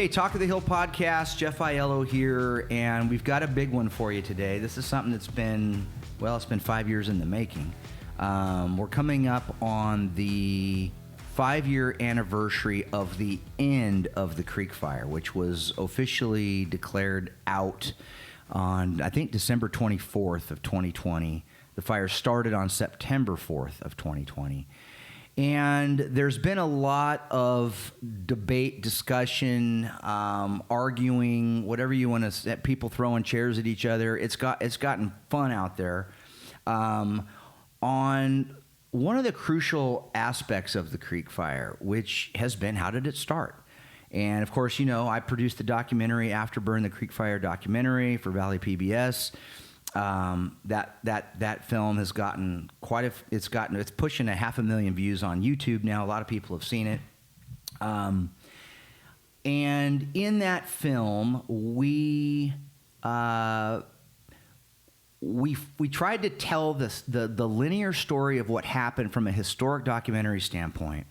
Okay, Talk of the Hill podcast, Jeff Aiello here, and we've got a big one for you today. This is something that's been, well, it's been 5 years in the making. We're coming up on the 5-year anniversary of the end of the Creek Fire, which was officially declared out on, I think, December 24th of 2020. The fire started on September 4th of 2020. And there's been a lot of debate, discussion, arguing, whatever you want to, people throwing chairs at each other. It's gotten fun out there. On one of the crucial aspects of the Creek Fire, which has been, how did it start? And of course, you know, I produced the documentary Afterburn, the Creek Fire documentary for Valley PBS. That film has gotten it's pushing 500,000 views on YouTube now. A lot of people have seen it. And in that film, we tried to tell the linear story of what happened from a historic documentary standpoint.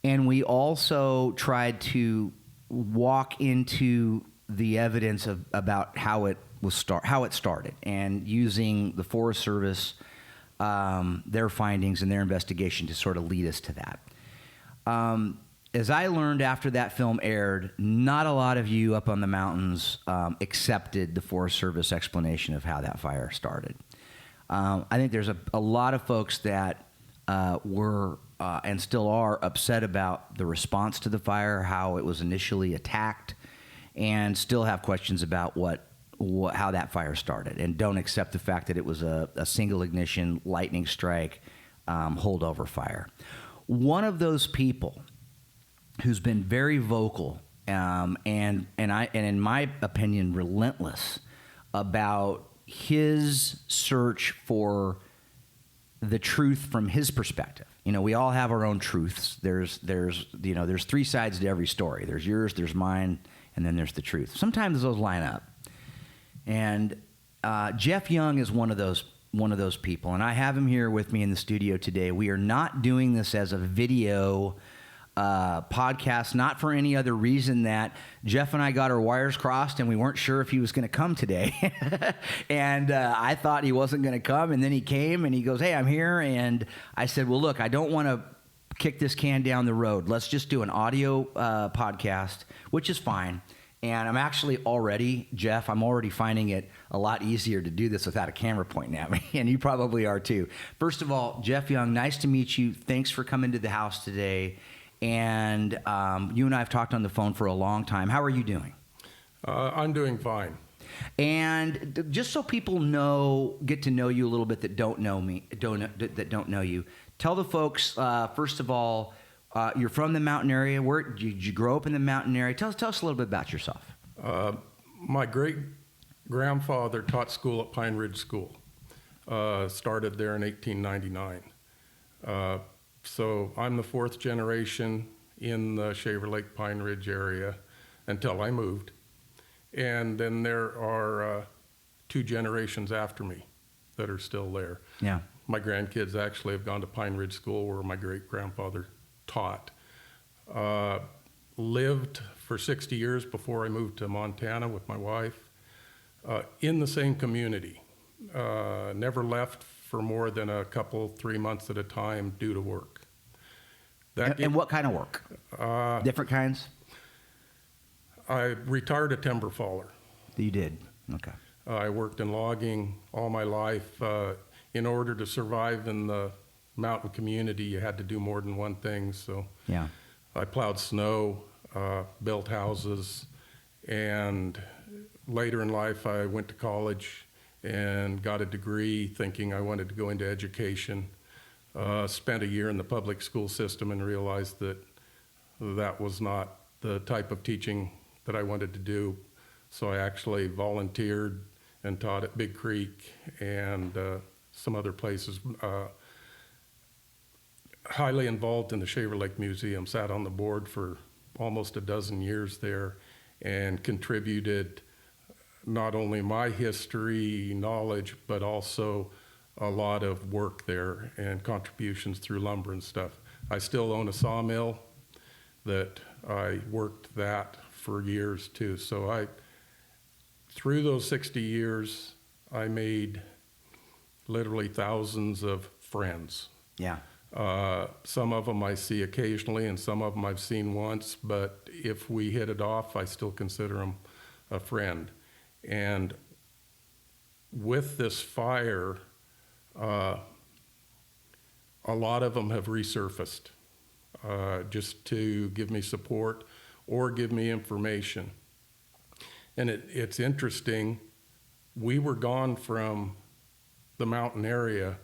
And we also tried to walk into the evidence about how it started, and using the Forest Service, their findings and their investigation to sort of lead us to that. As I learned after that film aired, not a lot of you up on the mountains accepted the Forest Service explanation of how that fire started. I think there's a lot of folks that were and still are upset about the response to the fire, how it was initially attacked, and still have questions about how that fire started, and don't accept the fact that it was a single ignition, lightning strike, holdover fire. One of those people who's been very vocal and in my opinion relentless about his search for the truth from his perspective. You know, we all have our own truths. There's three sides to every story. There's yours, there's mine, and then there's the truth. Sometimes those line up. And Jeff Young is one of those people, and I have him here with me in the studio today. We are not doing this as a video podcast, not for any other reason that Jeff and I got our wires crossed and we weren't sure if he was going to come today. And I thought he wasn't going to come, and then he came and he goes, "Hey, I'm here." And I said, "Well, look, I don't want to kick this can down the road. Let's just do an audio podcast," which is fine. And I'm actually Jeff, I'm already finding it a lot easier to do this without a camera pointing at me, and you probably are too. First of all, Jeff Young, nice to meet you. Thanks for coming to the house today. And you and I have talked on the phone for a long time. How are you doing? I'm doing fine. And just so people get to know you a little bit that don't know you, tell the folks, first of all, you're from the mountain area. Where did you grow up in the mountain area? Tell us a little bit about yourself. My great-grandfather taught school at Pine Ridge School. Started there in 1899. So I'm the fourth generation in the Shaver Lake Pine Ridge area until I moved. And then there are 2 generations after me that are still there. Yeah. My grandkids actually have gone to Pine Ridge School where my great-grandfather taught. Lived for 60 years before I moved to Montana with my wife in the same community. Never left for more than 3 months at a time due to work. And what kind of work? Different kinds? I retired a timber faller. You did? Okay. I worked in logging all my life. In order to survive in the mountain community, you had to do more than one thing. So yeah, I plowed snow, built houses, and later in life I went to college and got a degree thinking I wanted to go into education. Spent a year in the public school system and realized that that was not the type of teaching that I wanted to do. So I actually volunteered and taught at Big Creek and some other places. Highly involved in the Shaver Lake Museum, sat on the board for almost a dozen years there, and contributed not only my history, knowledge, but also a lot of work there and contributions through lumber and stuff. I still own a sawmill that I worked that for years too. So through those 60 years, I made literally thousands of friends. Yeah. Some of them I see occasionally, and some of them I've seen once, but if we hit it off, I still consider them a friend. And with this fire, a lot of them have resurfaced just to give me support or give me information. And it's interesting, we were gone from the mountain area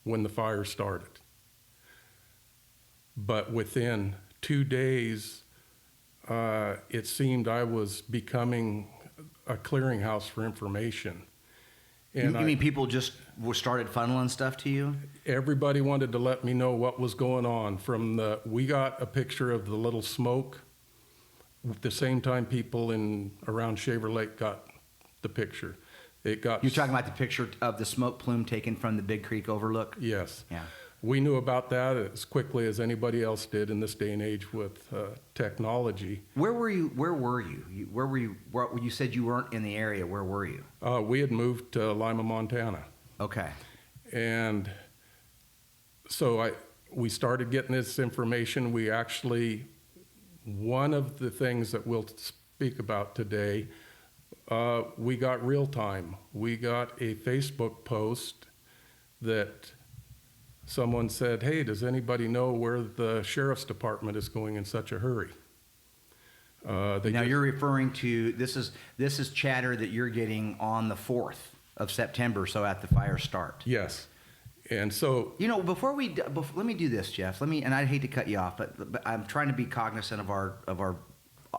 when the fire started. But within 2 days, it seemed I was becoming a clearinghouse for information. And you mean people just started funneling stuff to you? Everybody wanted to let me know what was going on. We got a picture of the little smoke at the same time people around Shaver Lake got the picture. You're talking about the picture of the smoke plume taken from the Big Creek overlook? Yes. Yeah. We knew about that as quickly as anybody else did in this day and age with technology. Where were you? You said you weren't in the area. Where were you? We had moved to Lima, Montana. Okay. And so we started getting this information. One of the things that we'll speak about today, we got real time. We got a Facebook post that someone said, "Hey, does anybody know where the sheriff's department is going in such a hurry?" You're referring to this is chatter that you're getting on the 4th of September, so at the fire start. Yes. And so, before let me do this, Jeff. And I'd hate to cut you off, but I'm trying to be cognizant of our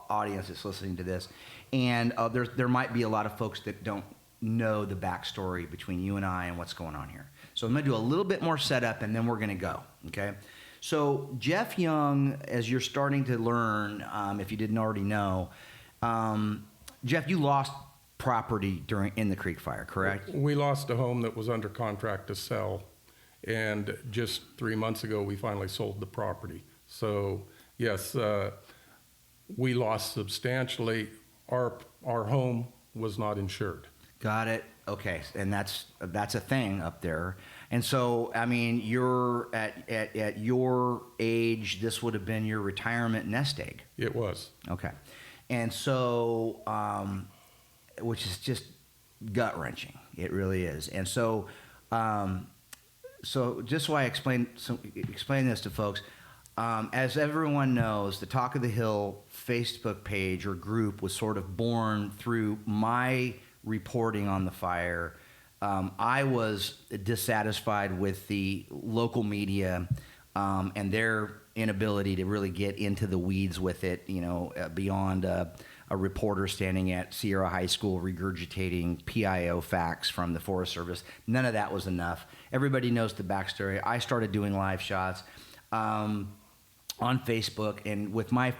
audience that's listening to this, and there might be a lot of folks that don't know the backstory between you and I and what's going on here. So I'm going to do a little bit more setup, and then we're going to go. Okay. So Jeff Young, as you're starting to learn, if you didn't already know, Jeff, you lost property in the Creek Fire, correct? We lost a home that was under contract to sell. And just 3 months ago, we finally sold the property. So, yes, we lost substantially. Our home was not insured. Got it. Okay, and that's a thing up there. And so, I mean, you're at your age, this would have been your retirement nest egg. It was. Okay, and so, which is just gut wrenching. It really is. And so. So just so I explain this to folks, as everyone knows, the Talk of the Hill Facebook page or group was sort of born through my reporting on the fire. I was dissatisfied with the local media and their inability to really get into the weeds with it, beyond a reporter standing at Sierra High School regurgitating PIO facts from the Forest Service. None of that was enough. Everybody knows the backstory. I started doing live shots on Facebook, and with my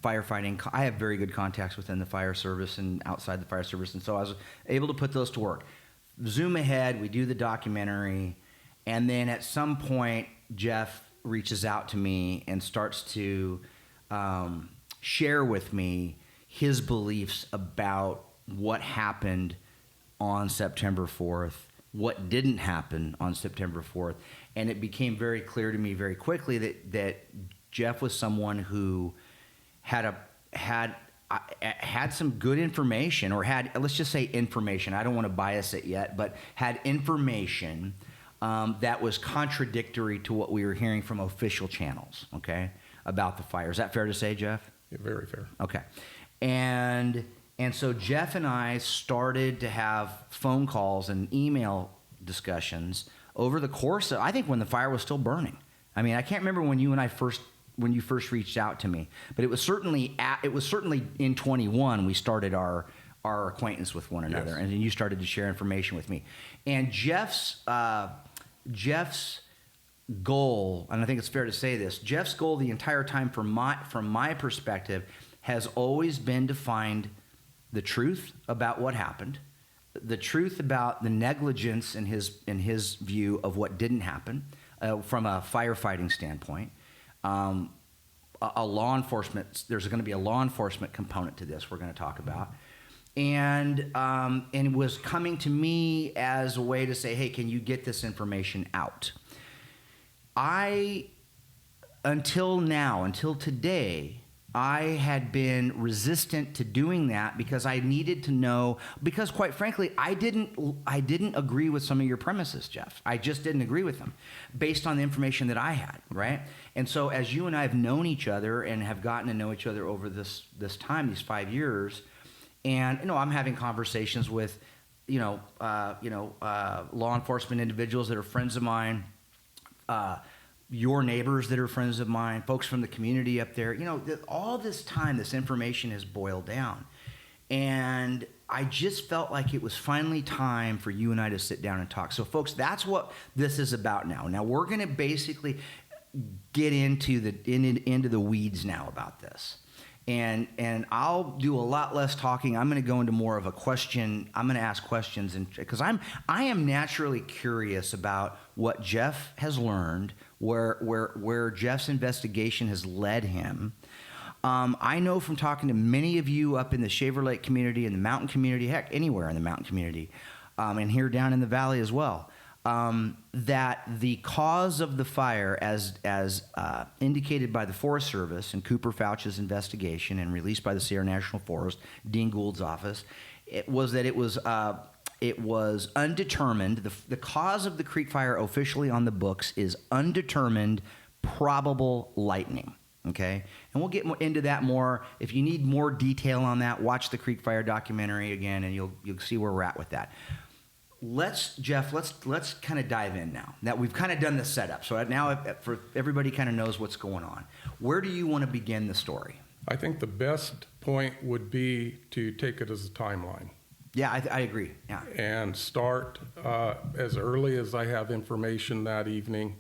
firefighting, I have very good contacts within the fire service and outside the fire service, and so I was able to put those to work. Zoom ahead, we do the documentary, and then at some point, Jeff reaches out to me and starts to share with me his beliefs about what happened on September 4th, what didn't happen on September 4th. And it became very clear to me very quickly that Jeff was someone who had some good information, or let's just say information. I don't want to bias it yet, but had information that was contradictory to what we were hearing from official channels, okay, about the fire. Is that fair to say, Jeff? Yeah, very fair. Okay. And so Jeff and I started to have phone calls and email discussions over the course of, I think, when the fire was still burning. I mean, I can't remember when you first reached out to me, but it was certainly in 21 we started our acquaintance with one another, yes. And then you started to share information with me. And Jeff's goal, and I think it's fair to say this, Jeff's goal the entire time from my perspective has always been to find the truth about what happened, the truth about the negligence in his view of what didn't happen from a firefighting standpoint. a law enforcement. There's going to be a law enforcement component to this. We're going to talk about, and it was coming to me as a way to say, hey, can you get this information out? Until today, I had been resistant to doing that because I needed to know, because quite frankly, I didn't agree with some of your premises, Jeff. I just didn't agree with them based on the information that I had, right? And so as you and I have known each other and have gotten to know each other over this time, these 5 years, and I'm having conversations with law enforcement individuals that are friends of mine, your neighbors that are friends of mine, folks from the community up there. All this time, this information has boiled down. And I just felt like it was finally time for you and I to sit down and talk. So, folks, that's what this is about now. Now, we're going to basically get into the weeds now about this. And I'll do a lot less talking. I'm going to go into more of a question. I'm going to ask questions, because I am naturally curious about what Jeff has learned, where Jeff's investigation has led him. I know from talking to many of you up in the Shaver Lake community and the mountain community, heck, anywhere in the mountain community, and here down in the valley as well, that the cause of the fire, as indicated by the Forest Service and Cooper Fouch's investigation and released by the Sierra National Forest, Dean Gould's office, it was undetermined. The cause of the creek fire officially on the books is undetermined probable lightning. Okay, and we'll get into that more. If you need more detail on that, watch the Creek Fire documentary again, and you'll see where we're at with that. Jeff, let's kind of dive in now. Now we've kind of done the setup, so now for everybody kind of knows what's going on. Where do you want to begin the story? I think the best point would be to take it as a timeline. Yeah, I agree. Yeah, and start as early as I have information that evening,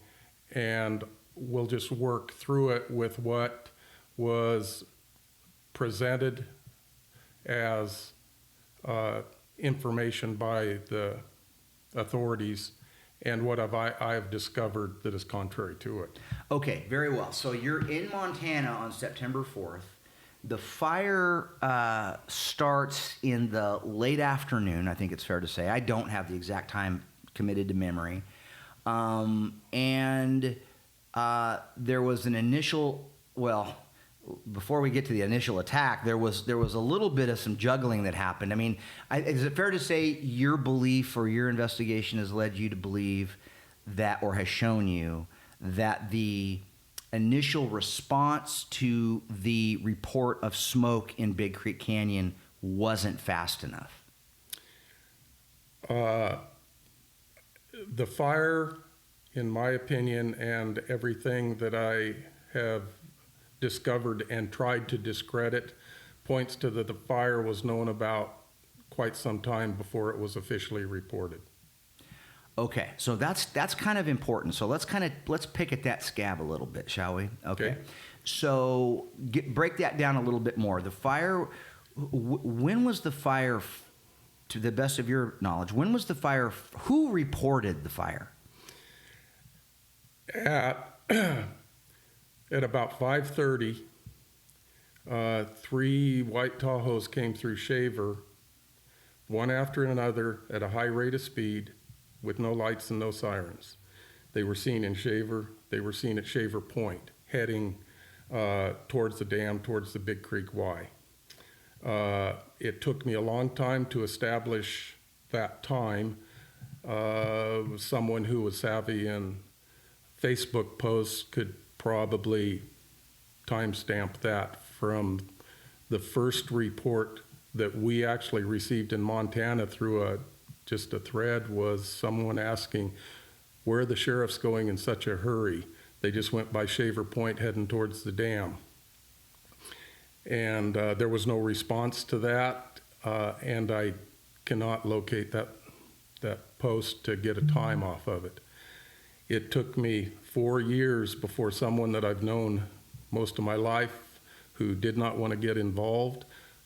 and we'll just work through it with what was presented as information by the authorities and what I've discovered that is contrary to it. Okay, very well. So you're in Montana on September 4th. The fire starts in the late afternoon, I think it's fair to say. I don't have the exact time committed to memory. And there was an initial, before we get to the initial attack, there was a little bit of some juggling that happened. I mean, is it fair to say your belief or your investigation has led you to believe that, or has shown you that the initial response to the report of smoke in Big Creek Canyon wasn't fast enough? The fire, in my opinion, and everything that I have discovered and tried to discredit, points to that the fire was known about quite some time before it was officially reported. Okay, so that's kind of important. So let's pick at that scab a little bit, shall we? Okay. So break that down a little bit more. The fire, when was the fire, to the best of your knowledge, when was the fire, who reported the fire? At about 5:30, 3 white Tahoes came through Shaver, one after another at a high rate of speed, with no lights and no sirens. They were seen in Shaver. They were seen at Shaver Point, heading towards the dam, towards the Big Creek Y. It took me a long time to establish that time. Someone who was savvy in Facebook posts could probably timestamp that from the first report that we actually received in Montana through just a thread, was someone asking, where are the sheriffs going in such a hurry? They just went by Shaver Point heading towards the dam. And there was no response to that, and I cannot locate that post to get a time off of it. It took me 4 years before someone that I've known most of my life, who did not want to get involved,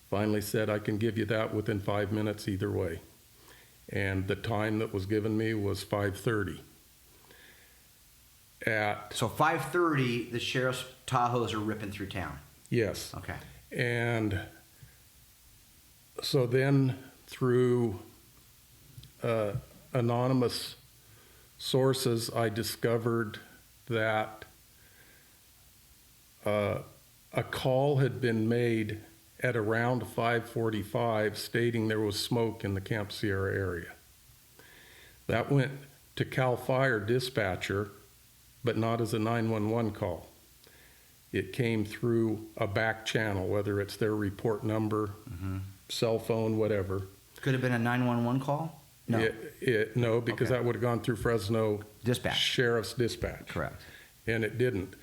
finally said, I can give you that within 5 minutes either way. And the time that was given me was 5:30. at... So 5:30, the sheriff's Tahoes are ripping through town. Yes. Okay. And so then through anonymous sources, I discovered that a call had been made at around 5:45 stating there was smoke in the Camp Sierra area. That went to CAL FIRE dispatcher, but not as a 911 call. It came through a back channel, whether it's their report number, cell phone, whatever. Could have been a 911 call? No. No, because Okay. that would have gone through Fresno Dispatch. Sheriff's Dispatch. Correct. And it didn't.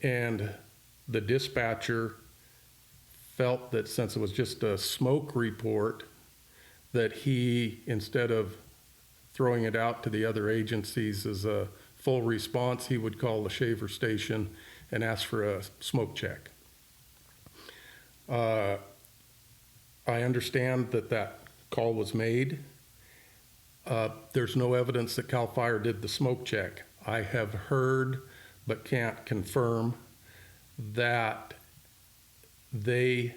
And the dispatcher felt that since it was just a smoke report, that he, instead of throwing it out to the other agencies as a full response, he would call the Shaver Station and ask for a smoke check. I understand that that call was made. There's no evidence that CAL FIRE did the smoke check. I have heard, but can't confirm, that they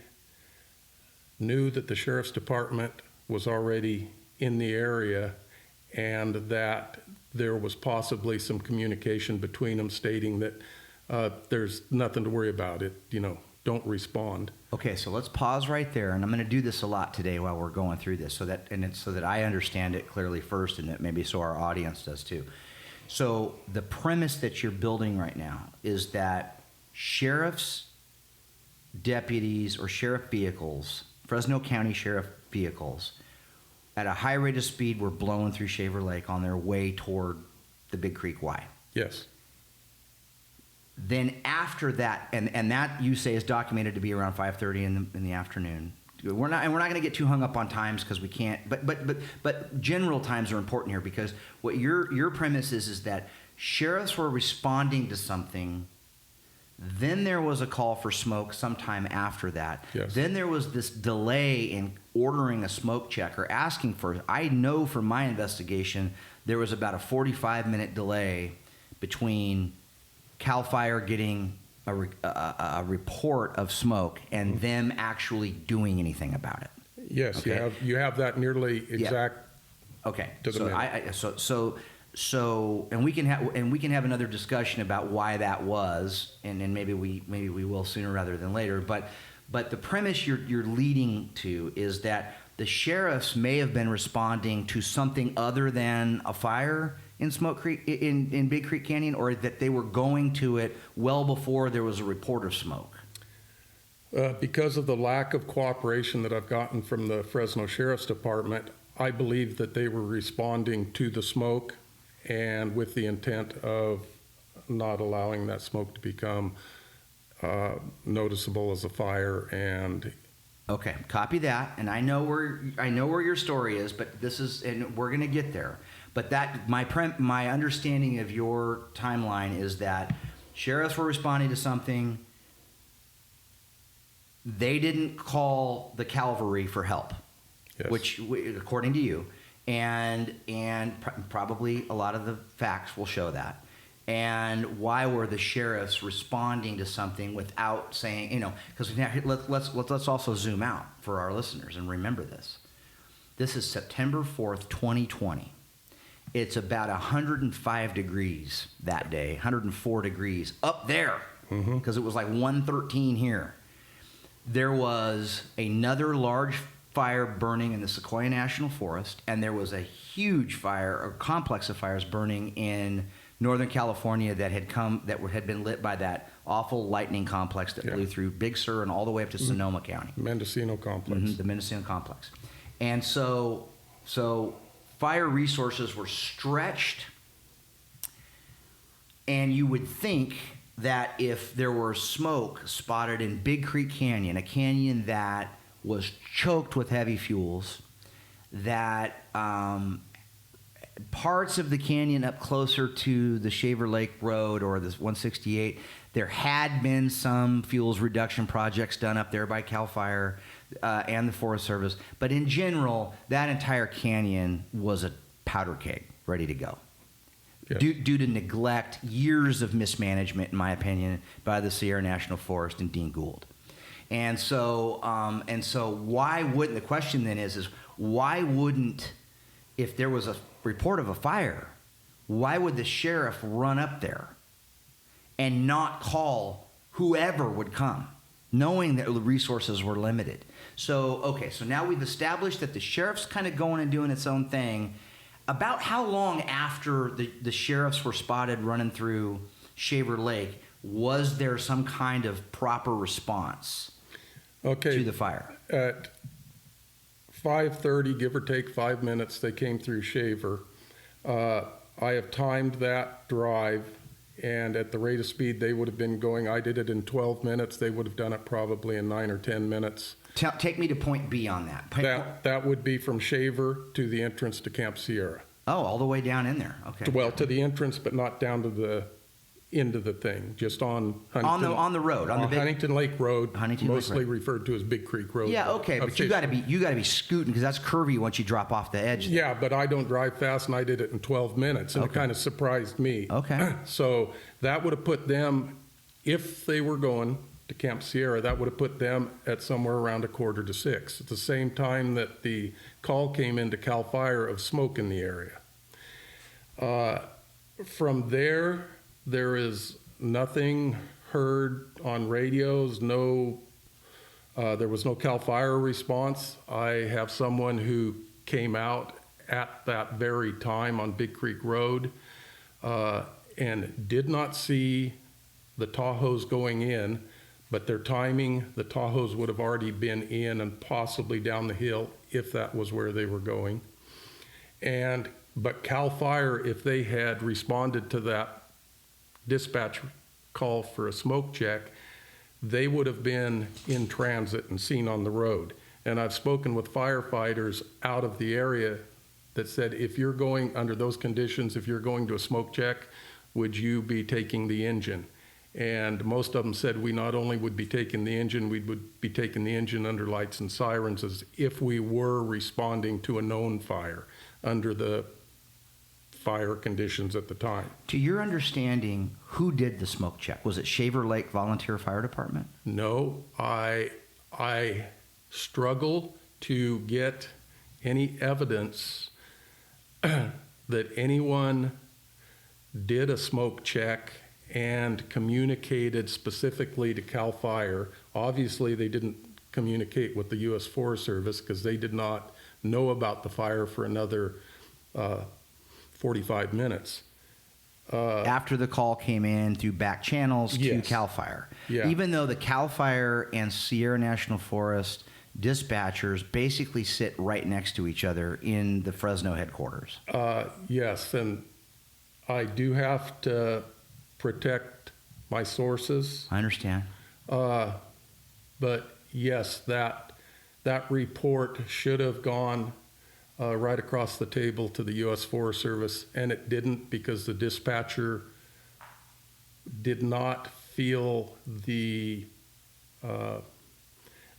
knew that the Sheriff's Department was already in the area and that there was possibly some communication between them stating that there's nothing to worry about, don't respond. Okay, so let's pause right there, and I'm going to do this a lot today while we're going through this, so that I understand it clearly first, and that maybe so our audience does too. So the premise that you're building right now is that sheriff's deputies or sheriff vehicles, Fresno County sheriff vehicles, at a high rate of speed were blowing through Shaver Lake on their way toward the Big Creek Y. Yes. Then after that, and that you say is documented to be around 5:30 in the afternoon. We're not going to get too hung up on times because we can't. But general times are important here, because what your premise is that sheriffs were responding to something. Then there was a call for smoke sometime after that. Yes. Then there was this delay in ordering a smoke check or asking for it. I know from my investigation there was about a 45-minute delay between CAL FIRE getting a report of smoke and them actually doing anything about it. Yes, Okay. you have that nearly exact. Okay. To the minute. So we can have another discussion about why that was, and maybe we will sooner rather than later. But the premise you're leading to is that the sheriffs may have been responding to something other than a fire in Smoke Creek, in Big Creek Canyon, or that they were going to it well before there was a report of smoke. Because of the lack of cooperation that I've gotten from the Fresno Sheriff's Department, I believe that they were responding to the smoke and with the intent of not allowing that smoke to become noticeable as a fire. And okay, copy that. And I know where your story is, but and we're going to get there. But that my understanding of your timeline is that sheriffs were responding to something. They didn't call the cavalry for help. Yes. Which, according to you, and probably a lot of the facts will show that. And why were the sheriffs responding to something without saying, because let's also zoom out for our listeners and remember this. This is September 4th, 2020. It's about 105 degrees that day, 104 degrees up there, because it was like 113 here. There was another large fire burning in the Sequoia National Forest, and there was a huge fire or complex of fires burning in Northern California that had been lit by that awful lightning complex that blew through Big Sur and all the way up to Sonoma County. Mendocino Complex. The Mendocino Complex. And so fire resources were stretched, and you would think that if there were smoke spotted in Big Creek Canyon, a canyon that was choked with heavy fuels, that parts of the canyon up closer to the Shaver Lake Road or this 168, there had been some fuels reduction projects done up there by CAL FIRE and the Forest Service. But in general, that entire canyon was a powder keg ready to go. Yes. due to neglect, years of mismanagement, in my opinion, by the Sierra National Forest and Dean Gould. And so why wouldn't, the question then is why wouldn't, if there was a report of a fire, why would the sheriff run up there and not call whoever would come, knowing that the resources were limited? So, okay, so now we've established that the sheriff's kind of going and doing its own thing. About how long after the sheriffs were spotted running through Shaver Lake was there some kind of proper response to the fire? At 5:30, give or take 5 minutes, they came through Shaver. I have timed that drive, and at the rate of speed they would have been going, I did it in 12 minutes. They would have done it probably in 9 or 10 minutes. Take me to point B on that. That would be from Shaver to the entrance to Camp Sierra. Oh, all the way down in there. Okay. Well, to the entrance, but not down to the end of the thing, just on Huntington, on the road, on the big Huntington Lake Road, mostly Lake Road. Referred to as Big Creek Road. Yeah, okay, but you got to be scooting because that's curvy once you drop off the edge. Yeah, but I don't drive fast, and I did it in 12 minutes, and it kind of surprised me. Okay. So that would have put them, if they were going to Camp Sierra, that would have put them at somewhere around 5:45, at the same time that the call came into CAL FIRE of smoke in the area. From there is nothing heard on radios, there was no CAL FIRE response. I have someone who came out at that very time on Big Creek Road and did not see the Tahoes going in, but their timing, the Tahoes would have already been in and possibly down the hill if that was where they were going. But CAL FIRE, if they had responded to that dispatch call for a smoke check, they would have been in transit and seen on the road. And I've spoken with firefighters out of the area that said, if you're going under those conditions, if you're going to a smoke check, would you be taking the engine? And most of them said we not only would be taking the engine, we would be taking the engine under lights and sirens as if we were responding to a known fire under the fire conditions at the time. To your understanding, who did the smoke check? Was it Shaver Lake Volunteer Fire Department? No, I struggle to get any evidence that anyone did a smoke check and communicated specifically to CAL FIRE. Obviously, they didn't communicate with the U.S. Forest Service because they did not know about the fire for another 45 minutes. After the call came in through back channels to CAL FIRE. Yeah. Even though the CAL FIRE and Sierra National Forest dispatchers basically sit right next to each other in the Fresno headquarters. Yes, and I do have to protect my sources. I understand. But yes, that report should have gone right across the table to the U.S. Forest Service, and it didn't because the dispatcher did not feel the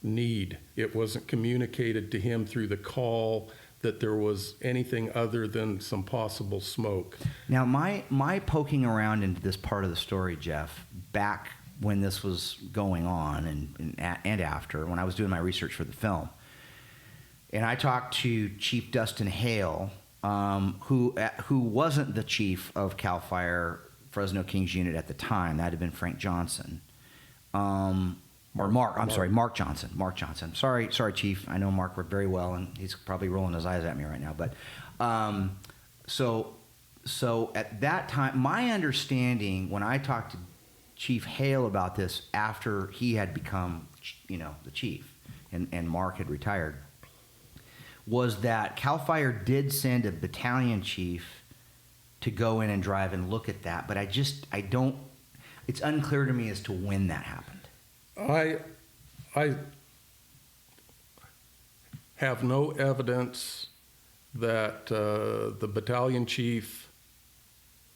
need. It wasn't communicated to him through the call that there was anything other than some possible smoke. Now, my poking around into this part of the story, Jeff, back when this was going on and after, when I was doing my research for the film, and I talked to Chief Dustin Hale, who wasn't the chief of CAL FIRE Fresno Kings Unit at the time. That had been Frank Johnson. Mark Johnson. Mark Johnson. Sorry, Chief. I know Mark very well, and he's probably rolling his eyes at me right now. But so at that time, my understanding when I talked to Chief Hale about this after he had become, the chief, and Mark had retired, was that CAL FIRE did send a battalion chief to go in and drive and look at that, but it's unclear to me as to when that happened. I have no evidence that the battalion chief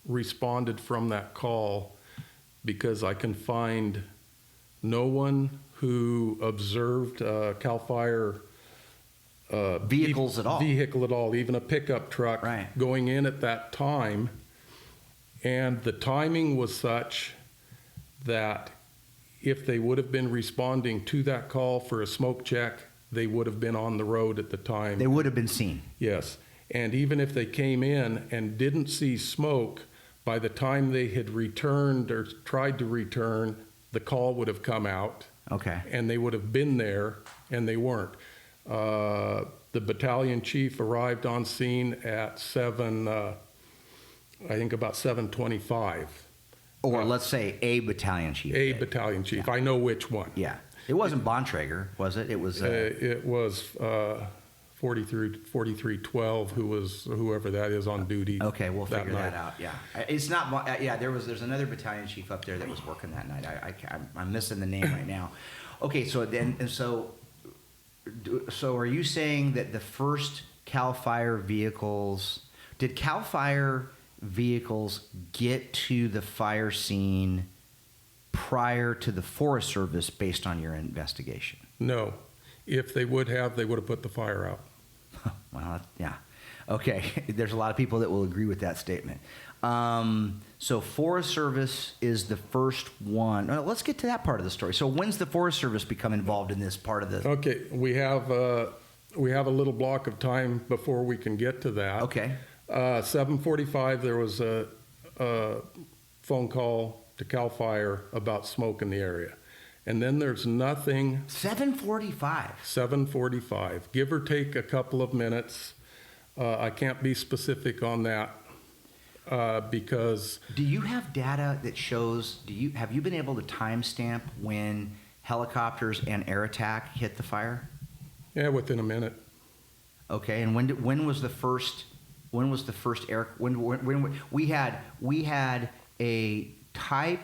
responded from that call because I can find no one who observed CAL FIRE vehicle at all, even a pickup truck going in at that time. And the timing was such that if they would have been responding to that call for a smoke check, they would have been on the road at the time. They would have been seen. Yes. And even if they came in and didn't see smoke, by the time they had returned or tried to return, the call would have come out. Okay. And they would have been there, and they weren't. The battalion chief arrived on scene at I think about 7:25. Or let's say a battalion chief. A battalion chief. Yeah. I know which one. Yeah. It wasn't Bontrager, was it? It was. It was 4312, whoever that is on duty. Okay, we'll figure night. that out. Yeah, it's not. Yeah, there's another battalion chief up there that was working that night. I'm missing the name right now. Okay, so are you saying that the first Cal Fire vehicles did Cal Fire vehicles get to the fire scene prior to the Forest Service based on your investigation? No. If they would have put the fire out. Well, yeah. Okay. There's a lot of people that will agree with that statement. So Forest Service is the first one. Let's get to that part of the story. So when's the Forest Service become involved in this part of the... Okay. We have a little block of time before we can get to that. Okay. 7:45, there was a phone call to Cal Fire about smoke in the area. And then there's nothing. 7:45. 7:45, give or take a couple of minutes. I can't be specific on that because. Do you have data that shows? Have you been able to timestamp when helicopters and air attack hit the fire? Yeah, within a minute. Okay, and when was the first? When was the first air? When we had a Type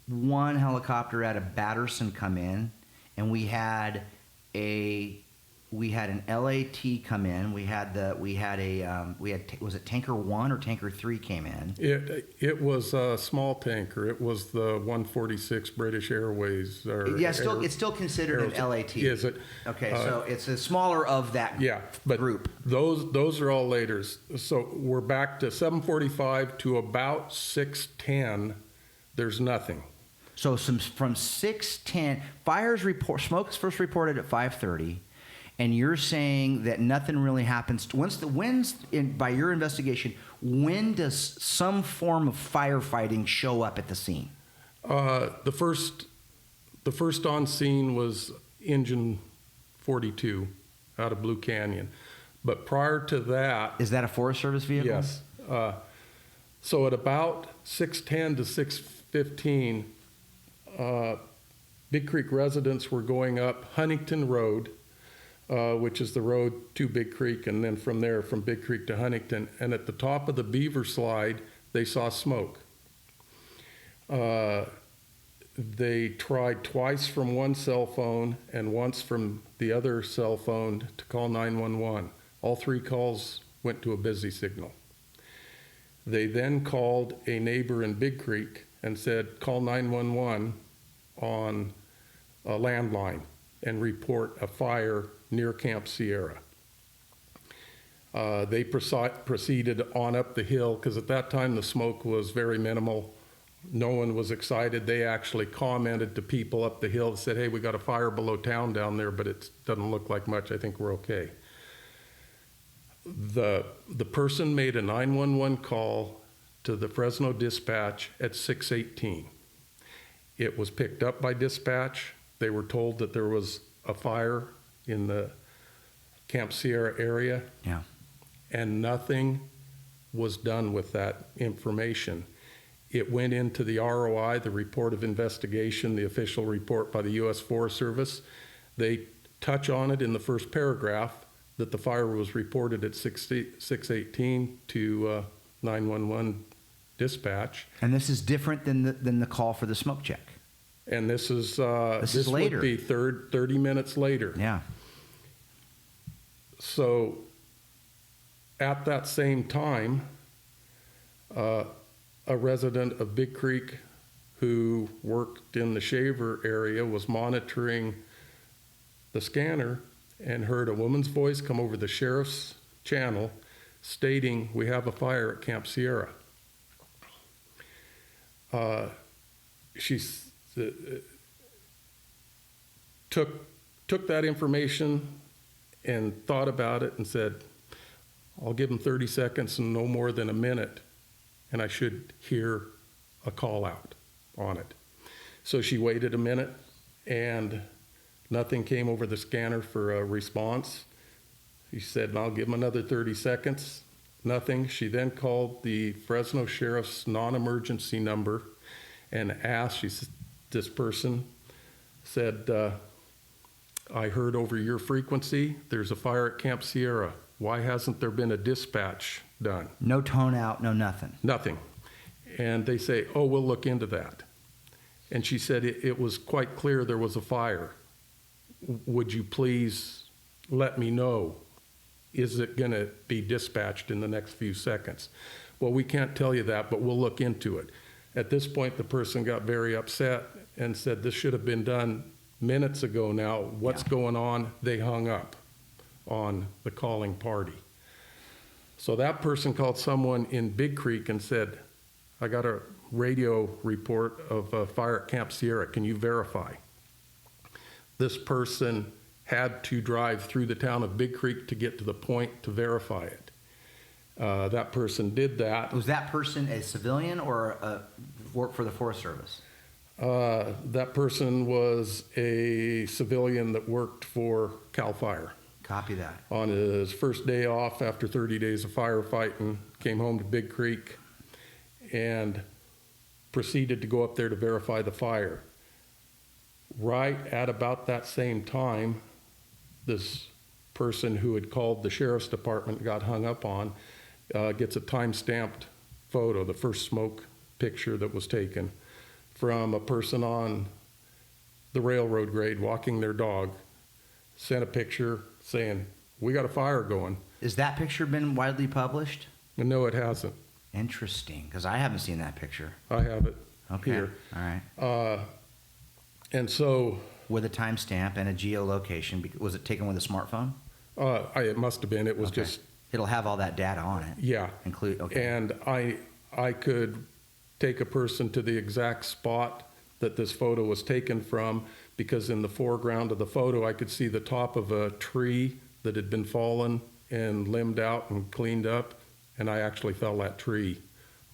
1 helicopter out of Batterson come in, and we had an LAT come in. Was it Tanker 1 or Tanker 3 came in? It was a small tanker. It was the 146 British Airways. It's still considered an LAT. Is it? Okay, so it's a smaller of that group. Those are all later. So we're back to 7:45 to about 6:10. There's nothing. So from 6:10, smoke's first reported at 5:30, and you're saying that nothing really happens. By your investigation, when does some form of firefighting show up at the scene? The first on scene was Engine 42 out of Blue Canyon, but prior to that, is that a Forest Service vehicle? Yes. So at about 6:10 to 6:15, Big Creek residents were going up Huntington Road, which is the road to Big Creek, and then from there, from Big Creek to Huntington. And at the top of the Beaver Slide, they saw smoke. They tried twice from one cell phone and once from the other cell phone to call 911. All three calls went to a busy signal. They then called a neighbor in Big Creek and said, call 911 on a landline and report a fire near Camp Sierra. They proceeded on up the hill because at that time the smoke was very minimal. No one was excited. They actually commented to people up the hill and said, hey, we got a fire below town down there, but it doesn't look like much. I think we're okay. The person made a 911 call to the Fresno dispatch at 6:18. It was picked up by dispatch. They were told that there was a fire in the Camp Sierra area. Yeah. And nothing was done with that information. It went into the ROI, the report of investigation, the official report by the U.S. Forest Service. They touch on it in the first paragraph that the fire was reported at 6:18 to 911 dispatch. And this is different than the call for the smoke check. And this is later. Would be 30 minutes later. Yeah. So at that same time, a resident of Big Creek who worked in the Shaver area was monitoring the scanner and heard a woman's voice come over the sheriff's channel stating, we have a fire at Camp Sierra. She took that information and thought about it and said, I'll give them 30 seconds and no more than a minute, and I should hear a call out on it. So she waited a minute, and nothing came over the scanner for a response. She said, I'll give them another 30 seconds. Nothing. She then called the Fresno Sheriff's non-emergency number and asked, this person said, I heard over your frequency, there's a fire at Camp Sierra. Why hasn't there been a dispatch done? No tone out, no nothing. Nothing. And they say, oh, we'll look into that. And she said, it was quite clear there was a fire. Would you please let me know? Is it going to be dispatched in the next few seconds? Well, we can't tell you that, but we'll look into it. At this point, the person got very upset and said, this should have been done minutes ago now. What's going on? They hung up on the calling party. So that person called someone in Big Creek and said, I got a radio report of a fire at Camp Sierra. Can you verify? This person had to drive through the town of Big Creek to get to the point to verify it. That person did that. Was that person a civilian or worked for the Forest Service? That person was a civilian that worked for CAL FIRE. Copy that. On his first day off after 30 days of firefighting, came home to Big Creek and proceeded to go up there to verify the fire. Right at about that same time, this person who had called the sheriff's department got hung up on, gets a time-stamped photo, the first smoke picture that was taken, from a person on the railroad grade walking their dog, sent a picture saying, we got a fire going. Has that picture been widely published? No, it hasn't. Interesting, because I haven't seen that picture. I have it All here. right. And so... With a timestamp and a geolocation. Was it taken with a smartphone? It must have been. It was just... It'll have all that data on it. Yeah. Okay. And I could take a person to the exact spot that this photo was taken from, because in the foreground of the photo I could see the top of a tree that had been fallen and limbed out and cleaned up, and I actually fell that tree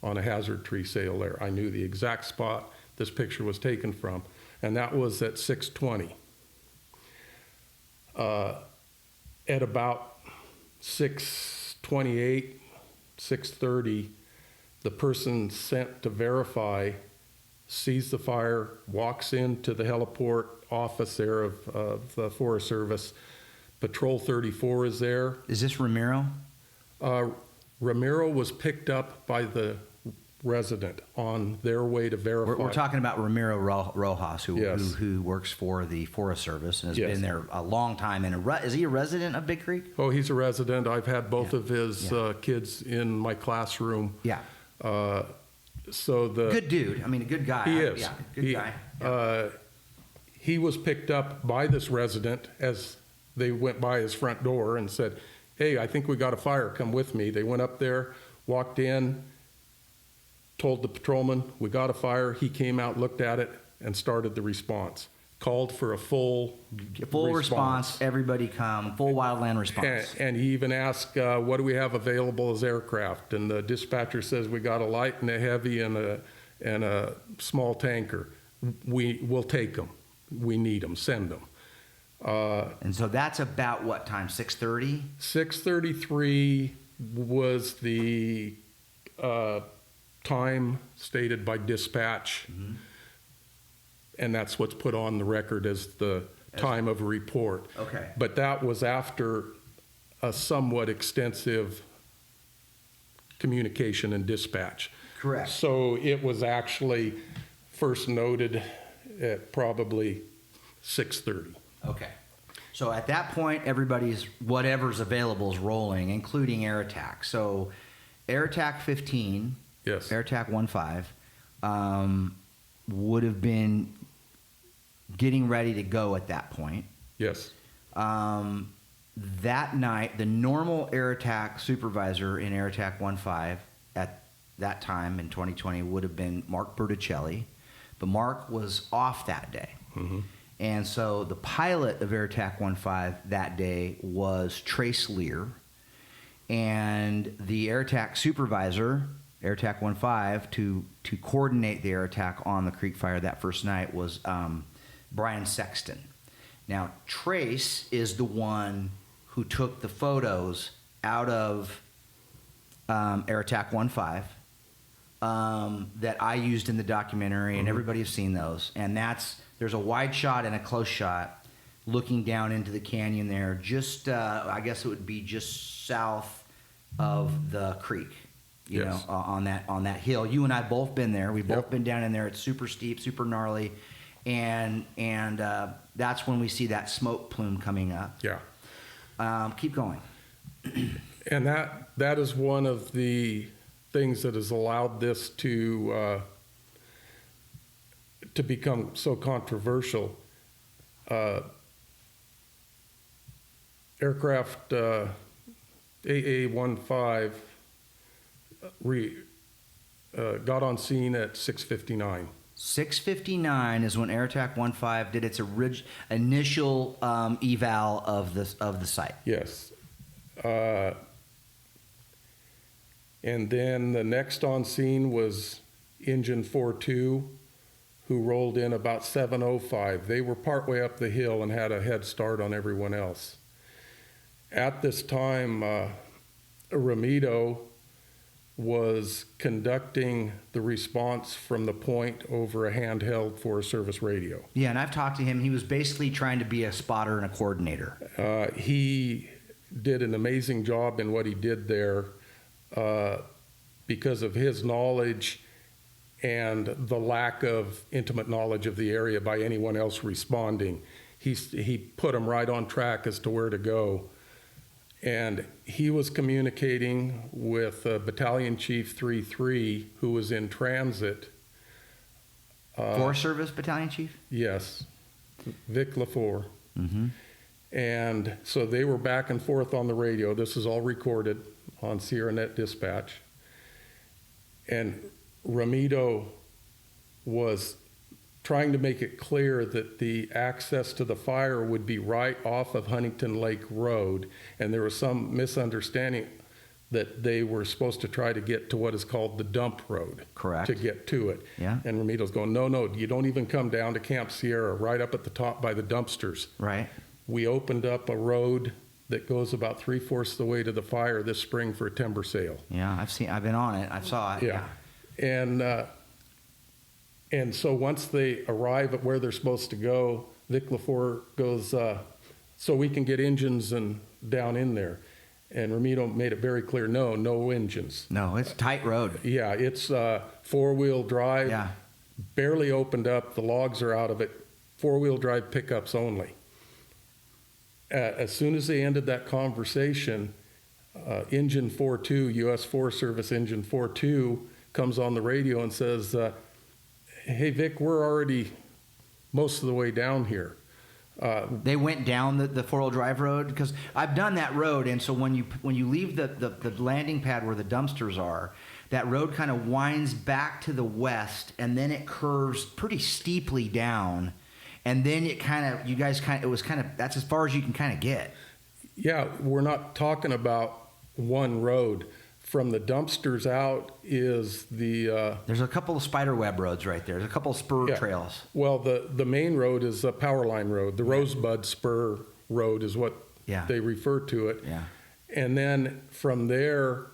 on a hazard tree sale there. I knew the exact spot this picture was taken from, and that was at 6:20. At about 6:28, 6:30, the person sent to verify sees the fire, walks into the heliport office there of the Forest Service. Patrol 34 is there. Is this Ramiro? Ramiro was picked up by the resident on their way to verify. We're talking about Ramiro Rojas, Yes. who works for the Forest Service and has Yes. been there a long time. Is he a resident of Big Creek? Oh, he's a resident. I've had both of his Yeah. kids in my classroom. Yeah. So the Good dude. I mean, a good guy. He is. Yeah, good guy. Yeah. He was picked up by this resident as they went by his front door and said, hey, I think we got a fire, come with me. They went up there, walked in, told the patrolman, we got a fire. He came out, looked at it, and started the response. Called for a full response, everybody come, full wildland response. And he even asked, what do we have available as aircraft? And the dispatcher says, we got a light and a heavy and a small tanker. We'll take them. We need them. Send them. And so that's about what time? 6:30? 6:33 was the time stated by dispatch. Mm-hmm. And that's what's put on the record as the time of a report. Okay. But that was after a somewhat extensive communication and dispatch. Correct. So it was actually first noted at probably 6:30. Okay. So at that point, whatever's available is rolling, including air attack. So air attack 15, Yes. air attack 15, would have been getting ready to go at that point. Yes. That night, the normal air attack supervisor in air attack 15 at that time in 2020 would have been Mark Berticelli, but Mark was off that day. Mm-hmm. And so the pilot of Air Attack 1-5 that day was Trace Lear, and the Air Attack supervisor, Air Attack 1-5, to coordinate the air attack on the Creek Fire that first night was Brian Sexton. Now, Trace is the one who took the photos out of Air Attack 1-5 that I used in the documentary, and everybody has seen those. And there's a wide shot and a close shot looking down into the canyon there, just I guess it would be just south of the creek, you Yes. know, on that hill. You and I both been there. We've both been down in there. It's super steep, super gnarly, and that's when we see that smoke plume coming up. Yeah. Keep going. And that is one of the things that has allowed this to become so controversial. Aircraft AA-15 got on scene at 6:59. 6:59 is when Air Attack 1-5 did its initial eval of the site. Yes. And then the next on scene was Engine 42, who rolled in about 7:05. They were partway up the hill and had a head start on everyone else. At this time, Ramito was conducting the response from the point over a handheld Forest Service radio. Yeah, and I've talked to him. He was basically trying to be a spotter and a coordinator. He did an amazing job in what he did there because of his knowledge and the lack of intimate knowledge of the area by anyone else responding. He put him right on track as to where to go. And he was communicating with Battalion Chief 3-3, who was in transit. Forest Service Battalion Chief? Yes, Vic LaFour. Mm-hmm. And so they were back and forth on the radio. This is all recorded on Sierra Net Dispatch. And Ramito was trying to make it clear that the access to the fire would be right off of Huntington Lake Road, and there was some misunderstanding that they were supposed to try to get to what is called the dump road. Correct. To get to it. Yeah. And Ramito's going, no, you don't even come down to Camp Sierra, right up at the top by the dumpsters. Right. We opened up a road that goes about 3/4 the way to the fire this spring for a timber sale. Yeah, I've been on it. I saw it. Yeah. And so once they arrive at where they're supposed to go, Vic LaFour goes, so we can get engines and down in there. And Ramito made it very clear, no engines. No, it's a tight road. Yeah, it's four-wheel drive. Yeah. Barely opened up. The logs are out of it. Four-wheel drive pickups only. As soon as they ended that conversation, Engine 42, U.S. Forest Service Engine 42, comes on the radio and says, hey, Vic, we're already most of the way down here. They went down the four-wheel drive road, because I've done that road, and so when you leave the landing pad where the dumpsters are, that road kind of winds back to the west, and then it curves pretty steeply down, and then that's as far as you can kind of get. Yeah, we're not talking about one road. From the dumpsters out is the... There's a couple of spiderweb roads right there. There's a couple of spur trails. Well, the main road is a power line road. The Rosebud Spur Road is what they refer to it. Yeah. And then from there,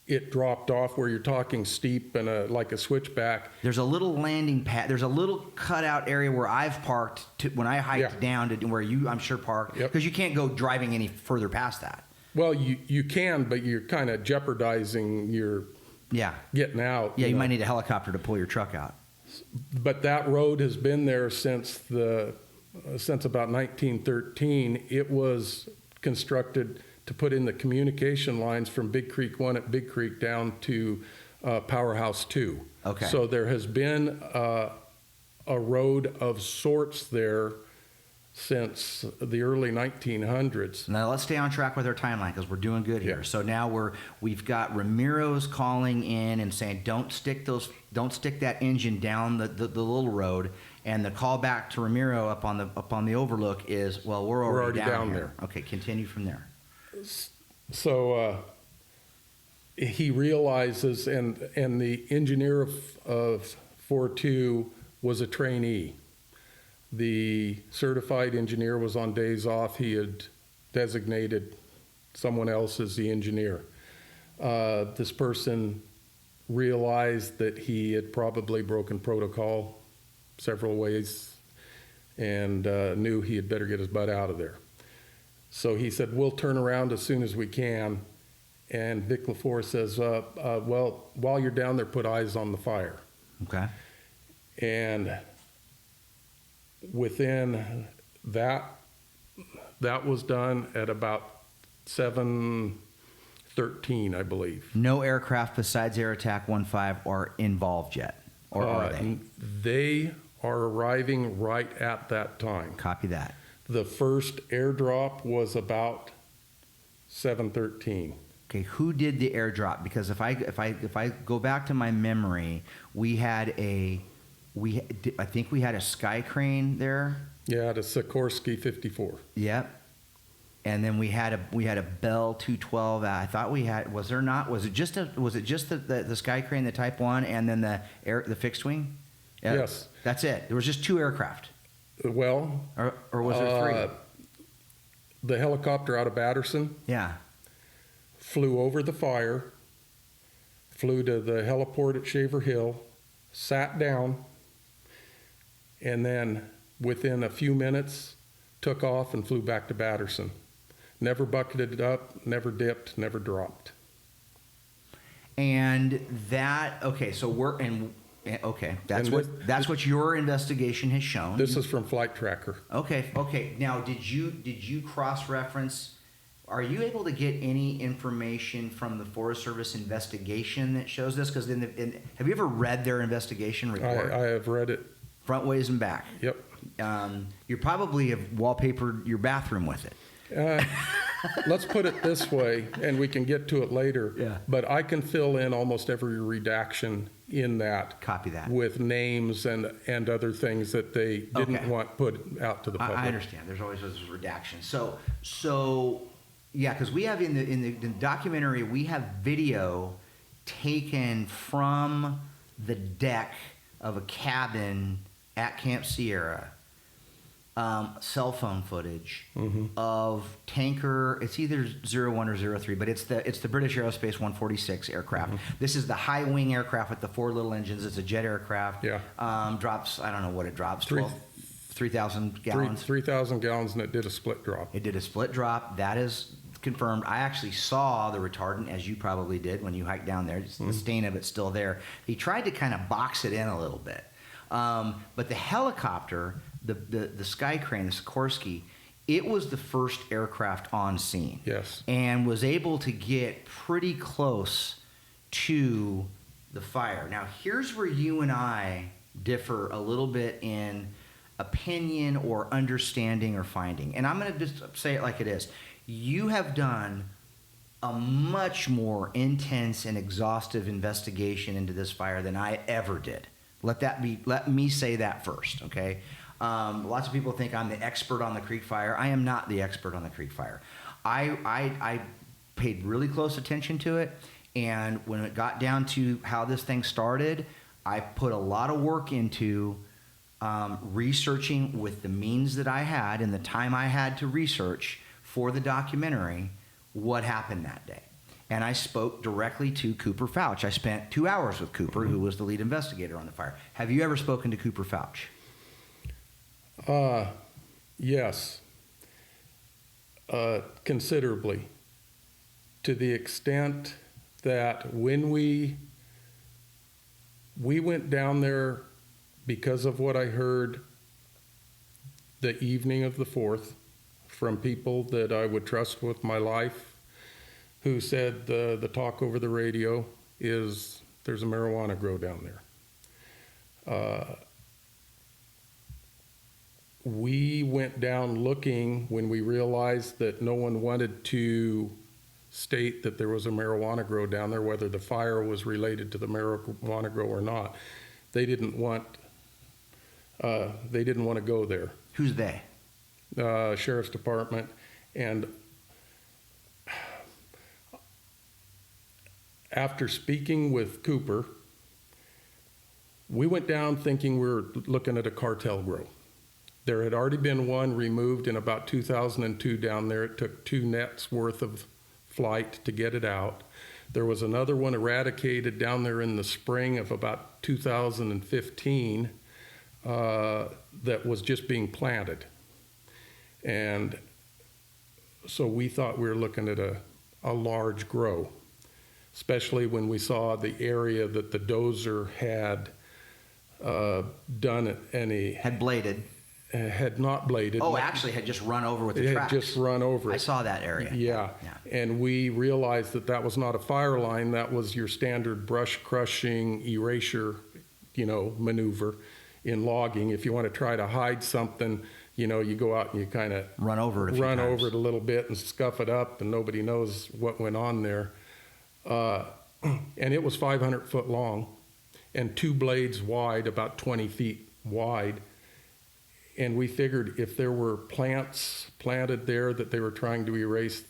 it dropped off where you're talking steep and like a switchback. There's a little landing pad. There's a little cutout area where I've parked when I hiked down to where you, I'm sure, parked. Because you can't go driving any further past that. Well, you can, but you're kind of jeopardizing your getting out. Yeah, you might need a helicopter to pull your truck out. But that road has been there since about 1913. It was constructed to put in the communication lines from Big Creek 1 at Big Creek down to Powerhouse 2. Okay. So there has been a road of sorts there since the early 1900s. Now let's stay on track with our timeline because we're doing good here. Yeah. So now we've got Ramiro's calling in and saying don't stick that engine down the little road, and the call back to Ramiro up on the overlook is, well, we're already down here. Okay, continue from there. So he realizes, and the engineer of 4-2 was a trainee. The certified engineer was on days off. He had designated someone else as the engineer. This person realized that he had probably broken protocol several ways and knew he had better get his butt out of there. So he said, we'll turn around as soon as we can. And Vic LaFour says, well, while you're down there, put eyes on the fire. Okay. And within that was done at about 7:13, I believe. No aircraft besides Air Attack 1-5 are involved yet, or are they? They are arriving right at that time. Copy that. The first airdrop was about 7:13. Okay, who did the airdrop? Because if I go back to my memory, I think we had a Sky Crane there. Yeah, the Sikorsky 54. Yep. And then we had a Bell 212. I thought we had. Was there not? Was it just the Sky Crane, the Type 1, and then the fixed wing? Yeah, Yes. That's it. There was just 2 aircraft. Well, Or was there 3? the helicopter out of Batterson Yeah. flew over the fire, flew to the heliport at Shaver Hill, sat down, and then within a few minutes took off and flew back to Batterson. Never bucketed up, never dipped, never dropped. And that, okay, so that's what your investigation has shown. This is from Flight Tracker. Okay. Now, did you cross-reference? Are you able to get any information from the Forest Service investigation that shows this? Because have you ever read their investigation report? I have read it. Front, ways, and back. Yep. You probably have wallpapered your bathroom with it. Let's put it this way, and we can get to it later. Yeah. But I can fill in almost every redaction in that. Copy that. With names and other things that they didn't want put out to the public. I understand. There's always those redactions. So yeah, because we have in the documentary, we have video taken from the deck of a cabin at Camp Sierra. Cell phone footage of tanker. It's either 01 or 03, but it's the British Aerospace 146 aircraft. This is the high wing aircraft with the 4 little engines. It's a jet aircraft. Yeah. Drops. I don't know what it drops. 3,000 gallons. 3,000 gallons, and it did a split drop. It did a split drop. That is confirmed. I actually saw the retardant, as you probably did when you hiked down there. The stain of it's still there. He tried to kind of box it in a little bit. But the helicopter, the Sky Crane, the Sikorsky, it was the first aircraft on scene. Yes. And was able to get pretty close to the fire. Now, here's where you and I differ a little bit in opinion or understanding or finding. And I'm going to just say it like it is. You have done a much more intense and exhaustive investigation into this fire than I ever did. Let me say that first, okay? Lots of people think I'm the expert on the Creek Fire. I am not the expert on the Creek Fire. I paid really close attention to it, and when it got down to how this thing started, I put a lot of work into researching with the means that I had and the time I had to research for the documentary what happened that day. And I spoke directly to Cooper Fouch. I spent 2 hours with Cooper, who was the lead investigator on the fire. Have you ever spoken to Cooper Fouch? Yes. Considerably. To the extent that when we went down there because of what I heard the evening of the 4th from people that I would trust with my life, who said the talk over the radio is there's a marijuana grow down there. we went down looking when we realized that no one wanted to state that there was a marijuana grow down there, whether the fire was related to the marijuana grow or not. They didn't want to go there. Who's they? Sheriff's Department. And after speaking with Cooper, we went down thinking we were looking at a cartel grow. There had already been one removed in about 2002 down there. It took 2 nets worth of flight to get it out. There was another one eradicated down there in the spring of about 2015 that was just being planted. And so we thought we were looking at a large grow, especially when we saw the area that the dozer had done any... Had bladed. Had not bladed. Oh, actually had just run over with the tracks. It had just run over it. I saw that area. Yeah. And we realized that that was not a fire line. That was your standard brush crushing, erasure, maneuver in logging. If you want to try to hide something, you go out and you kind of run over it a little bit and scuff it up, and nobody knows what went on there. And it was 500 foot long and 2 blades wide, about 20 feet wide. And we figured if there were plants planted there that they were trying to erase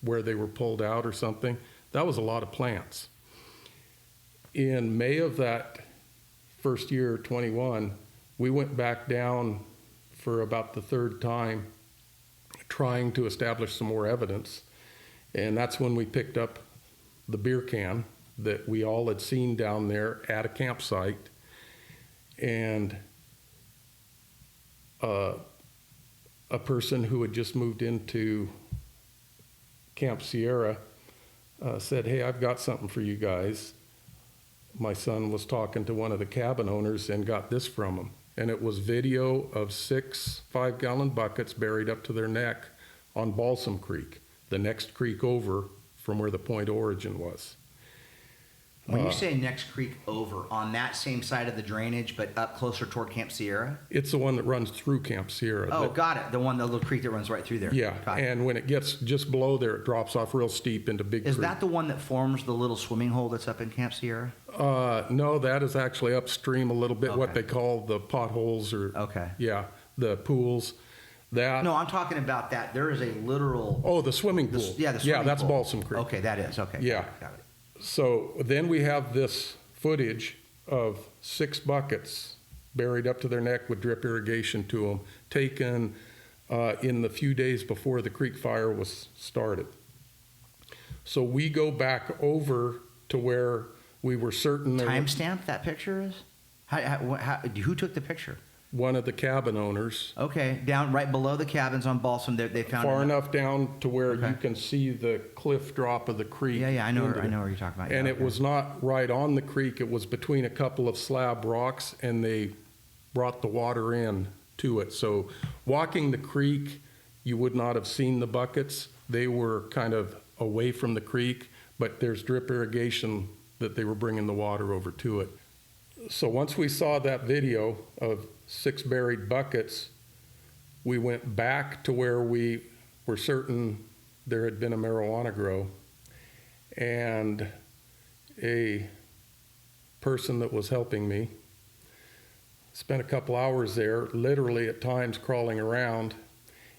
where they were pulled out or something, that was a lot of plants. In May of that first year, 21, we went back down for about the 3rd time trying to establish some more evidence. And that's when we picked up the beer can that we all had seen down there at a campsite. And a person who had just moved into Camp Sierra said, "Hey, I've got something for you guys." My son was talking to one of the cabin owners and got this from him. And it was video of 6 5-gallon buckets buried up to their neck on Balsam Creek, the next creek over from where the point of origin was. When you say next creek over, on that same side of the drainage, but up closer toward Camp Sierra? It's the one that runs through Camp Sierra. Oh, got it. The little creek that runs right through there. Yeah, and when it gets just below there, it drops off real steep into Big Creek. Is that the one that forms the little swimming hole that's up in Camp Sierra? No, that is actually upstream a little bit, what they call the potholes or, the pools. No, I'm talking about that. There is a literal... Oh, the swimming pool. The swimming Yeah, that's pool. Balsam Creek. Okay, that is. Okay. Yeah. Got it. So then we have this footage of 6 buckets buried up to their neck with drip irrigation to them, taken in the few days before the creek fire was started. So we go back over to where we were certain... Timestamp that picture is? Who took the picture? One of the cabin owners. Okay, down right below the cabins on Balsam, they found... Far enough down to where you can see the cliff drop of the creek. Yeah, I know where you're talking about. And it was not right on the creek. It was between a couple of slab rocks, and they brought the water in to it. So walking the creek, you would not have seen the buckets. They were kind of away from the creek, but there's drip irrigation that they were bringing the water over to it. So once we saw that video of 6 buried buckets, we went back to where we were certain there had been a marijuana grow, and a person that was helping me spent a couple hours there, literally at times crawling around.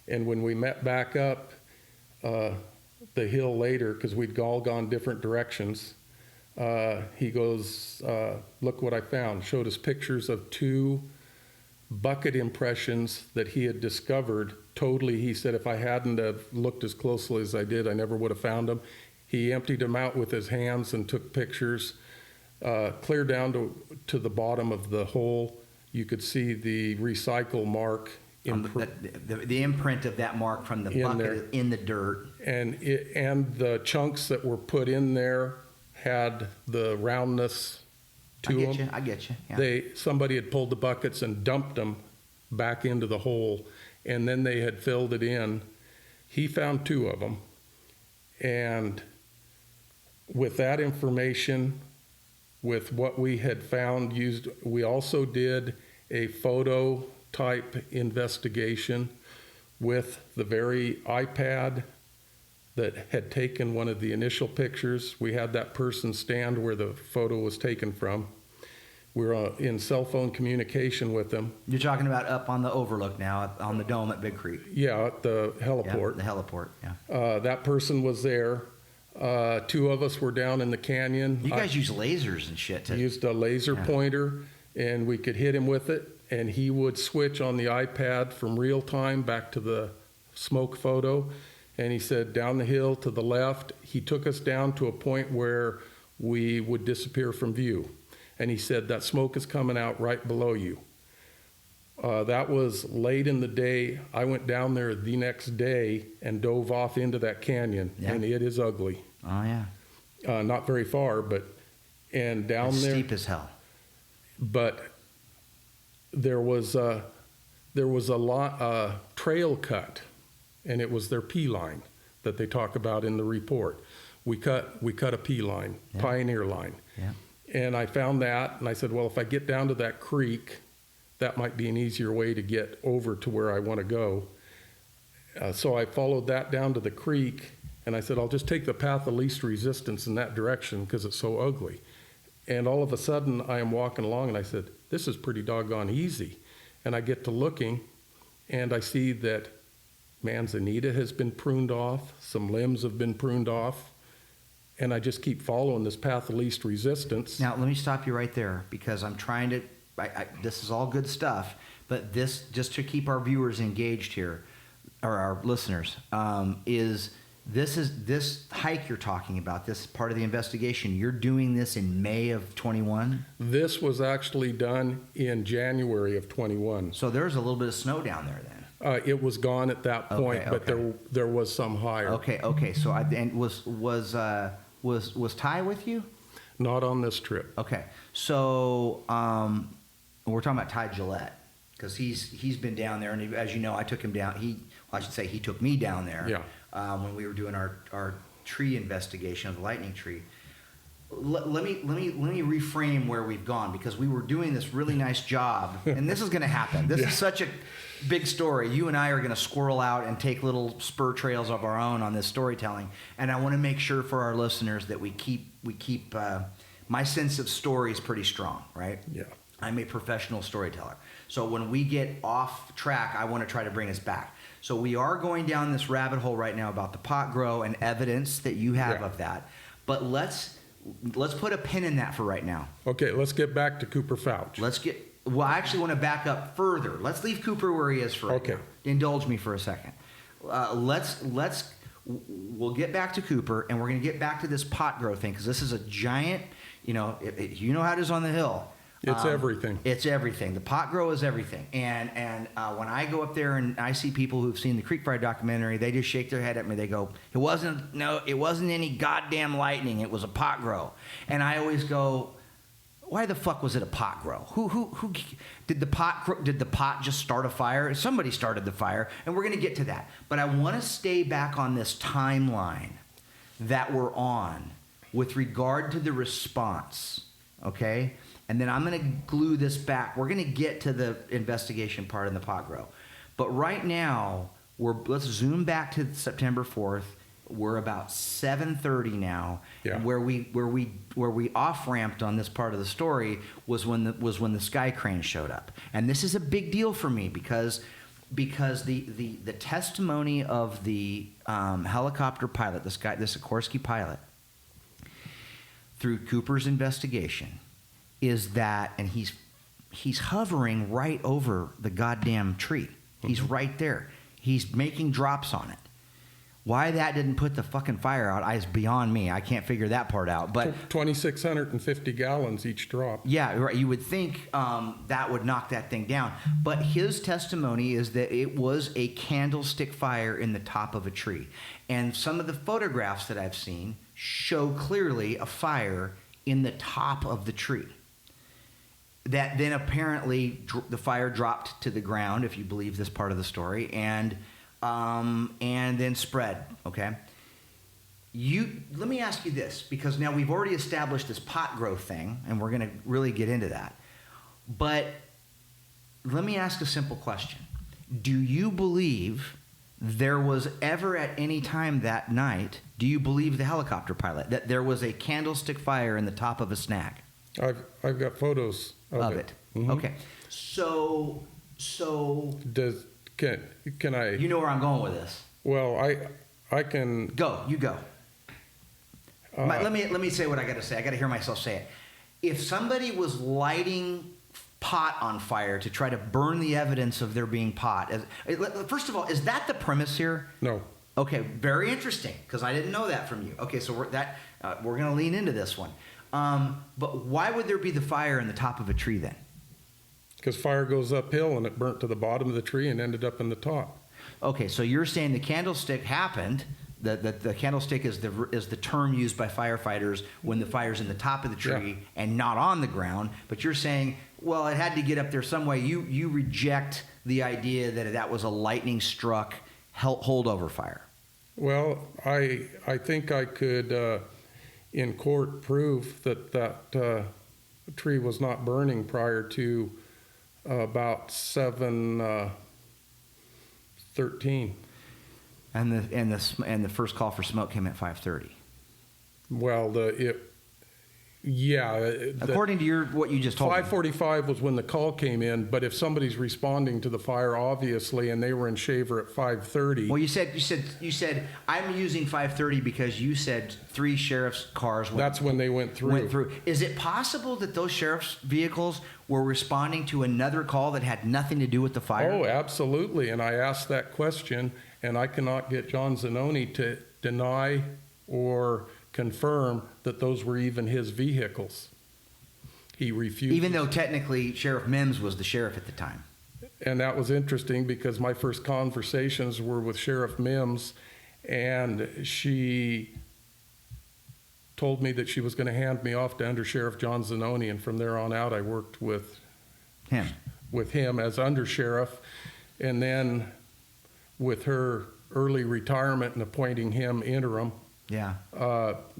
And when we met back up the hill later, because we'd all gone different directions, he goes, "Look what I found." Showed us pictures of 2 bucket impressions that he had discovered. Totally, he said, if I hadn't have looked as closely as I did, I never would have found them. He emptied them out with his hands and took pictures. Clear down to the bottom of the hole, you could see the recycle mark. The imprint of that mark from the bucket in the dirt. And the chunks that were put in there had the roundness to them. I get you. Yeah. Somebody had pulled the buckets and dumped them back into the hole, and then they had filled it in. He found 2 of them. And with that information, with what we had found we also did a photo type investigation with the very iPad that had taken one of the initial pictures. We had that person stand where the photo was taken from. We're in cell phone communication with them. You're talking about up on the overlook now, on the dome at Big Creek. Yeah, at the heliport. Yeah, the heliport, yeah. That person was there. Two of us were down in the canyon. You guys use lasers and shit to... Used a laser pointer, and we could hit him with it, and he would switch on the iPad from real time back to the smoke photo. And he said, down the hill to the left. He took us down to a point where we would disappear from view. And he said, that smoke is coming out right below you. That was late in the day. I went down there the next day and dove off into that canyon, and it is ugly. Oh, yeah. Not very far, but, and down it's there. Steep as hell. But there was a trail cut, and it was their P line that they talk about in the report. We cut a P line, pioneer line. Yeah. And I found that, and I said, well, if I get down to that creek, that might be an easier way to get over to where I want to go. So I followed that down to the creek, and I said, I'll just take the path of least resistance in that direction because it's so ugly. And all of a sudden, I am walking along, and I said, this is pretty doggone easy. And I get to looking, and I see that manzanita has been pruned off, some limbs have been pruned off, and I just keep following this path of least resistance. Now, let me stop you right there because I'm trying to, this is all good stuff, but this, just to keep our viewers engaged here, or our listeners, is this hike you're talking about, this part of the investigation, you're doing this in May of 21? This was actually done in January of 21. So there's a little bit of snow down there then? It was gone at that point, but there was some higher. Okay. So and was Ty with you? Not on this trip. Okay. So we're talking about Ty Gillette because he's been down there, and as you know, I took him down. I should say he took me down there. Yeah. When we were doing our tree investigation of the lightning tree. Let me reframe where we've gone because we were doing this really nice job, and this is going to happen. This is such a big story. You and I are going to squirrel out and take little spur trails of our own on this storytelling, and I want to make sure for our listeners that we keep my sense of story is pretty strong, right? Yeah. I'm a professional storyteller, so when we get off track, I want to try to bring us back. So we are going down this rabbit hole right now about the pot grow and evidence that you have of that, but let's put a pin in that for right now. Okay, let's get back to Cooper Fouch. Well, I actually want to back up further. Let's leave Cooper where he is for right now. Indulge me for a second. We'll get back to Cooper, and we're going to get back to this pot grow thing because this is a giant, you know how it is on the hill. It's everything. It's everything. The pot grow is everything. And when I go up there and I see people who've seen the Creek Fire documentary, they just shake their head at me. They go, it wasn't any goddamn lightning. It was a pot grow. And I always go, why the fuck was it a pot grow? Who did the pot just start a fire? Somebody started the fire, and we're going to get to that. But I want to stay back on this timeline that we're on with regard to the response, okay? And then I'm going to glue this back. We're going to get to the investigation part in the pot grow. But right now, let's zoom back to September 4th. We're about 7:30 now. Yeah. And where we off ramped on this part of the story was when the sky crane showed up. And this is a big deal for me because the testimony of the helicopter pilot, the Sikorsky pilot, through Cooper's investigation, is that, and he's hovering right over the goddamn tree. He's right there. He's making drops on it. Why that didn't put the fucking fire out is beyond me. I can't figure that part out. But 2,650 gallons each drop. Yeah, right. You would think that would knock that thing down. But his testimony is that it was a candlestick fire in the top of a tree. And some of the photographs that I've seen show clearly a fire in the top of the tree. That then apparently the fire dropped to the ground, if you believe this part of the story, and then spread. Okay. Let me ask you this, because now we've already established this pot grow thing, and we're going to really get into that. But let me ask a simple question. Do you believe there was ever at any time that night, do you believe the helicopter pilot, that there was a candlestick fire in the top of a snack? I've got photos of it. Mm-hmm. Okay. So can I? You know where I'm going with this. Well, I can go. You go. Let me say what I got to say. I got to hear myself say it. If somebody was lighting pot on fire to try to burn the evidence of there being pot, first of all, is that the premise here? No. Okay, very interesting, because I didn't know that from you. Okay, so we're going to lean into this one. But why would there be the fire in the top of a tree then? Because fire goes uphill and it burnt to the bottom of the tree and ended up in the top. Okay, so you're saying the candlestick happened. The candlestick is the term used by firefighters when the fire's in the top of the tree and not on the ground. But you're saying, well, it had to get up there some way. You reject the idea that was a lightning struck holdover fire. Well, I think I could in court prove that tree was not burning prior to about 7:13. And the first call for smoke came at 5:30. Well, according to what you just told me. 5:45 was when the call came in, but if somebody's responding to the fire, obviously, and they were in Shaver at 5:30. Well, you said I'm using 5:30 because you said 3 sheriff's cars that's when they went through. Is it possible that those sheriff's vehicles were responding to another call that had nothing to do with the fire? Oh, absolutely. And I asked that question, and I cannot get John Zanoni to deny or confirm that those were even his vehicles. He refused. Even though technically Sheriff Mims was the sheriff at the time. And that was interesting because my first conversations were with Sheriff Mims, and she told me that she was going to hand me off to Under Sheriff John Zanoni, and from there on out I worked with him as Under Sheriff, and then with her early retirement and appointing him interim. Yeah.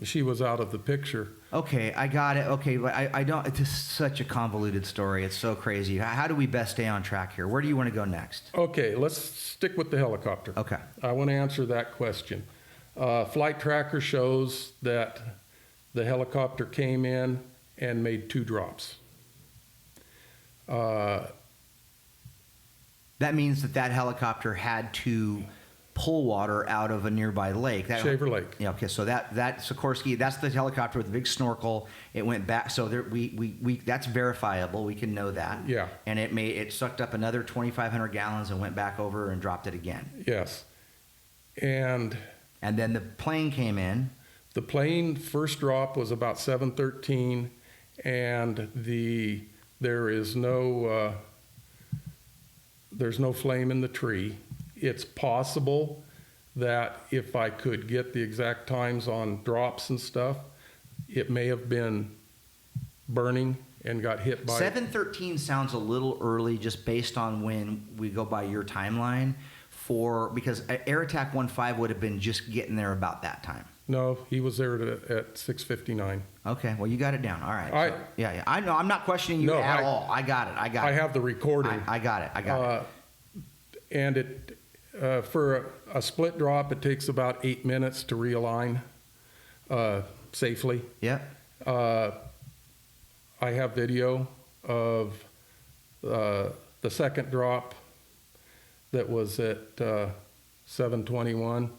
She was out of the picture. Okay, I got it. Okay, but I don't. It's such a convoluted story. It's so crazy. How do we best stay on track here? Where do you want to go next? Okay, let's stick with the helicopter. Okay. I want to answer that question. Flight tracker shows that the helicopter came in and made 2 drops. That means that helicopter had to pull water out of a nearby lake. Shaver Lake. Yeah. Okay. So that Sikorsky, that's the helicopter with the big snorkel. It went back. So there, we that's verifiable. We can know that. Yeah. And it sucked up another 2,500 gallons and went back over and dropped it again. Yes. And then the plane came in. The plane first drop was about 7:13, and there's no flame in the tree. It's possible that if I could get the exact times on drops and stuff, it may have been burning and got hit by 7:13 sounds a little early just based on when we go by your timeline because Air Attack 1-5 would have been just getting there about that time. No, he was there at 6:59. Okay, well, you got it down. All right. Yeah. I know. I'm not questioning you at all. I got it. I have the recording. I got it. And it for a split drop, it takes about 8 minutes to realign safely. Yeah. I have video of the second drop that was at 7:21,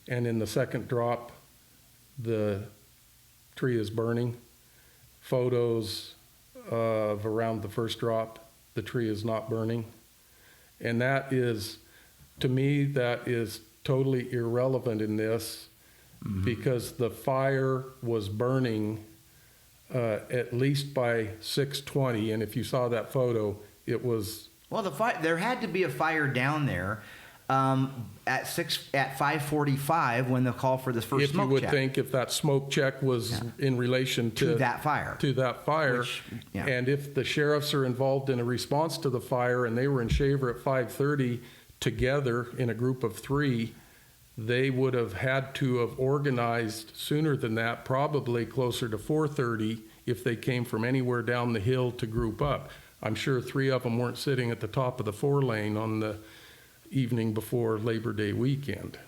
and in the second drop, the tree is burning. Photos of around the first drop, the tree is not burning. And that is, to me, that is totally irrelevant in this, because the fire was burning at least by 6:20, and if you saw that photo, it was... Well, there had to be a fire down there at 5:45 when the call for the first smoke check. If you would think if that smoke check was in relation to that fire. And if the sheriffs are involved in a response to the fire and they were in Shaver at 5:30 together in a group of 3, they would have had to have organized sooner than that, probably closer to 4:30 if they came from anywhere down the hill to group up. I'm sure 3 of them weren't sitting at the top of the 4-lane on the evening before Labor Day weekend.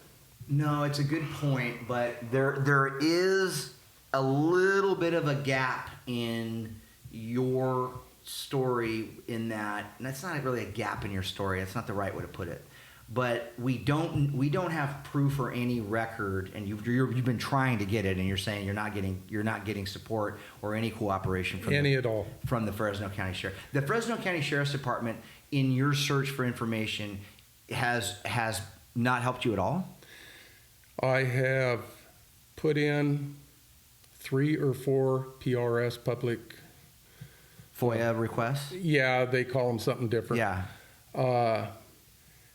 No, it's a good point, but there is a little bit of a gap in your story in that, and that's not really a gap in your story. That's not the right way to put it. But we don't have proof or any record, and you've been trying to get it, and you're saying you're not getting support or any cooperation from from the Fresno County Sheriff. The Fresno County Sheriff's Department, in your search for information, has not helped you at all. I have put in 3 or 4 PRS public FOIA requests. Yeah, they call them something different. Yeah.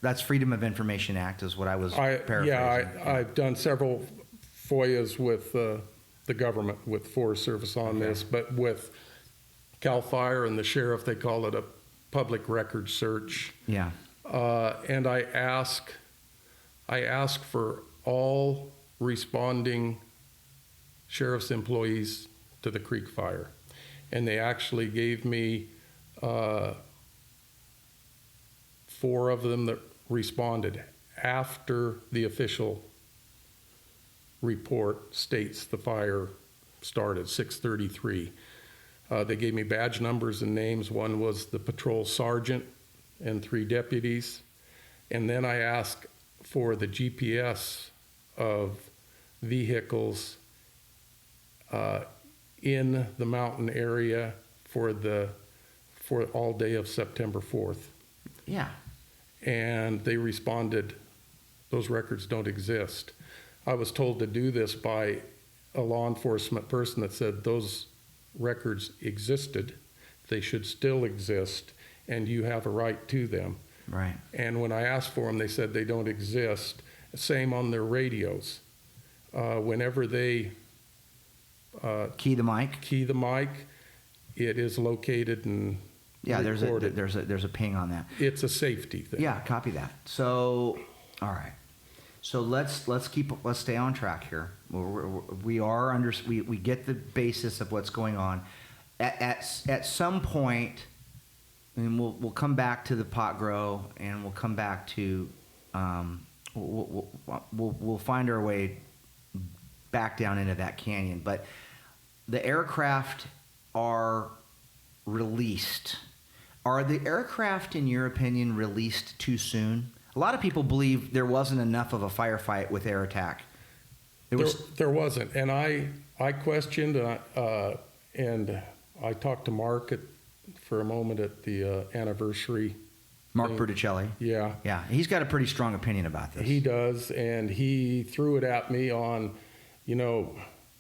That's Freedom of Information Act is what I was paraphrasing. Yeah, I've done several FOIAs with the government, with Forest Service on this, but with CAL FIRE and the sheriff, they call it a public record search. Yeah. And I ask for all responding sheriff's employees to the Creek Fire. And they actually gave me 4 of them that responded after the official report states the fire started, 6:33. They gave me badge numbers and names. One was the patrol sergeant and 3 deputies. And then I asked for the GPS of vehicles in the mountain area for all day of September 4th. Yeah. And they responded, those records don't exist. I was told to do this by a law enforcement person that said those records existed, they should still exist, and you have a right to them. Right. And when I asked for them, they said they don't exist. Same on their radios. Whenever they key the mic, it is located and recorded. there's a ping on that. It's a safety thing. Yeah, copy that. So, all right. So let's stay on track here. We get the basis of what's going on. At some point, and we'll come back to the pot grow, and we'll come back to we'll find our way back down into that canyon. But the aircraft are released. Are the aircraft, in your opinion, released too soon? A lot of people believe there wasn't enough of a firefight with air attack. There wasn't, and I questioned, and I talked to Mark for a moment at the anniversary. Mark Berticelli. Yeah. Yeah, he's got a pretty strong opinion about this. He does, and he threw it at me on,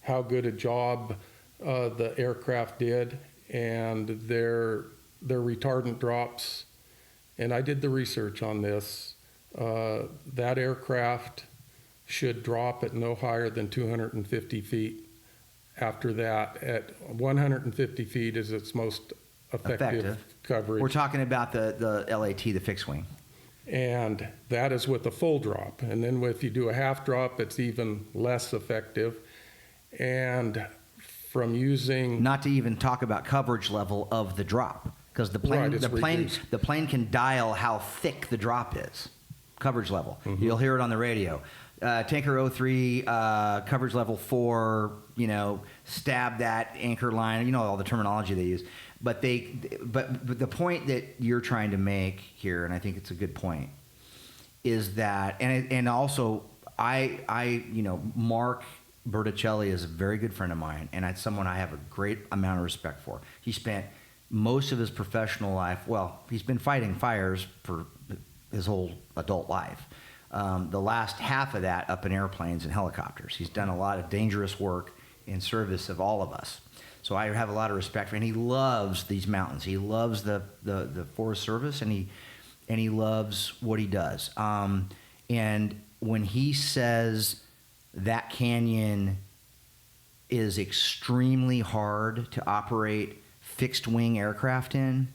how good a job the aircraft did, and their retardant drops. And I did the research on this. That aircraft should drop at no higher than 250 feet. After that, at 150 feet is its most effective coverage. We're talking about the LAT, the fixed wing. And that is with a full drop. And then if you do a half drop, it's even less effective. And from using... Not to even talk about coverage level of the drop, because the plane can dial how thick the drop is. Coverage level. Mm-hmm. You'll hear it on the radio. Tanker 03, coverage level 4, stab that anchor line, all the terminology they use. But the point that you're trying to make here, and I think it's a good point, is that, and also Mark Berticelli is a very good friend of mine, and it's someone I have a great amount of respect for. He spent most of his professional life, he's been fighting fires for his whole adult life. The last half of that up in airplanes and helicopters. He's done a lot of dangerous work in service of all of us. So I have a lot of respect for him. And he loves these mountains. He loves the Forest Service, and he loves what he does. And when he says that canyon is extremely hard to operate fixed wing aircraft in,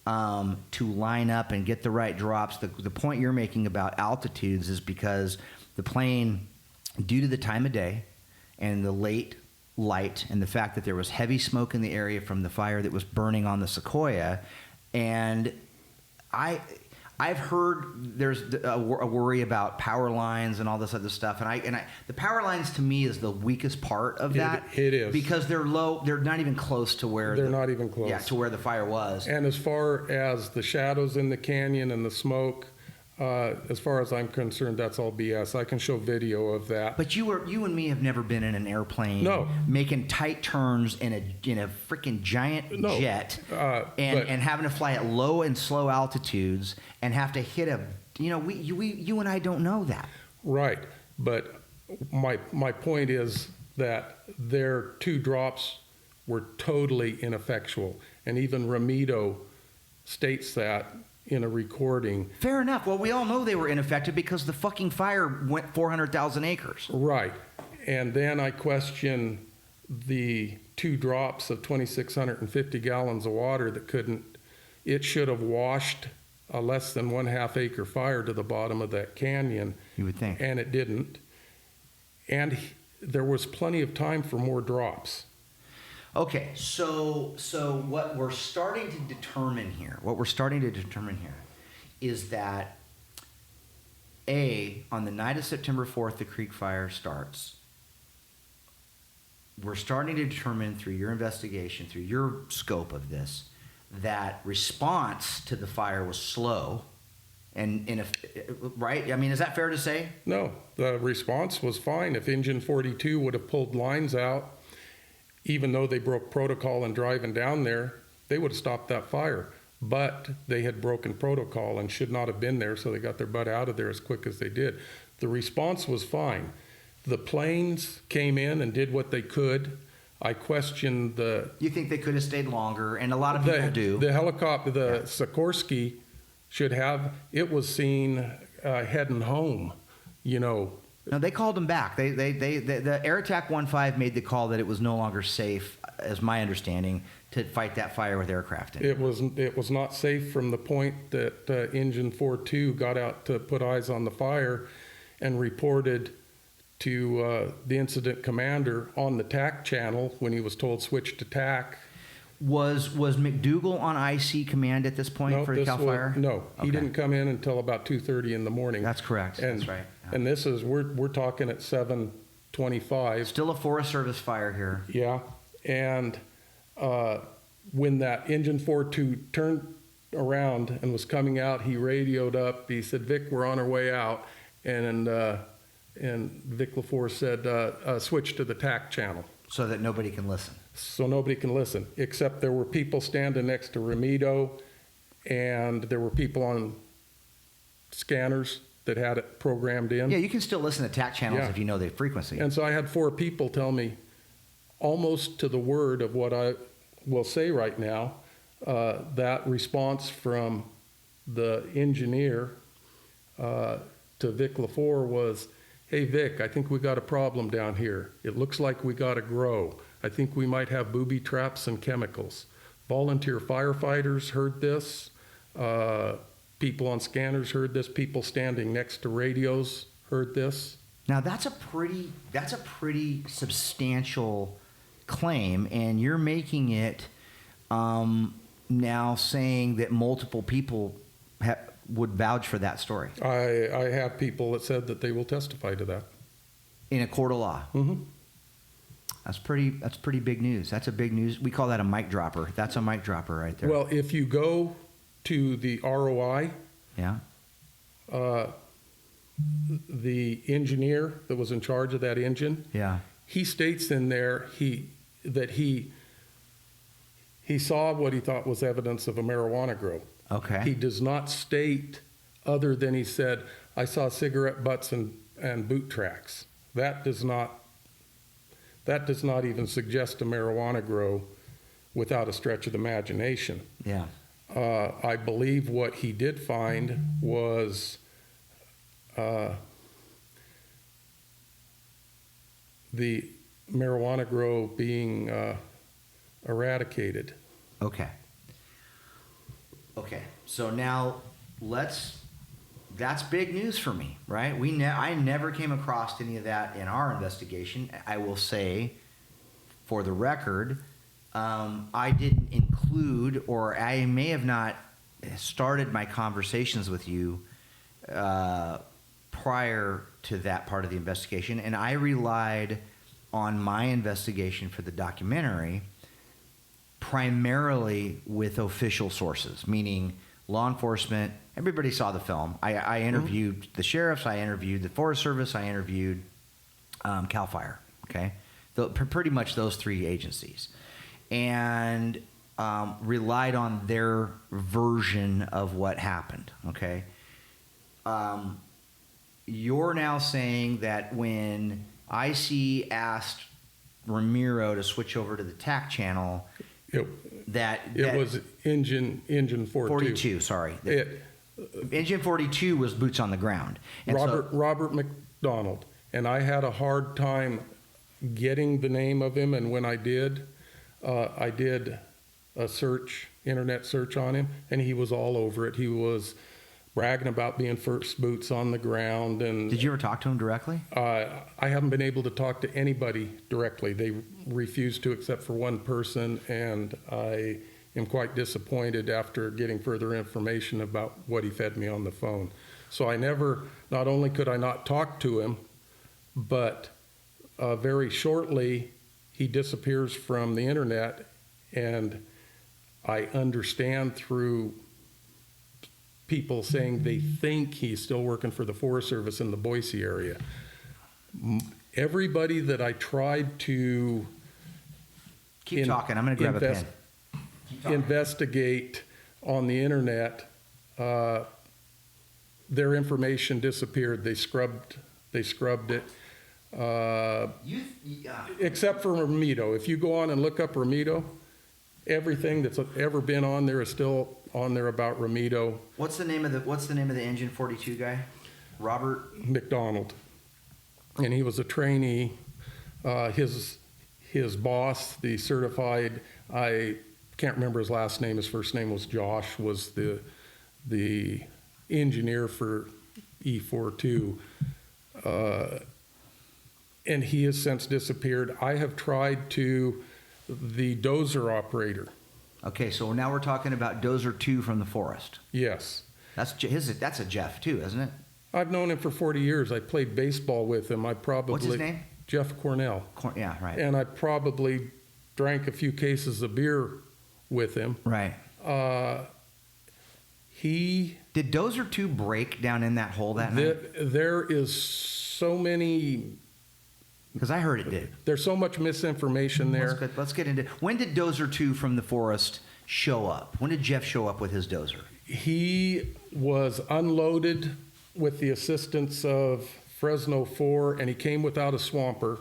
to line up and get the right drops. The point you're making about altitudes is because the plane, due to the time of day and the late light and the fact that there was heavy smoke in the area from the fire that was burning on the Sequoia, And I've heard there's a worry about power lines and all this other stuff, and the power lines to me is the weakest part of that. It is, because they're low. They're not even close to where not even close. Yeah, to where the fire was. And as far as the shadows in the canyon and the smoke, as far as I'm concerned, that's all BS. I can show video of that. But you and me have never been in an airplane, no, making tight turns in a freaking giant jet, and having to fly at low and slow altitudes and have to hit a. You and I don't know that. Right, but my point is that their 2 drops were totally ineffectual, and even Ramito states that in a recording. Fair enough. Well, we all know they were ineffective because the fucking fire went 400,000 acres. Right. And then I question the 2 drops of 2,650 gallons of water it should have washed a less than 1/2 acre fire to the bottom of that canyon. You would think. And it didn't. And there was plenty of time for more drops. Okay, so what we're starting to determine here is that on the night of September 4th, the Creek Fire starts. We're starting to determine through your investigation, through your scope of this, that response to the fire was slow. Right? I mean, is that fair to say? No, the response was fine. If Engine 42 would have pulled lines out, even though they broke protocol in driving down there, they would have stopped that fire. But they had broken protocol and should not have been there, so they got their butt out of there as quick as they did. The response was fine. The planes came in and did what they could. I question the... You think they could have stayed longer, and a lot of people do. The helicopter, Sikorsky should have, it was seen heading home, No, they called them back. The Air Attack 1-5 made the call that it was no longer safe, as my understanding, to fight that fire with aircraft in it. It was not safe from the point that Engine 42 got out to put eyes on the fire and reported to the incident commander on the TAC channel when he was told switch to TAC. Was McDougal on IC command at this point for the CAL FIRE? No, he didn't come in until about 2:30 in the morning. That's correct. That's right. Yeah. And this is we're talking at 7:25. Still a Forest Service fire here. Yeah, and when that Engine 42 turned around and was coming out, he radioed up. He said, "Vic, we're on our way out," and Vic LaFour said, "Switch to the TAC channel." So that nobody can listen. So nobody can listen, except there were people standing next to Ramito, and there were people on scanners that had it programmed in. Yeah, you can still listen to TAC channels if you know the frequency. And so I had 4 people tell me, almost to the word of what I will say right now, that response from the engineer to Vic LaFour was, "Hey Vic, I think we got a problem down here. It looks like we got to grow. I think we might have booby traps and chemicals." Volunteer firefighters heard this. People on scanners heard this. People standing next to radios heard this. Now that's a pretty substantial claim, and you're making it now saying that multiple people would vouch for that story. I have people that said that they will testify to that in a court of law. Mm-hmm. That's pretty big news. That's a big news. We call that a mic dropper. That's a mic dropper right there. Well, if you go to the ROI, the engineer that was in charge of that engine, he states in there that he saw what he thought was evidence of a marijuana grow. Okay. He does not state, other than he said, "I saw cigarette butts and boot tracks." That does not even suggest a marijuana grow without a stretch of the imagination. Yeah. I believe what he did find was the marijuana grow being eradicated. Okay. So now that's big news for me, right? I never came across any of that in our investigation. I will say, for the record, I didn't include, or I may have not started my conversations with you prior to that part of the investigation, and I relied on my investigation for the documentary primarily with official sources, meaning law enforcement. Everybody saw the film. I interviewed the sheriffs, I interviewed the Forest Service, I interviewed CAL FIRE, okay? Pretty much those three agencies. And relied on their version of what happened, okay? You're now saying that when IC asked Ramiro to switch over to the TAC channel, it was engine 42. Sorry. Engine 42 was boots on the ground. And Robert McDonald. And I had a hard time getting the name of him, and when I did a internet search on him, and he was all over it. He was bragging about being first boots on the ground. And did you ever talk to him directly? I haven't been able to talk to anybody directly. They refused to, except for one person, and I am quite disappointed after getting further information about what he fed me on the phone. So not only could I not talk to him, but very shortly he disappears from the internet, and I understand through people saying they think he's still working for the Forest Service in the Boise area. Everybody that I tried to keep talking, I'm going to grab a pen. Investigate on the internet, their information disappeared. They scrubbed it. Except for Ramito. If you go on and look up Ramito, everything that's ever been on there is still on there about Ramito. What's the name of the Engine 42 guy? Robert McDonald. And he was a trainee. His boss, the certified, I can't remember his last name, his first name was Josh, was the engineer for E42. And he has since disappeared. I have tried to the dozer operator. Okay, so now we're talking about Dozer 2 from the forest. Yes. That's a Jeff too, isn't it? I've known him for 40 years. I played baseball with him. What's his name? Jeff Cornell. Yeah, right. And I probably drank a few cases of beer with him. Right. Did Dozer 2 break down in that hole that night? There is so many... Because I heard it did. There's so much misinformation there. Let's get into... When did Dozer 2 from the forest show up? When did Jeff show up with his dozer? He was unloaded with the assistance of Fresno 4, and he came without a swamper.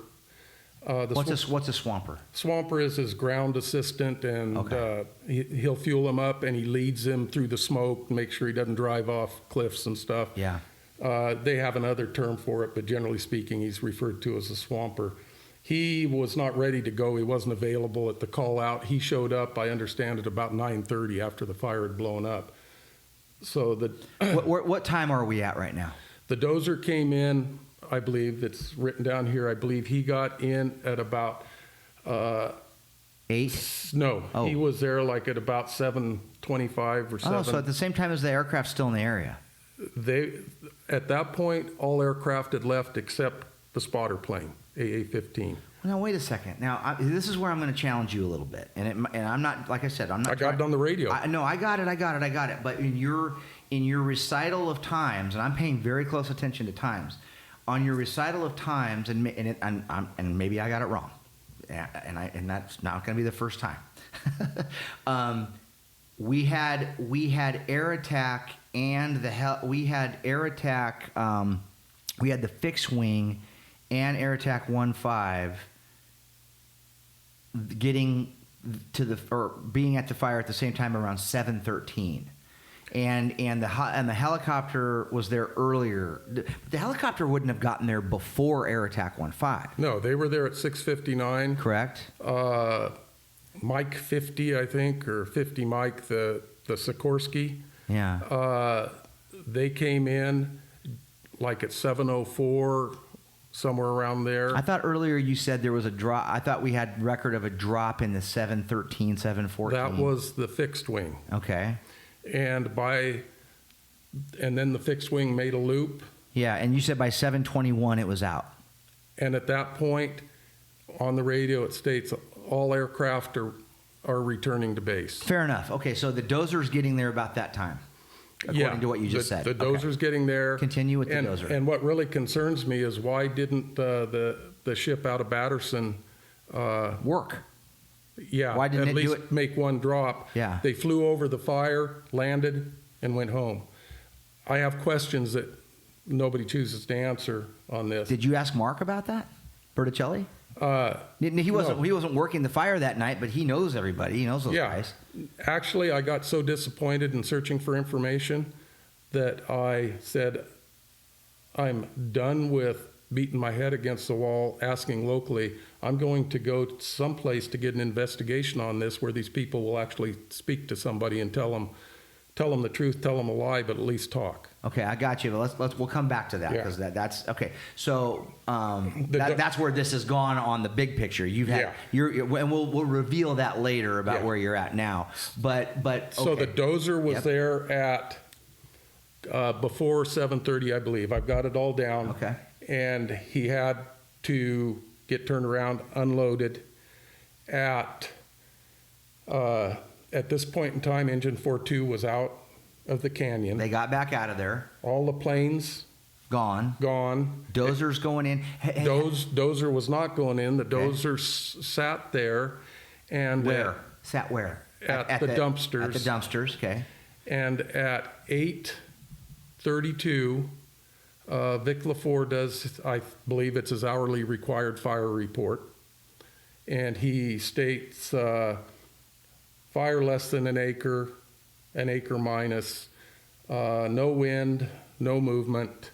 What's a swamper? Swamper is his ground assistant, and okay. He'll fuel him up, and he leads him through the smoke to make sure he doesn't drive off cliffs and stuff. Yeah. They have another term for it, but generally speaking, he's referred to as a swamper. He was not ready to go. He wasn't available at the call out. He showed up, I understand, at about 9:30 after the fire had blown up. So what time are we at right now? The dozer came in, I believe, it's written down here, I believe he got in at about... 8? No, oh. He was there like at about 7:25 or 7. Oh, so at the same time as the aircraft's still in the area. At that point, all aircraft had left except the spotter plane, AA-15. Now, wait a second. Now, this is where I'm going to challenge you a little bit. And I'm not, like I said, I'm not... I got it on the radio. No, I got it. But in your recital of times, and I'm paying very close attention to times, on your recital of times, and maybe I got it wrong, and that's not going to be the first time. We had air attack and we had the fixed wing and air attack 1-5 getting to being at the fire at the same time around 7:13, and the helicopter was there earlier. The helicopter wouldn't have gotten there before air attack 1-5. No, they were there at 6:59. Correct. Mike 50, I think, or 50 Mike, the Sikorsky. Yeah. They came in like at 7:04, somewhere around there. I thought earlier you said there was a drop. I thought we had record of a drop in the 713, 714. That was the fixed wing. Okay. And then the fixed wing made a loop. Yeah, and you said by 721 it was out. And at that point, on the radio, it states all aircraft are returning to base. Fair enough. Okay, so the dozer's getting there about that time, according to what you just said. The dozer's getting there. Continue with the dozer. And what really concerns me is why didn't the ship out of Batterson work? Yeah, Why didn't at it do least it? make one drop. Yeah. They flew over the fire, landed, and went home. I have questions that nobody chooses to answer on this. Did you ask Mark about that, Berticelli? He wasn't working the fire that night, but he knows everybody. He knows those guys. Actually, I got so disappointed in searching for information that I said, I'm done with beating my head against the wall, asking locally. I'm going to go someplace to get an investigation on this where these people will actually speak to somebody and tell them the truth, tell them a lie, but at least talk. Okay, I got you. But we'll come back to that because that's okay. So that's where this has gone on the big picture. You've had and we'll reveal that later about where you're at now. But okay. So the dozer was there at before 7:30, I believe. I've got it all down. Okay. And he had to get turned around, unloaded. At this point in time, engine 4.2 was out of the canyon. They got back out of there. All the planes gone. Dozer's going in. Dozer was not going in. The dozer sat there. And sat where? At the dumpsters. At the dumpsters, okay. And at 8:32, Vic LaFour does, I believe it's his hourly required fire report. And he states fire less than an acre minus, no wind, no movement.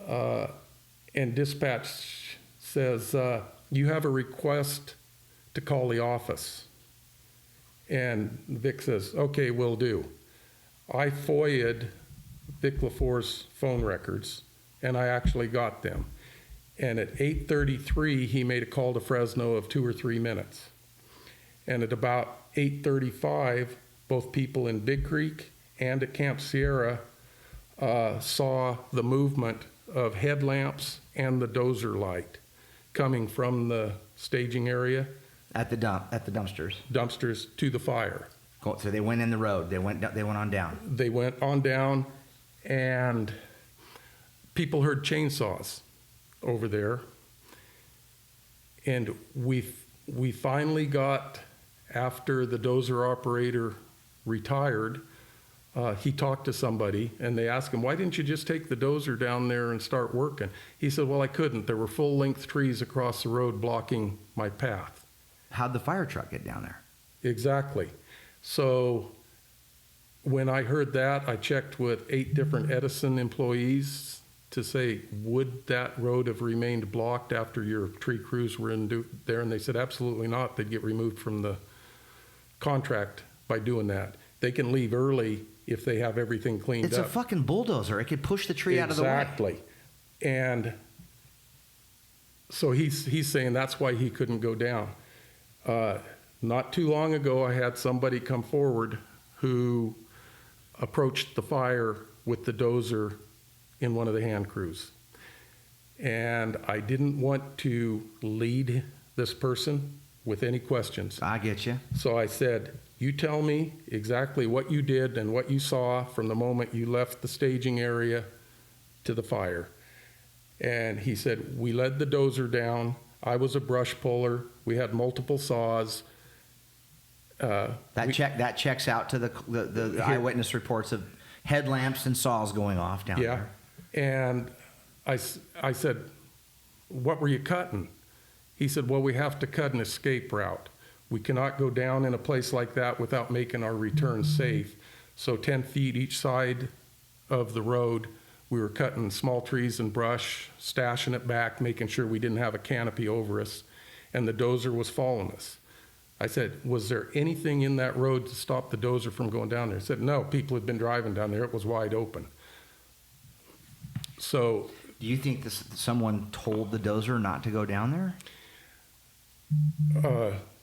And dispatch says, you have a request to call the office. And Vic says, okay, will do. I FOIA'd Vic LaFour's phone records, and I actually got them. And at 8:33, he made a call to Fresno of 2 or 3 minutes. And at about 8:35, both people in Big Creek and at Camp Sierra saw the movement of headlamps and the dozer light coming from the staging area. At the dumpsters. Dumpsters to the fire. So they went in the road. They went on down. They went on down, and people heard chainsaws over there. And we finally got, after the dozer operator retired, he talked to somebody, and they asked him, why didn't you just take the dozer down there and start working? He said, well, I couldn't. There were full-length trees across the road blocking my path. How'd the fire truck get down there? Exactly. So when I heard that, I checked with 8 different Edison employees to say, would that road have remained blocked after your tree crews were in there? And they said, absolutely not. They'd get removed from the contract by doing that. They can leave early if they have everything cleaned up. It's a fucking bulldozer. It could push the tree out of the way. Exactly. And so he's saying that's why he couldn't go down. Not too long ago, I had somebody come forward who approached the fire with the dozer in one of the hand crews. And I didn't want to lead this person with any questions. I get you. So I said, you tell me exactly what you did and what you saw from the moment you left the staging area to the fire. And he said, we led the dozer down. I was a brush puller. We had multiple saws. That checks out to the eyewitness reports of headlamps and saws going off down there. And I said, what were you cutting? He said, well, we have to cut an escape route. We cannot go down in a place like that without making our return safe. So 10 feet each side of the road, we were cutting small trees and brush, stashing it back, making sure we didn't have a canopy over us, and the dozer was following us. I said, was there anything in that road to stop the dozer from going down there? He said, no, people had been driving down there. It was wide open. So Do you think someone told the dozer not to go down there?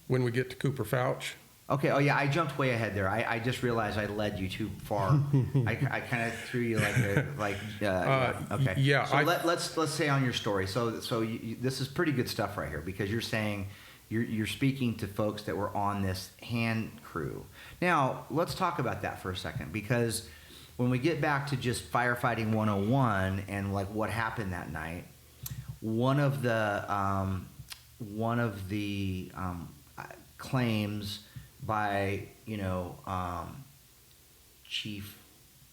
When we get to Cooper Fouch. Okay. Oh yeah, I jumped way ahead there. I just realized I led you too far. I kind of threw you okay. Yeah. So let's say on your story. So this is pretty good stuff right here, because you're saying you're speaking to folks that were on this hand crew. Now let's talk about that for a second, because when we get back to just firefighting 101 and like what happened that night, one of the claims by Chief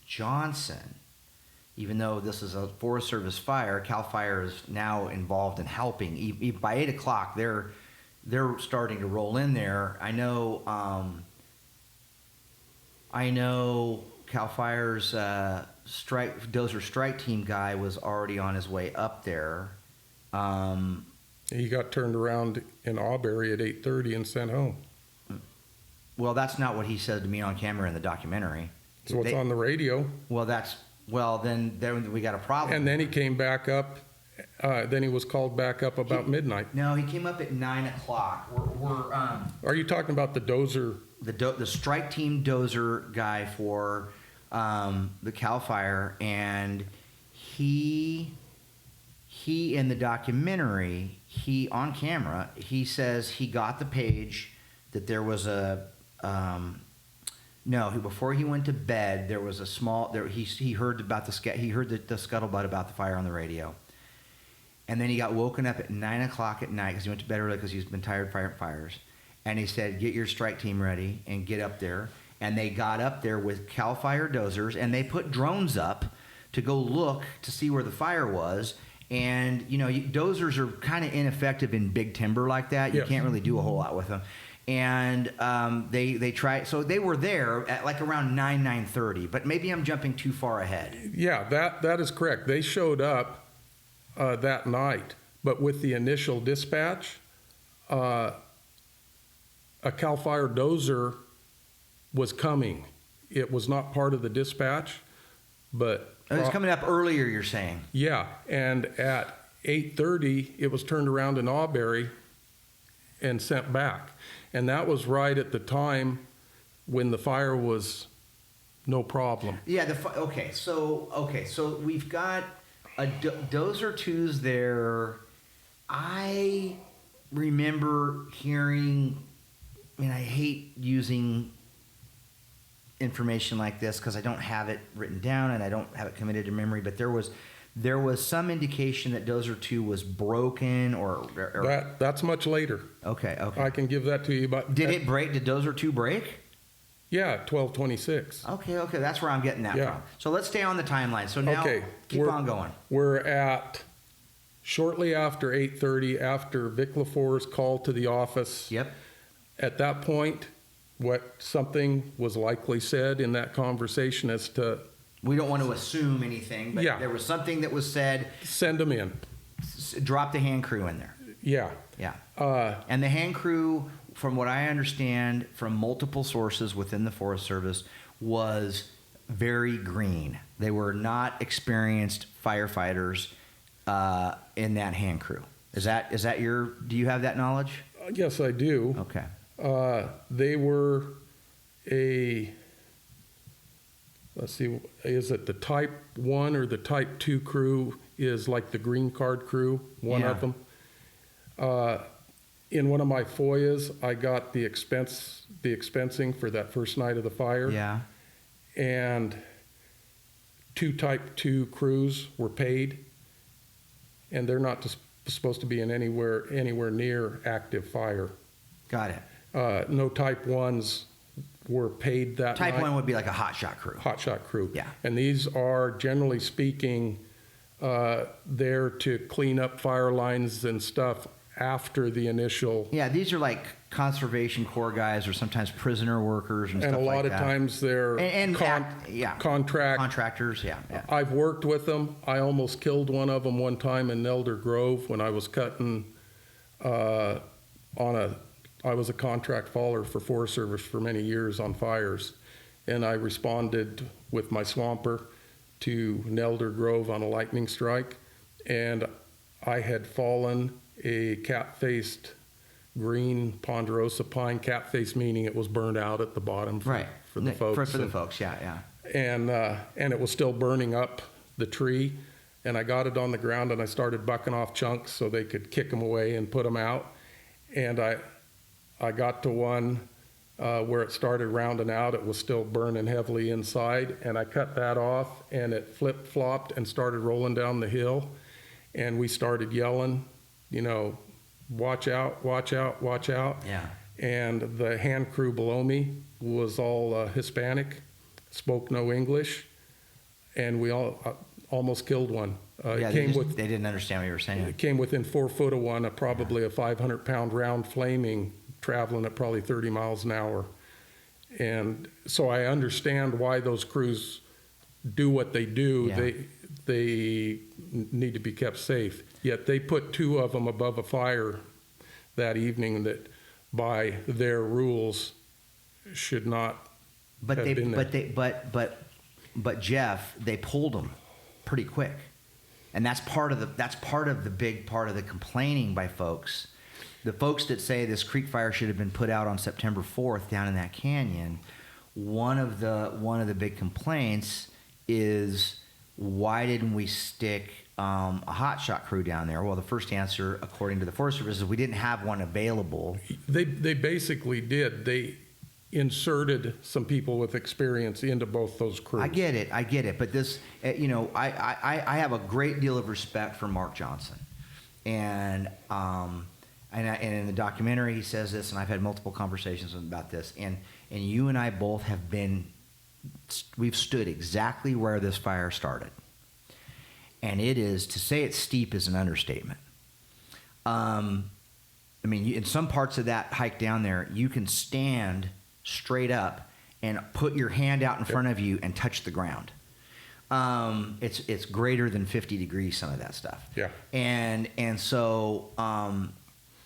Johnson, even though this is a Forest Service fire, Cal Fire is now involved in helping. By 8 o'clock, they're starting to roll in there. I know Cal Fire's dozer strike team guy was already on his way up there. He got turned around in Auberry at 8:30 and sent home. Well, that's not what he said to me on camera in the documentary. So what's on the radio? Well, then we got a problem. And then he came back up. Then he was called back up about midnight. No, he came up at 9 o'clock. Are you talking about the dozer? The strike team dozer guy for the Cal Fire, and he in the documentary, on camera, he says he got the page that there was before he went to bed, there was a small, he heard about the scuttlebutt about the fire on the radio. And then he got woken up at 9 o'clock at night because he went to bed early because he's been tired fighting fires. And he said, get your strike team ready and get up there. And they got up there with Cal Fire dozers, and they put drones up to go look to see where the fire was. And, dozers are kind of ineffective in big timber like that. You can't really do a whole lot with them. And they tried, so they were there at like around 9:30, but maybe I'm jumping too far ahead. Yeah, that is correct. They showed up that night, but with the initial dispatch, a Cal Fire dozer was coming. It was not part of the dispatch, but... It was coming up earlier, you're saying? Yeah, and at 8:30, it was turned around in Auberry and sent back. And that was right at the time when the fire was no problem. Yeah, so we've got a dozer twos there. I remember hearing, I hate using information like this because I don't have it written down and I don't have it committed to memory, but there was some indication that dozer 2 was broken or that's much later. Okay. I can give that to you. But did it break? Did dozer 2 break? Yeah, 12:26. Okay, that's where I'm getting that from. So let's stay on the timeline. So now keep on going. We're at shortly after 8:30, after Vic LaFour's call to the office. Yep. At that point, something was likely said in that conversation as to... We don't want to assume anything, but there was something that was said. Send them in. Drop the hand crew in there. Yeah. And the hand crew, from what I understand from multiple sources within the Forest Service, was very green. They were not experienced firefighters in that hand crew. Is that do you have that knowledge? Yes, I do. Okay. They were let's see, is it the Type 1 or the Type 2 crew is like the green card crew, one of them. In one of my FOIAs, I got the expensing for that first night of the fire. Yeah. And 2 Type 2 crews were paid, and they're not supposed to be in anywhere near active fire. Got it. No Type 1s were paid that night. Type 1 would be like a hotshot crew. Hotshot crew. Yeah. And these are, generally speaking, there to clean up fire lines and stuff after the initial... Yeah, these are like Conservation Corps guys or sometimes prisoner workers and stuff like that. And a lot of times they're contractors, yeah. I've worked with them. I almost killed one of them one time in Elder Grove when I was cutting I was a contract faller for Forest Service for many years on fires, and I responded with my swamper to Nelder Grove on a lightning strike, and I had fallen a cat-faced green ponderosa pine, cat-faced meaning it was burned out at the bottom for the folks. For the folks, yeah. And it was still burning up the tree, and I got it on the ground and I started bucking off chunks so they could kick them away and put them out. And I got to one where it started rounding out. It was still burning heavily inside, and I cut that off, and it flip-flopped and started rolling down the hill, and we started yelling, you know, watch out, watch out, watch out. Yeah. And the hand crew below me was all Hispanic, spoke no English, and we all almost killed one. They didn't understand what you were saying. It came within 4 foot of one, probably a 500-pound round flaming, traveling at probably 30 miles an hour. And so I understand why those crews do what they do. Yeah. They need to be kept safe. Yet they put 2 of them above a fire that evening that by their rules should not have been there. But Jeff, they pulled them pretty quick. And that's part of the big part of the complaining by folks. The folks that say this creek fire should have been put out on September 4th down in that canyon, one of the big complaints is, why didn't we stick a hotshot crew down there? Well, the first answer, according to the Forest Service, is we didn't have one available. They basically did. They inserted some people with experience into both those crews. I get it. But this, I have a great deal of respect for Mark Johnson, and in the documentary he says this, and I've had multiple conversations about this, and you and I both we've stood exactly where this fire started, and to say it's steep is an understatement. In some parts of that hike down there, you can stand straight up and put your hand out in front of you and touch the ground. It's greater than 50 degrees, some of that stuff. Yeah. And so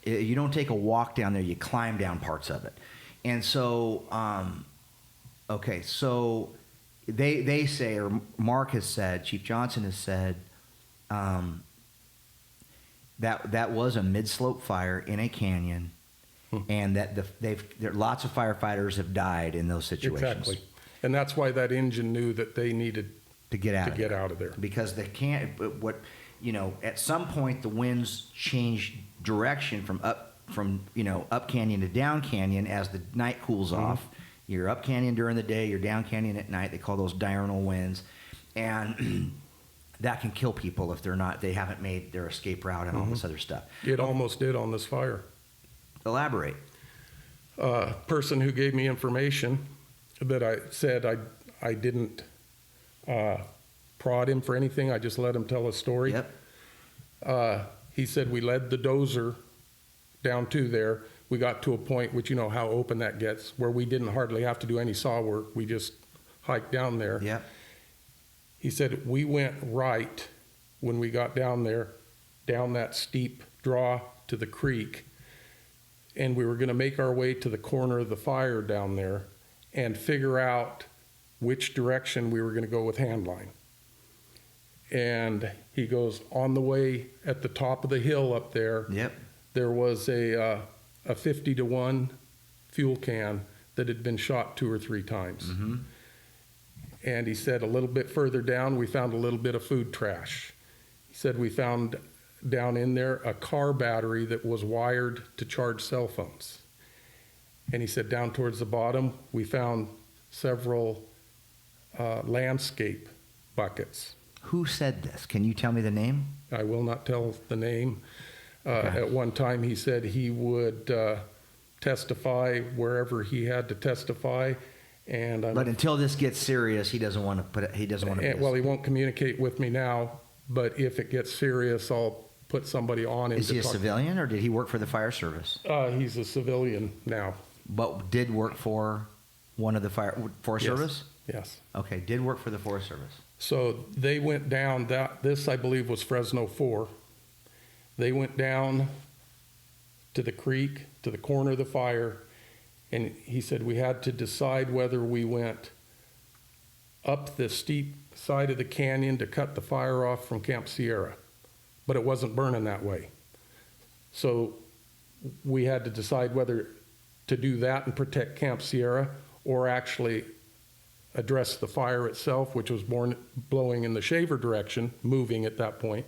you don't take a walk down there, you climb down parts of it. And so, so they say, or Mark has said, Chief Johnson has said, that was a mid-slope fire in a canyon, and that lots of firefighters have died in those situations. Exactly. And that's why that engine knew that they needed to get out of there. Because they can't, at some point the winds change direction from up canyon to down canyon as the night cools off. You're up canyon during the day, you're down canyon at night. They call those diurnal winds. And that can kill people if they haven't made their escape route and all this other stuff. It almost did on this fire. Elaborate. Person who gave me information that I said I didn't prod him for anything. I just let him tell a story. Yep. He said we led the dozer down to there. We got to a point, which you know how open that gets, where we didn't hardly have to do any saw work. We just hiked down there. Yep. He said we went right when we got down there, down that steep draw to the creek, and we were going to make our way to the corner of the fire down there and figure out which direction we were going to go with handline. And he goes, on the way at the top of the hill up there, Yep. there was a 50-to-1 fuel can that had been shot 2 or 3 times. Mm-hmm. And he said a little bit further down, we found a little bit of food trash. He said we found down in there a car battery that was wired to charge cell phones. And he said down towards the bottom, we found several landscape buckets. Who said this? Can you tell me the name? I will not tell the name. Okay. At one time, he said he would testify wherever he had to testify. But until this gets serious, he doesn't want to put it. He doesn't want to. Well, he won't communicate with me now. But if it gets serious, I'll put somebody on him. Is he a civilian, or did he work for the fire service? He's a civilian now. But did work for one of the Forest Service? Yes. Okay, did work for the Forest Service. So they went down. This, I believe, was Fresno 4. They went down to the creek, to the corner of the fire, and he said we had to decide whether we went up the steep side of the canyon to cut the fire off from Camp Sierra, but it wasn't burning that way. So we had to decide whether to do that and protect Camp Sierra, or actually address the fire itself, which was blowing in the Shaver direction, moving at that point,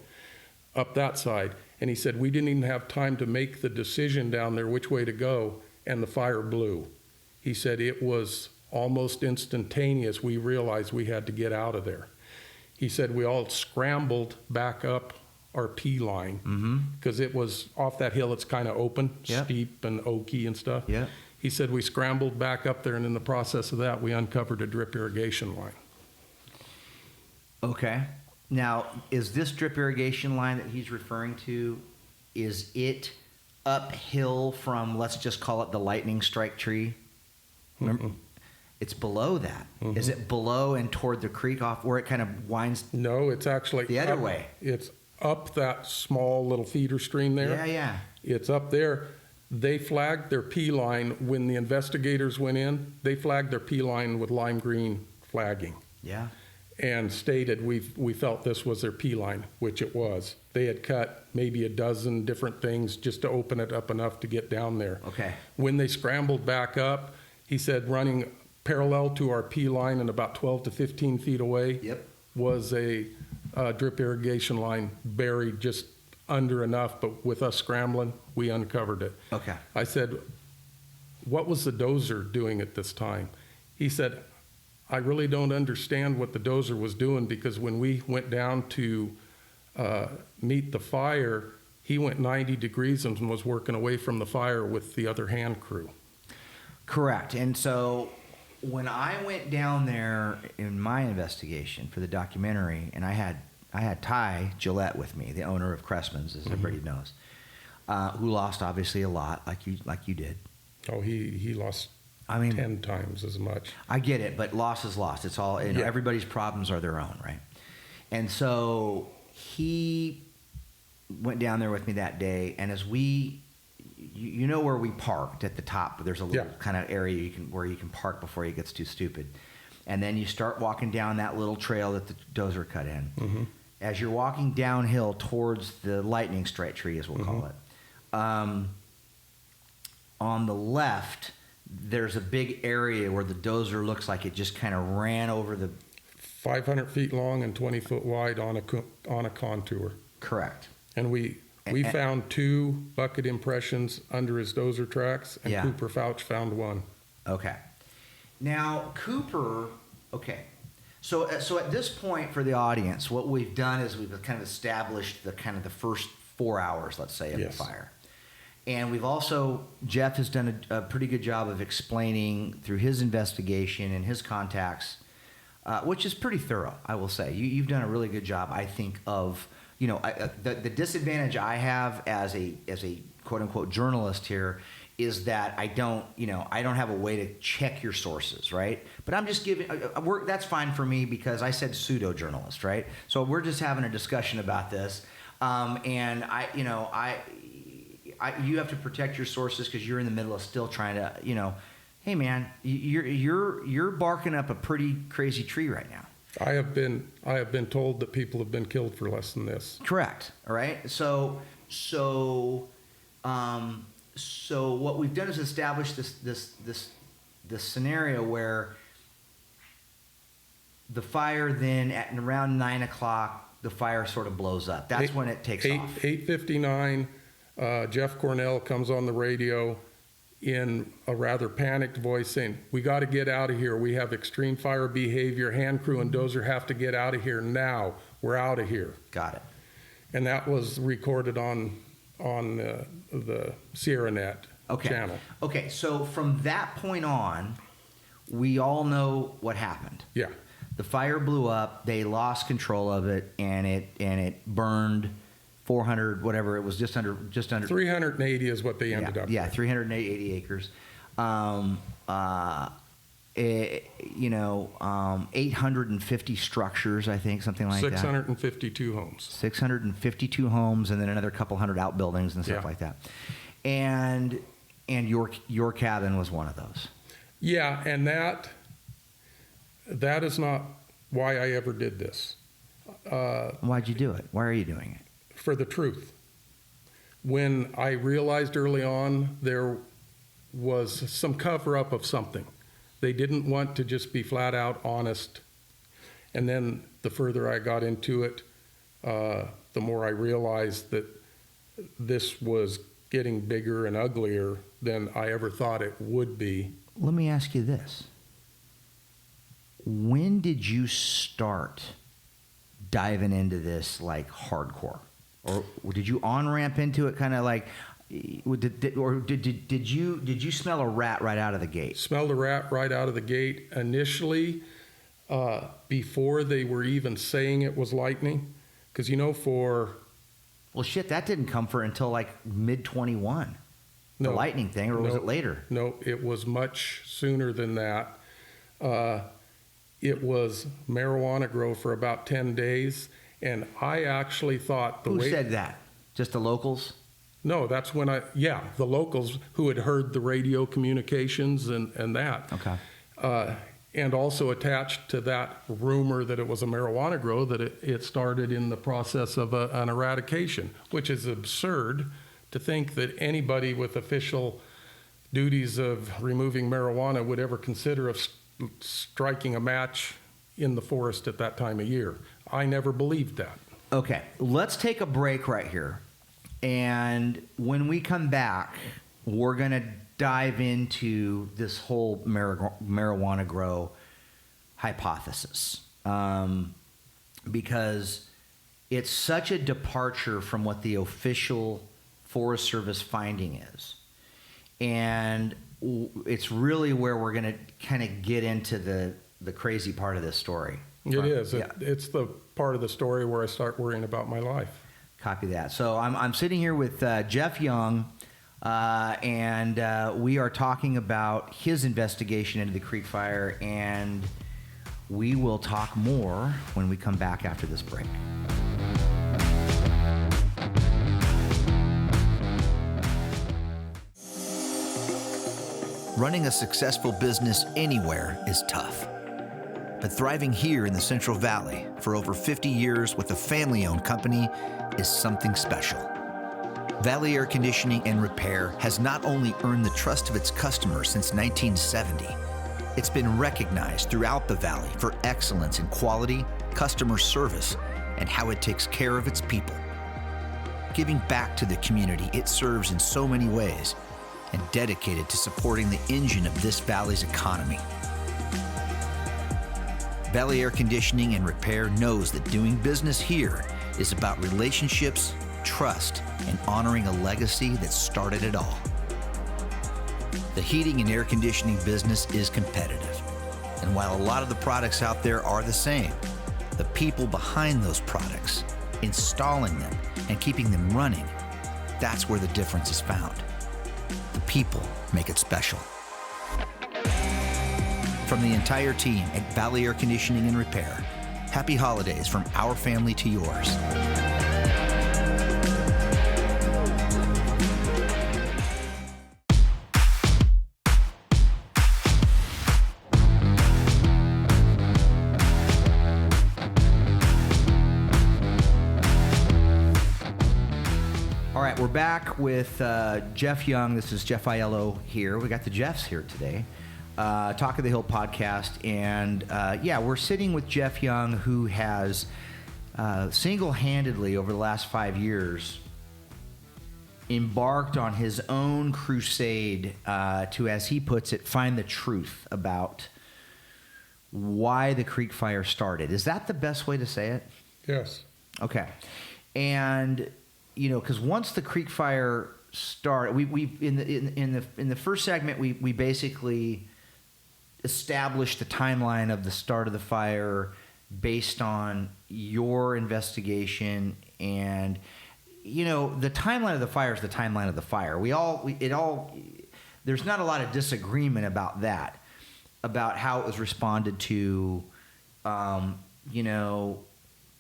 up that side. And he said, we didn't even have time to make the decision down there which way to go, and the fire blew. He said it was almost instantaneous. We realized we had to get out of there. He said we all scrambled back up our P line because it was off that hill. It's kind of open, steep and oaky and stuff. Yeah. He said we scrambled back up there, and in the process of that, we uncovered a drip irrigation line. Okay. Now, is this drip irrigation line that he's referring to, is it uphill from, let's just call it the lightning strike tree? It's below that. Is it below and toward the creek off where it kind of winds? No, it's actually the other way. It's up that small little feeder stream there. Yeah, yeah. It's up there. They flagged their P line when the investigators went in. They flagged their P line with lime green flagging. Yeah. And stated we felt this was their P line, which it was. They had cut maybe a dozen different things just to open it up enough to get down there. Okay. When they scrambled back up, he said running parallel to our P line and about 12 to 15 feet away was a drip irrigation line buried just under enough, but with us scrambling, we uncovered it. Okay. I said, what was the dozer doing at this time? He said, I really don't understand what the dozer was doing, because when we went down to meet the fire, he went 90 degrees and was working away from the fire with the other hand crew. Correct. And so when I went down there in my investigation for the documentary, and I had Ty Gillette with me, the owner of Cressman's, as everybody knows, who lost obviously a lot, like you did. Oh, he lost 10 times as much. I get it, but loss is loss. It's all, you know, everybody's problems are their own, right? And so he went down there with me that day, and as you know where we parked at the top, there's a little kind of area where you can park before it gets too stupid. And then you start walking down that little trail that the dozer cut in. As you're walking downhill towards the lightning strike tree, as we'll call it, on the left, there's a big area where the dozer looks like it just kind of ran over the 500 feet long and 20 foot wide on a contour. Correct. And we found 2 bucket impressions under his dozer tracks, and Cooper Fouch found 1. Okay. Now, Cooper, okay. So at this point for the audience, what we've done is we've kind of established the first 4 hours, let's say, of the fire. And we've also, Jeff has done a pretty good job of explaining through his investigation and his contacts, which is pretty thorough, I will say. You've done a really good job, I think, of, you know, the disadvantage I have as a quote unquote journalist here is that I don't have a way to check your sources, right? But I'm just giving, that's fine for me because I said pseudo journalist, right? So we're just having a discussion about this, and you have to protect your sources because you're in the middle of still trying to, you know, hey man, you're barking up a pretty crazy tree right now. I have been told that people have been killed for less than this. Correct. All right. So what we've done is establish this scenario where the fire then at around 9 o'clock, the fire sort of blows up. That's when it takes off. 8:59. Jeff Cornell comes on the radio in a rather panicked voice saying, we got to get out of here. We have extreme fire behavior. Hand crew and dozer have to get out of here now. We're out of here. Got it. And that was recorded on the Sierra Net channel. Okay, so from that point on, we all know what happened. Yeah. The fire blew up. They lost control of it, and it burned 400, whatever it was, just under 380 is what they ended up. Yeah, with. 380 acres. 850 structures, I think, something like 652 homes. 652 homes, and then another couple hundred outbuildings and stuff like that. And your cabin was one of those. Yeah, and that is not why I ever did this. Why'd you do it? Why are you doing it? for the truth. When I realized early on there was some cover-up of something. They didn't want to just be flat out honest. And then the further I got into it, the more I realized that this was getting bigger and uglier than I ever thought it would be. Let me ask you this. When did you start diving into this like hardcore? Or did you on-ramp into it kind of like, did you smell a rat right out of the gate? Smelled a rat right out of the gate. Initially, before they were even saying it was lightning, because well, shit, that didn't come for until like mid-21. The lightning thing, or was it later? No, it was much sooner than that. It was marijuana grow for about 10 days, and I actually thought Who said that? Just the locals? No, that's when the locals who had heard the radio communications and that. Okay. And also attached to that rumor that it was a marijuana grow, that it started in the process of an eradication, which is absurd to think that anybody with official duties of removing marijuana would ever consider striking a match in the forest at that time of year. I never believed that. Okay, let's take a break right here. And when we come back, we're going to dive into this whole marijuana grow hypothesis, because it's such a departure from what the official Forest Service finding is. And it's really where we're going to kind of get into the crazy part of this story. It is. Yeah. It's the part of the story where I start worrying about my life. Copy that. So I'm sitting here with Jeff Young, and we are talking about his investigation into the Creek Fire, and we will talk more when we come back after this break. Running a successful business anywhere is tough. But thriving here in the Central Valley for over 50 years with a family-owned company is something special. Valley Air Conditioning and Repair has not only earned the trust of its customers since 1970, it's been recognized throughout the Valley for excellence in quality, customer service, and how it takes care of its people. Giving back to the community it serves in so many ways, and dedicated to supporting the engine of this valley's economy. Valley Air Conditioning and Repair knows that doing business here is about relationships, trust, and honoring a legacy that started it all. The heating and air conditioning business is competitive, and while a lot of the products out there are the same, the people behind those products, installing them and keeping them running, that's where the difference is found. The people make it special. From the entire team at Valley Air Conditioning and Repair, happy holidays from our family to yours. All right, we're back with Jeff Young. This is Jeff Aiello here. We got the Jeffs here today. Talk of the Hill podcast. And we're sitting with Jeff Young, who has single-handedly over the last 5 years embarked on his own crusade to, as he puts it, find the truth about why the Creek Fire started. Is that the best way to say it? Yes. Okay. And because once the Creek Fire started, we in the first segment we basically established the timeline of the start of the fire based on your investigation, and the timeline of the fire is the timeline of the fire. There's not a lot of disagreement about that, about how it was responded to.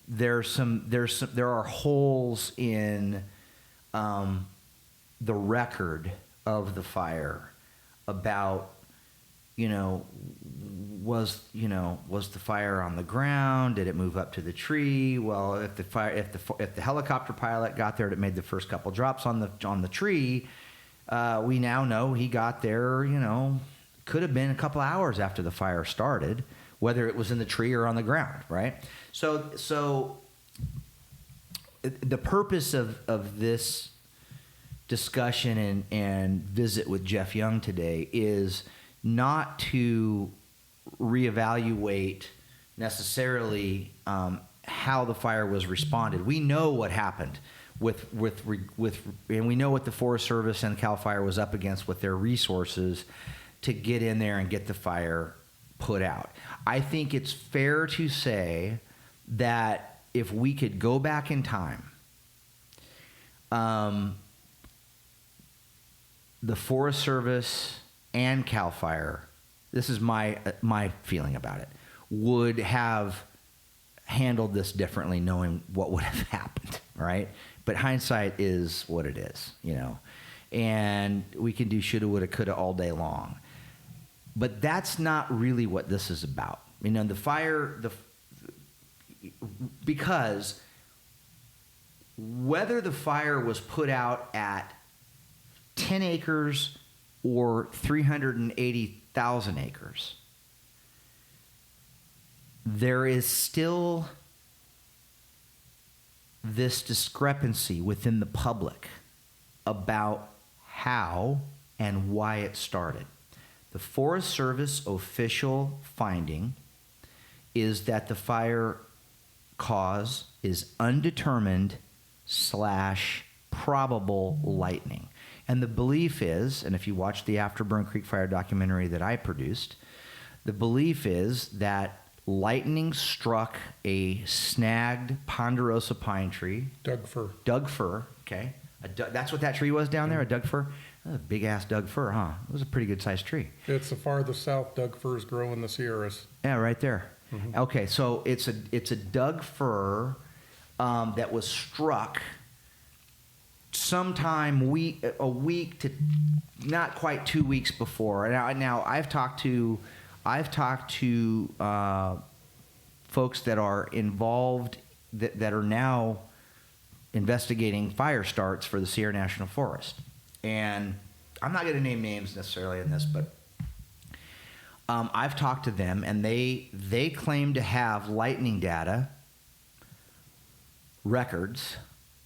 There are holes in the record of the fire about was the fire on the ground? Did it move up to the tree? Well, if the helicopter pilot got there, it made the first couple drops on the tree. We now know he got there. Could have been a couple hours after the fire started, whether it was in the tree or on the ground, right? So the purpose of this discussion and visit with Jeff Young today is not to reevaluate necessarily how the fire was responded. We know what happened and we know what the Forest Service and Cal Fire was up against with their resources to get in there and get the fire put out. I think it's fair to say that if we could go back in time, the Forest Service and Cal Fire, this is my feeling about it, would have handled this differently, knowing what would have happened, right? But hindsight is what it is, and we can do shoulda, woulda, coulda all day long. But that's not really what this is about. The fire, because whether the fire was put out at 10 acres or 380,000 acres, there is still this discrepancy within the public about how and why it started. The Forest Service official finding is that the fire cause is undetermined / probable lightning. And the belief is, and if you watch the Afterburn Creek Fire documentary that I produced, the belief is that lightning struck a snagged ponderosa pine tree. Doug fir. Doug fir, okay. That's what that tree was down there, a Doug fir? That was a big-ass Doug fir, huh? It was a pretty good-sized tree. It's the farthest south Doug firs grow in the Sierras. Yeah, right there. Mm-hmm. Okay, so it's a Doug fir that was struck sometime a week to not quite 2 weeks before. Now I've talked to folks that are involved that are now investigating fire starts for the Sierra National Forest, and I'm not going to name names necessarily in this, but I've talked to them, and they claim to have lightning data records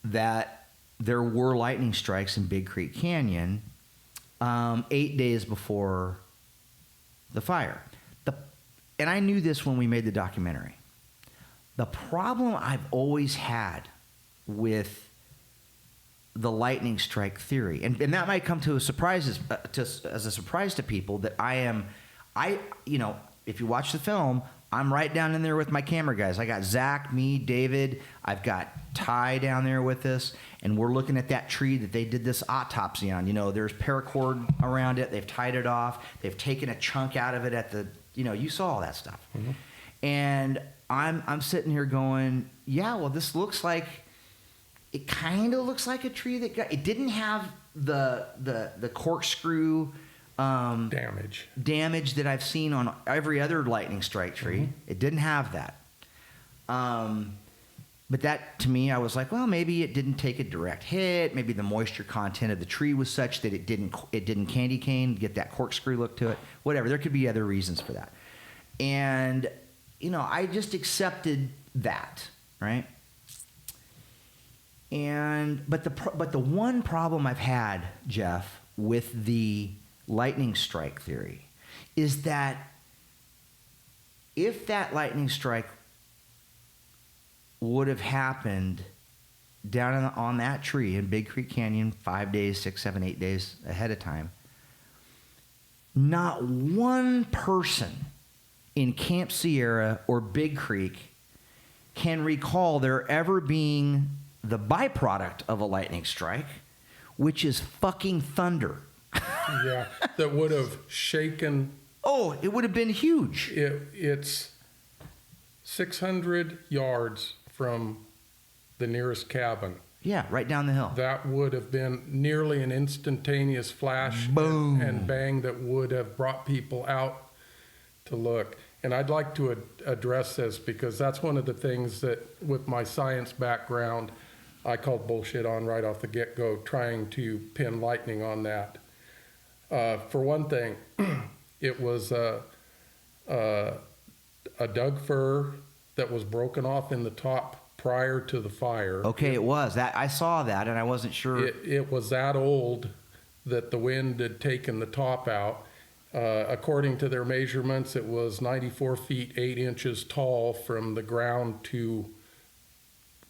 that there were lightning strikes in Big Creek Canyon 8 days before the fire. And I knew this when we made the documentary. The problem I've always had with the lightning strike theory, and that might come to a surprise as a surprise to people, that if you watch the film, I'm right down in there with my camera guys. I got Zach, me, David. I've got Ty down there with us, and we're looking at that tree that they did this autopsy on. There's paracord around it. They've tied it off. They've taken a chunk out of it at the, you saw all that stuff. Mm-hmm. And I'm sitting here going, yeah, well, this looks like, it kind of looks like a tree it didn't have the corkscrew damage that I've seen on every other lightning strike tree. Mm-hmm. It didn't have that. But that, to me, I was like, well, maybe it didn't take a direct hit. Maybe the moisture content of the tree was such that it didn't candy cane, get that corkscrew look to it. Whatever. There could be other reasons for that. And, I just accepted that, right? But the one problem I've had, Jeff, with the lightning strike theory is that if that lightning strike would have happened down on that tree in Big Creek Canyon 5 days, 6, 7, 8 days ahead of time, not one person in Camp Sierra or Big Creek can recall there ever being the byproduct of a lightning strike, which is fucking thunder. Yeah, that would have shaken. Oh, it would have been huge. It's 600 yards from the nearest cabin. Yeah, right down the hill. That would have been nearly an instantaneous flash. Boom. And bang that would have brought people out to look. And I'd like to address this because that's one of the things that, with my science background, I called bullshit on right off the get-go, trying to pin lightning on that. For one thing, it was a Doug fir that was broken off in the top prior to the fire. Okay, it was. That I saw that, and I wasn't sure. It was that old that the wind had taken the top out. According to their measurements, it was 94 feet 8 inches tall from the ground to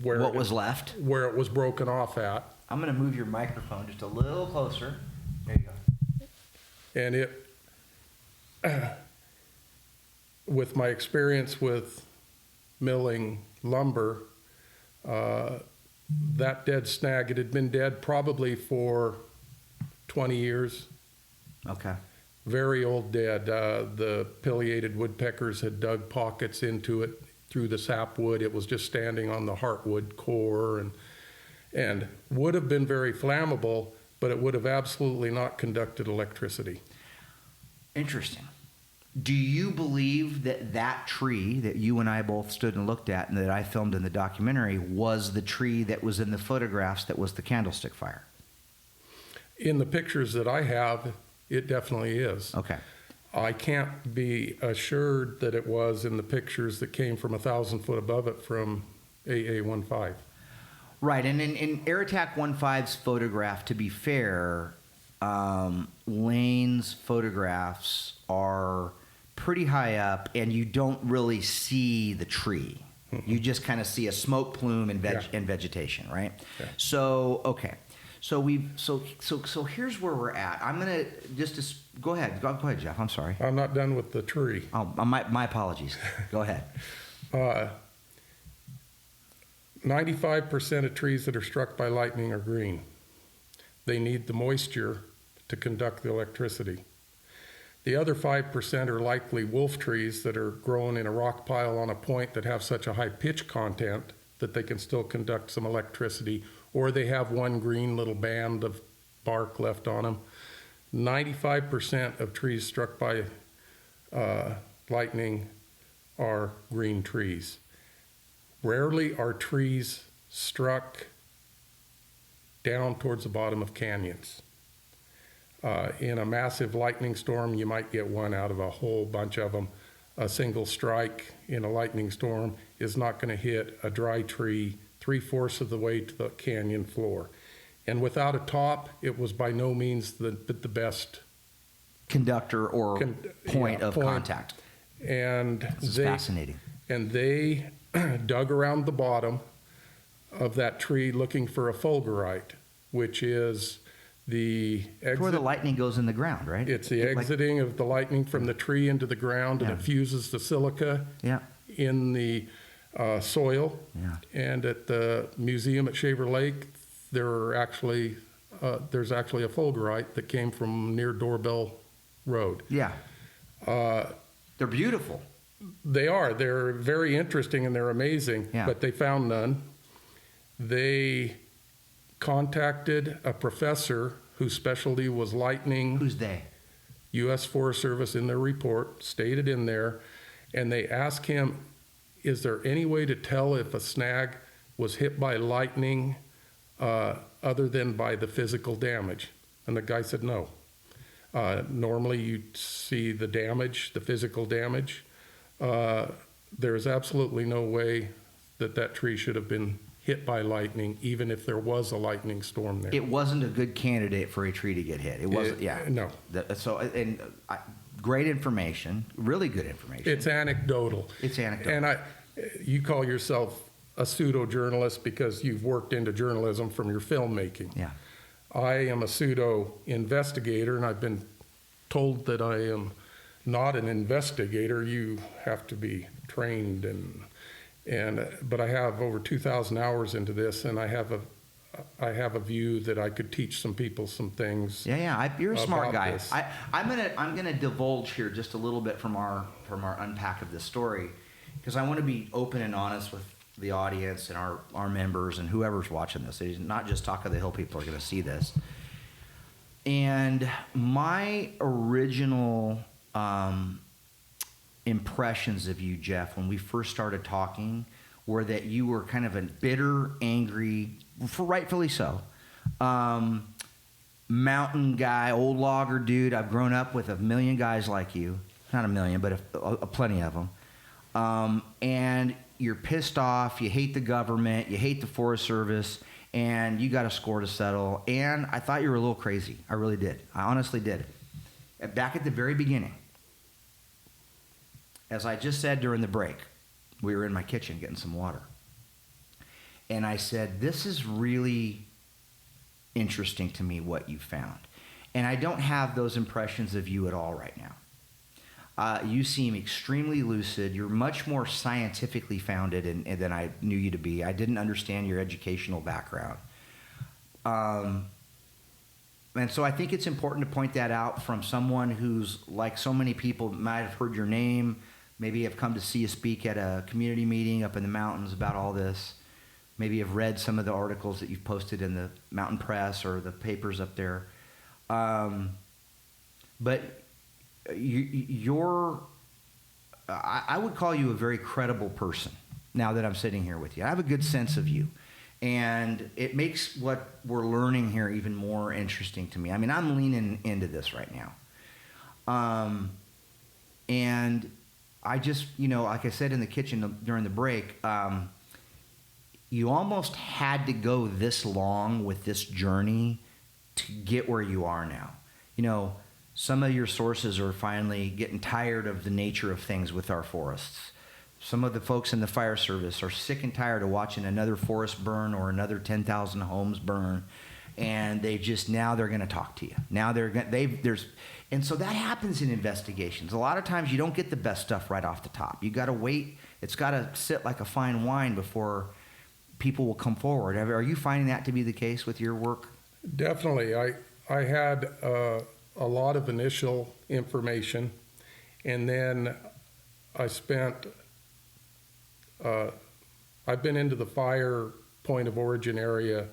where what was left, where it was broken off at. I'm going to move your microphone just a little closer. There you go. And it, with my experience with milling lumber, that dead snag, it had been dead probably for 20 years. Okay. Very old dead. The pileated woodpeckers had dug pockets into it through the sapwood. It was just standing on the heartwood core, and would have been very flammable, but it would have absolutely not conducted electricity. Interesting. Do you believe that that tree that you and I both stood and looked at and that I filmed in the documentary was the tree that was in the photographs that was the candlestick fire? In the pictures that I have, it definitely is. Okay. I can't be assured that it was in the pictures that came from 1,000 foot above it from AA15. Right, and in Air Attack 15's photograph, to be fair, Lane's photographs are pretty high up, and you don't really see the tree. You just kind of see a smoke plume and vegetation, right? Yeah. So, okay. So here's where we're at. I'm gonna just go ahead. Go ahead, Jeff. I'm sorry. I'm not done with the tree. Oh, my apologies. Go ahead. 95% of trees that are struck by lightning are green. They need the moisture to conduct the electricity. The other 5% are likely wolf trees that are grown in a rock pile on a point that have such a high pitch content that they can still conduct some electricity, or they have one green little band of bark left on them. 95% of trees struck by lightning are green trees. Rarely are trees struck down towards the bottom of canyons. In a massive lightning storm, you might get one out of a whole bunch of them. A single strike in a lightning storm is not going to hit a dry tree 3/4 of the way to the canyon floor. And without a top, it was by no means the best Conductor or point of contact. And this is fascinating. And they dug around the bottom of that tree looking for a fulgurite, which is the exit. Where the lightning goes in the ground, right? It's the exiting of the lightning from the tree into the ground, and it fuses the silica in the soil. Yeah. And at the museum at Shaver Lake, there's actually a fulgurite that came from near Doorbell Road. Yeah. They're beautiful. They are. They're very interesting and they're amazing, but they found none. They contacted a professor whose specialty was lightning. Who's they? U.S. Forest Service in their report stated in there, and they asked him, is there any way to tell if a snag was hit by lightning other than by the physical damage? And the guy said no. Normally you'd see the damage, the physical damage. There's absolutely no way that tree should have been hit by lightning, even if there was a lightning storm there. It wasn't a good candidate for a tree to get hit. It wasn't. No. Great information, really good information. It's anecdotal. And you call yourself a pseudo-journalist because you've worked into journalism from your filmmaking. Yeah. I am a pseudo-investigator, and I've been told that I am not an investigator. You have to be trained, but I have over 2,000 hours into this, and I have a view that I could teach some people some things. You're a smart guy. This. I'm gonna divulge here just a little bit from our unpack of this story, because I want to be open and honest with the audience and our members and whoever's watching this. It's not just Talk of the Hill people are going to see this. And my original impressions of you, Jeff, when we first started talking were that you were kind of a bitter, angry, for rightfully so, mountain guy, old logger dude. I've grown up with a million guys like you. Not a million, but plenty of them. And you're pissed off. You hate the government. You hate the Forest Service. And you got a score to settle. And I thought you were a little crazy. I really did. I honestly did. Back at the very beginning, as I just said during the break, we were in my kitchen getting some water. And I said, this is really interesting to me what you found. And I don't have those impressions of you at all right now. You seem extremely lucid. You're much more scientifically founded than I knew you to be. I didn't understand your educational background. And so I think it's important to point that out from someone who's, like so many people, might have heard your name, maybe have come to see you speak at a community meeting up in the mountains about all this, maybe have read some of the articles that you've posted in the Mountain Press or the papers up there. But I would call you a very credible person now that I'm sitting here with you. I have a good sense of you. And it makes what we're learning here even more interesting to me. I mean, I'm leaning into this right now. And I just, like I said in the kitchen during the break, you almost had to go this long with this journey to get where you are now. Some of your sources are finally getting tired of the nature of things with our forests. Some of the folks in the fire service are sick and tired of watching another forest burn or another 10,000 homes burn, and they're going to talk to you. Now and so that happens in investigations. A lot of times you don't get the best stuff right off the top. You got to wait. It's got to sit like a fine wine before people will come forward. Are you finding that to be the case with your work? Definitely. I had a lot of initial information, and then I've been into the fire point of origin area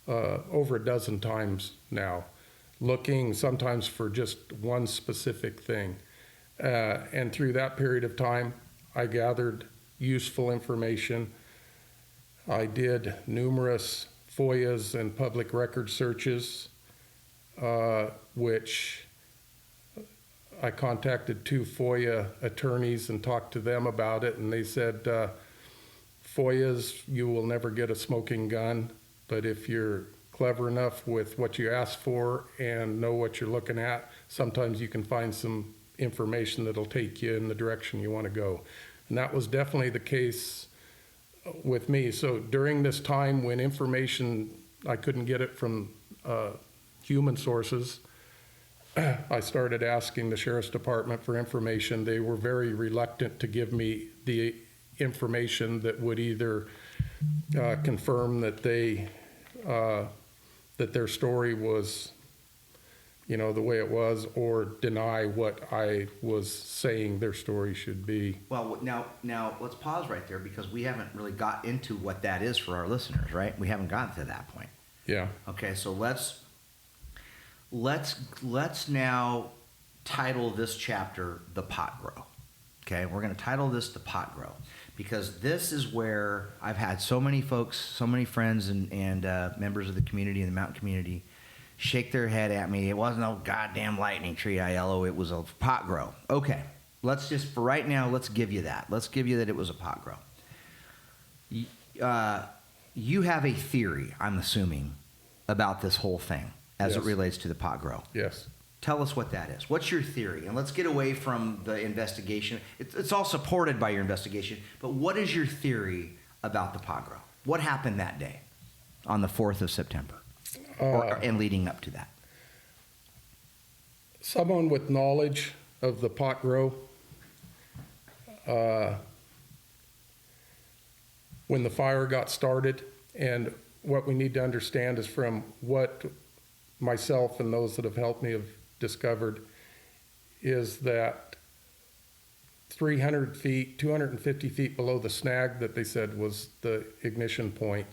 over a dozen times now, looking sometimes for just one specific thing. And through that period of time, I gathered useful information. I did numerous FOIAs and public record searches, which I contacted 2 FOIA attorneys and talked to them about it, and they said, FOIAs, you will never get a smoking gun, but if you're clever enough with what you ask for and know what you're looking at, sometimes you can find some information that'll take you in the direction you want to go. And that was definitely the case with me. So during this time when information, I couldn't get it from human sources, I started asking the Sheriff's Department for information. They were very reluctant to give me the information that would either confirm that that their story was, the way it was, or deny what I was saying their story should be. Well, now let's pause right there, because we haven't really got into what that is for our listeners, right? We haven't gotten to that point. Yeah. Okay, so let's now title this chapter The Pot Grow. Okay, we're going to title this The Pot Grow, because this is where I've had so many folks, so many friends and members of the community, and the mountain community, shake their head at me. It wasn't a goddamn lightning tree, Aiello. It was a pot grow. Okay, let's just, for right now, let's give you that. Let's give you that it was a pot grow. You have a theory, I'm assuming, about this whole thing as it relates to the pot grow. Yes. Tell us what that is. What's your theory? And let's get away from the investigation. It's all supported by your investigation, but what is your theory about the pot grow? What happened that day on the 4th of September and leading up to that? Someone with knowledge of the pot grow, when the fire got started, and what we need to understand is from what myself and those that have helped me have discovered, is that 300 feet, 250 feet below the snag that they said was the ignition point,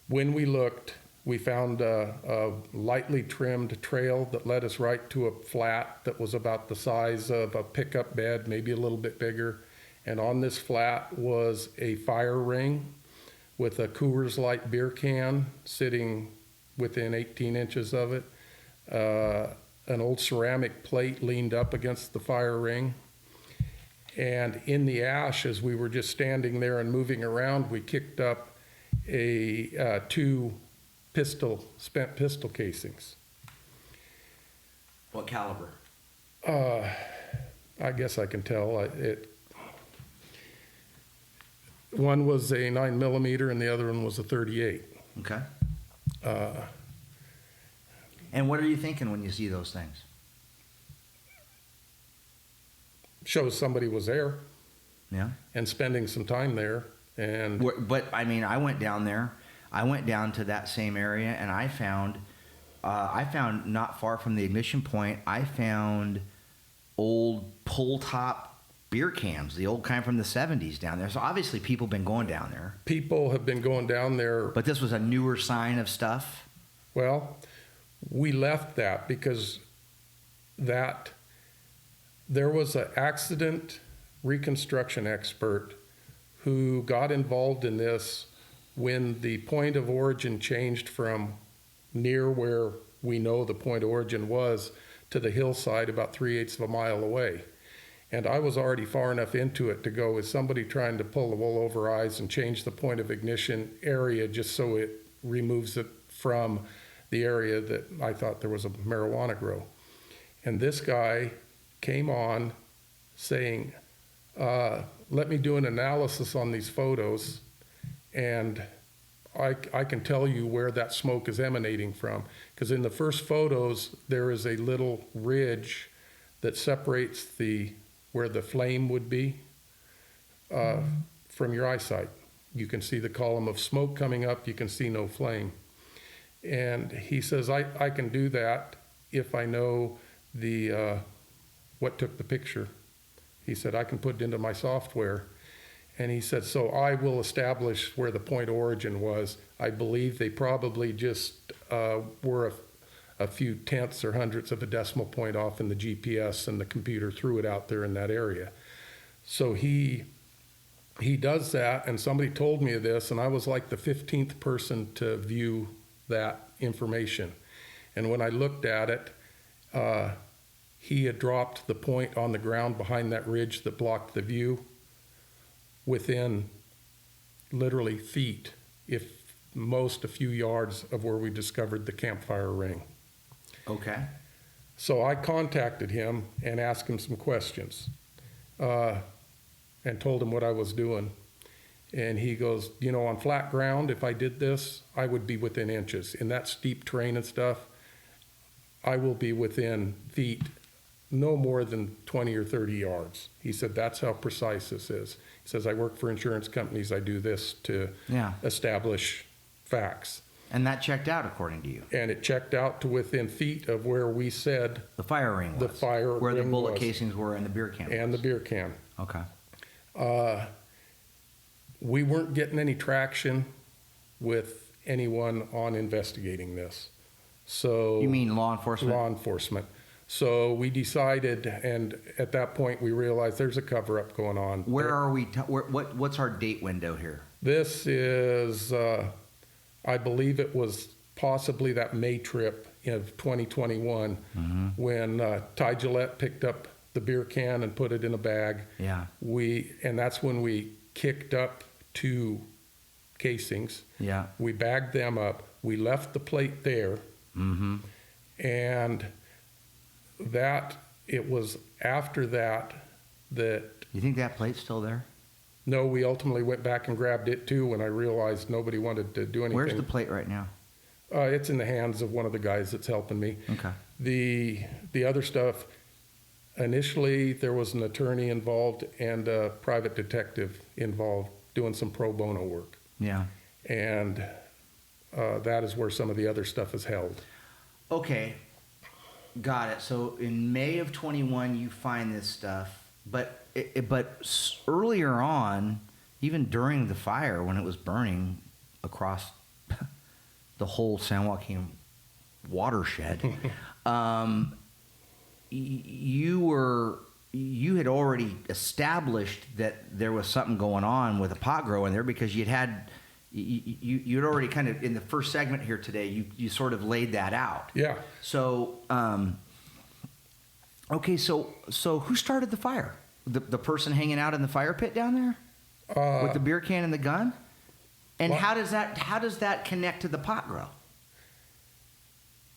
when we looked We found a lightly trimmed trail that led us right to a flat that was about the size of a pickup bed, maybe a little bit bigger. And on this flat was a fire ring with a Coors Light beer can sitting within 18 inches of it. An old ceramic plate leaned up against the fire ring. And in the ash, as we were just standing there and moving around, we kicked up two spent pistol casings. What caliber? I guess I can tell. One was a 9mm and the other one was a 38. Okay. And what are you thinking when you see those things? Shows somebody was there. Yeah. And spending some time there. But I mean, I went down there. I went down to that same area, and I found not far from the ignition point, I found old pull top beer cans, the old kind from the 70s down there. So obviously people have been going down there. People have been going down there. But this was a newer sign of stuff? Well, we left that because there was an accident reconstruction expert who got involved in this when the point of origin changed from near where we know the point of origin was to the hillside about 3/8 of a mile away. And I was already far enough into it to go, is somebody trying to pull the wool over eyes and change the point of ignition area just so it removes it from the area that I thought there was a marijuana grow. And this guy came on saying, let me do an analysis on these photos, and I can tell you where that smoke is emanating from. Because in the first photos, there is a little ridge that separates where the flame would be from your eyesight. You can see the column of smoke coming up, you can see no flame. And he says, I can do that if I know what took the picture. He said, I can put it into my software. And he said, so I will establish where the point of origin was. I believe they probably just were a few tenths or hundredths of a decimal point off in the GPS, and the computer threw it out there in that area. So he does that, and somebody told me of this, and I was like the 15th person to view that information. And when I looked at it, he had dropped the point on the ground behind that ridge that blocked the view within literally feet, if most a few yards of where we discovered the campfire ring. Okay. So I contacted him and asked him some questions and told him what I was doing. And he goes, on flat ground, if I did this, I would be within inches. In that steep terrain and stuff, I will be within feet, no more than 20 or 30 yards. He said, that's how precise this is. He says, I work for insurance companies. I do this to establish facts. And that checked out according to you? And it checked out to within feet of where we said the fire ring was. The fire where ring the bullet was. Casings were and the beer can And was. the beer can. Okay. We weren't getting any traction with anyone on investigating this. So you mean law enforcement? Law enforcement. So we decided, and at that point we realized there's a cover-up going on. Where are we? What's our date window here? This is, I believe it was possibly that May trip of 2021 when Ty Gillette picked up the beer can and put it in a bag. Yeah. And that's when we kicked up 2 casings. Yeah. We bagged them up. We left the plate there. Mm-hmm. And it was after that. You think that plate's still there? No, we ultimately went back and grabbed it too when I realized nobody wanted to do anything. Where's the plate right now? It's in the hands of one of the guys that's helping me. Okay. The other stuff, initially there was an attorney involved and a private detective involved doing some pro bono work. Yeah. And that is where some of the other stuff is held. Okay. Got it. So in May of 21, you find this stuff, but earlier on, even during the fire when it was burning across the whole San Joaquin watershed. You had already established that there was something going on with a pot grow in there because you'd already kind of, in the first segment here today, you sort of laid that out. Yeah. So, okay, so who started the fire? The person hanging out in the fire pit down there with the beer can and the gun? And well, how does that connect to the pot grow?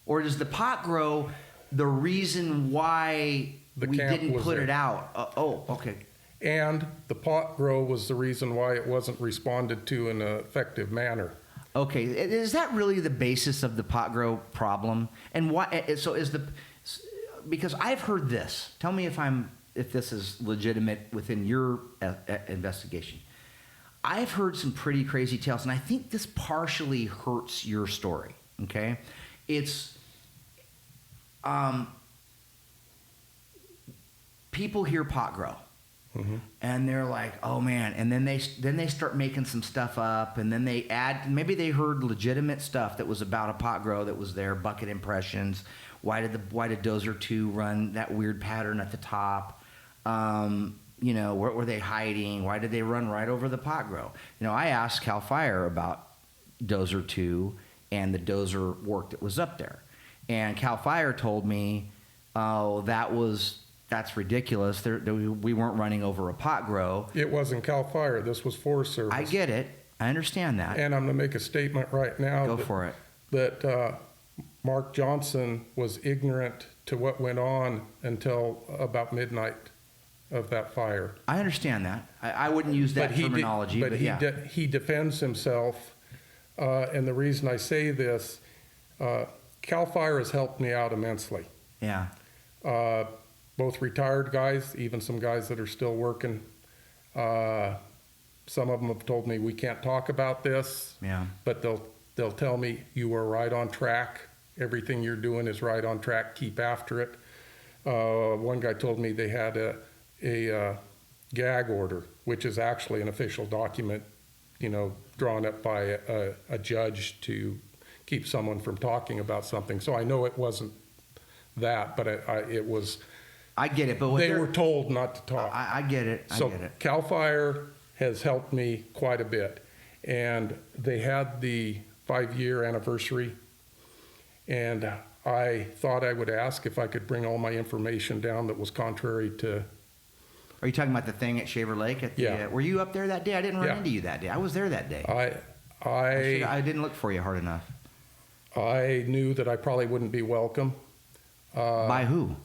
Or does the pot grow the reason why we didn't put it out? Okay. And the pot grow was the reason why it wasn't responded to in an effective manner. Okay, is that really the basis of the pot grow problem? And why? So because I've heard this. Tell me if this is legitimate within your investigation. I've heard some pretty crazy tales, and I think this partially hurts your story. Okay, it's people hear pot grow. Mm-hmm. And they're like, oh man, and then they start making some stuff up, and then they add, maybe they heard legitimate stuff that was about a pot grow that was there, bucket impressions. Why did Dozer 2 run that weird pattern at the top? What were they hiding? Why did they run right over the pot grow? I asked CAL FIRE about Dozer 2 and the Dozer work that was up there, and CAL FIRE told me, oh, that's ridiculous. We weren't running over a pot grow. It wasn't CAL FIRE. This was Forest Service. I get it. I understand that. And I'm going to make a statement right now. Go for it. That Mark Johnson was ignorant to what went on until about midnight of that fire. I understand that. I wouldn't use that terminology. But he defends himself. And the reason I say this, CAL FIRE has helped me out immensely. Yeah. Both retired guys, even some guys that are still working. Some of them have told me we can't talk about this. Yeah. But they'll tell me you are right on track. Everything you're doing is right on track. Keep after it. One guy told me they had a gag order, which is actually an official document, drawn up by a judge to keep someone from talking about something. So I know it wasn't that, but it was. I get it, but they were told not to talk. I get it. I get it. CAL FIRE has helped me quite a bit, and they had the 5-year anniversary, and I thought I would ask if I could bring all my information down that was contrary to. Are you talking about the thing at Shaver Lake? Were you up there that day? I didn't run into you that day. I was there that day. I didn't look for you hard enough. I knew that I probably wouldn't be welcome. By who?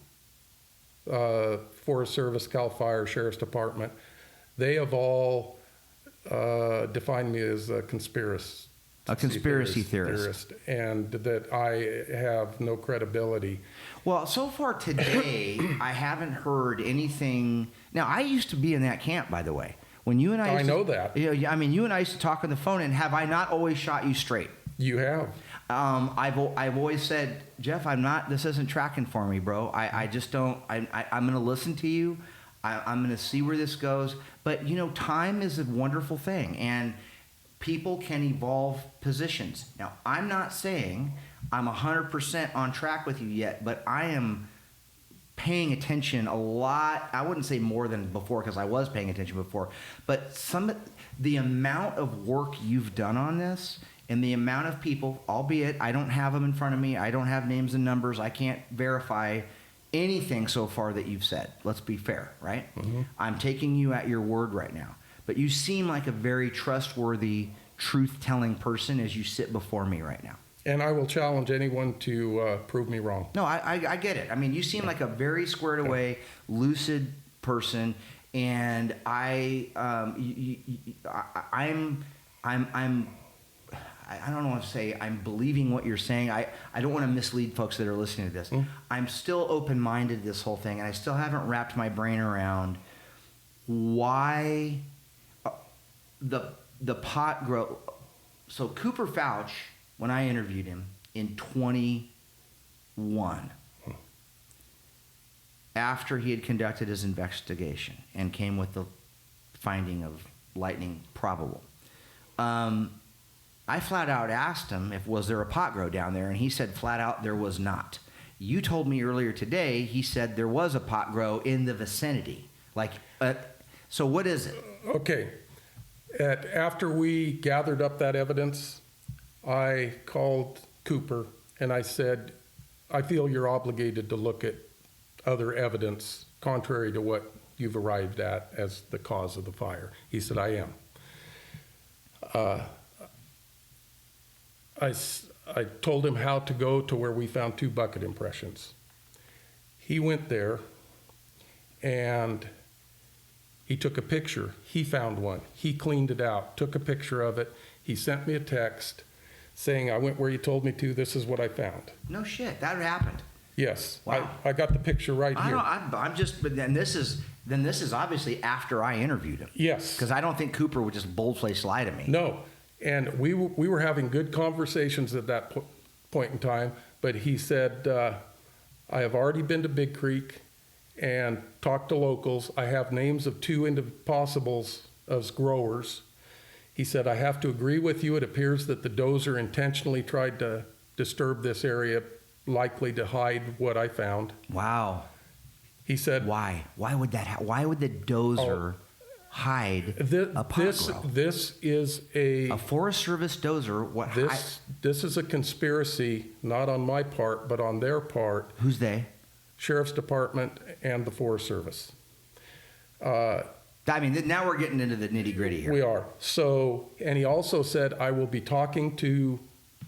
Forest Service, CAL FIRE, Sheriff's Department. They have all defined me as a conspiracy theorist, and that I have no credibility. Well, so far today, I haven't heard anything. Now, I used to be in that camp, by the way. When you and I know that. Yeah, I mean, you and I used to talk on the phone, and have I not always shot you straight? You have. I've always said, Jeff, this isn't tracking for me, bro. I just don't, I'm going to listen to you. I'm going to see where this goes. But, time is a wonderful thing, and people can evolve positions. Now, I'm not saying I'm 100% on track with you yet, but I am paying attention a lot. I wouldn't say more than before, because I was paying attention before, but the amount of work you've done on this, and the amount of people, albeit I don't have them in front of me, I don't have names and numbers, I can't verify anything so far that you've said. Let's be fair, right? Mm-hmm. I'm taking you at your word right now. But you seem like a very trustworthy, truth-telling person as you sit before me right now. And I will challenge anyone to prove me wrong. No, I get it. I mean, you seem like a very squared away, lucid person, and I don't want to say I'm believing what you're saying. I don't want to mislead folks that are listening to this. I'm still open-minded to this whole thing, and I still haven't wrapped my brain around why the pot grow. So Cooper Fouch, when I interviewed him in 21, after he had conducted his investigation and came with the finding of lightning probable, I flat out asked him if was there a pot grow down there, and he said flat out there was not. You told me earlier today he said there was a pot grow in the vicinity. So what is it? Okay. After we gathered up that evidence, I called Cooper and I said, I feel you're obligated to look at other evidence contrary to what you've arrived at as the cause of the fire. He said, I am. I told him how to go to where we found 2 bucket impressions. He went there and he took a picture. He found one. He cleaned it out, took a picture of it. He sent me a text saying, I went where you told me to. This is what I found. No shit. That happened. Yes. Wow. I got the picture right here. But then this is obviously after I interviewed him. Yes. Because I don't think Cooper would just bold-faced lie to me. No. And we were having good conversations at that point in time, but he said, I have already been to Big Creek and talked to locals. I have names of 2 possibles as growers. He said, I have to agree with you. It appears that the dozer intentionally tried to disturb this area, likely to hide what I found. Wow. He said, why? Why would that why would the dozer hide a pot grow? This is a Forest Service dozer. This is a conspiracy, not on my part, but on their part. Who's they? Sheriff's Department and the Forest Service. I mean, now we're getting into the nitty-gritty here. We are. So, and he also said, I will be talking to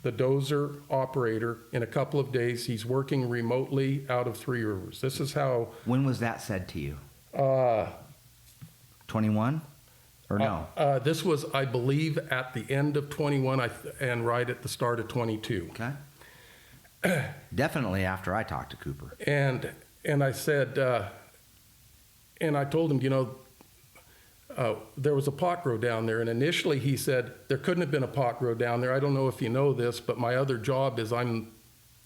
the dozer operator in a couple of days. He's working remotely out of Three Rivers. This is how... When was that said to you? 21? Or no? This was, I believe, at the end of 21 and right at the start of 22. Okay. Definitely after I talked to Cooper. And I said, and I told him, there was a pot grow down there. And initially he said, there couldn't have been a pot grow down there. I don't know if you know this, but my other job is I'm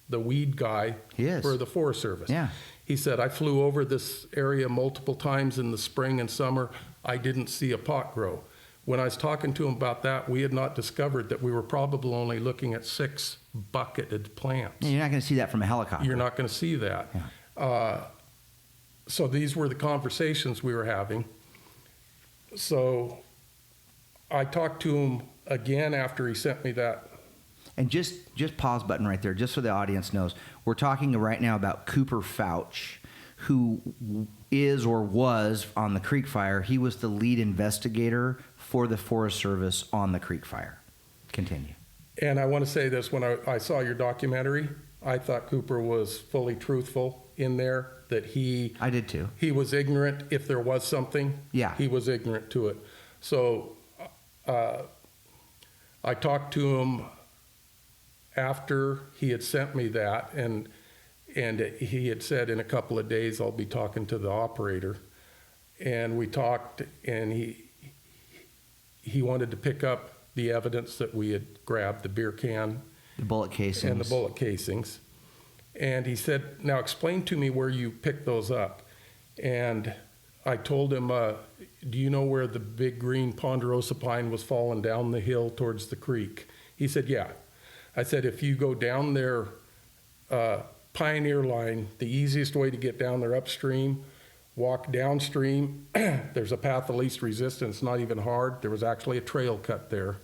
the weed guy for the Forest Service. Yeah. He said, I flew over this area multiple times in the spring and summer. I didn't see a pot grow. When I was talking to him about that, we had not discovered that we were probably only looking at 6 bucketed plants. Yeah, you're not going to see that from a helicopter. You're not going to see that. Yeah. So these were the conversations we were having. So I talked to him again after he sent me that. And just pause button right there, just so the audience knows. We're talking right now about Cooper Fouch, who is or was on the Creek Fire. He was the lead investigator for the Forest Service on the Creek Fire. Continue. And I want to say this, when I saw your documentary, I thought Cooper was fully truthful in there, that I did too. He was ignorant if there was something. Yeah. He was ignorant to it. So I talked to him after he had sent me that, and he had said in a couple of days I'll be talking to the operator. And we talked, and he wanted to pick up the evidence that we had grabbed, the beer can, the bullet casings, and the bullet casings. And he said, now explain to me where you picked those up. And I told him, do you know where the big green ponderosa pine was falling down the hill towards the creek? He said, yeah. I said, if you go down their Pioneer line, the easiest way to get down there upstream, walk downstream, there's a path of least resistance, not even hard. There was actually a trail cut there.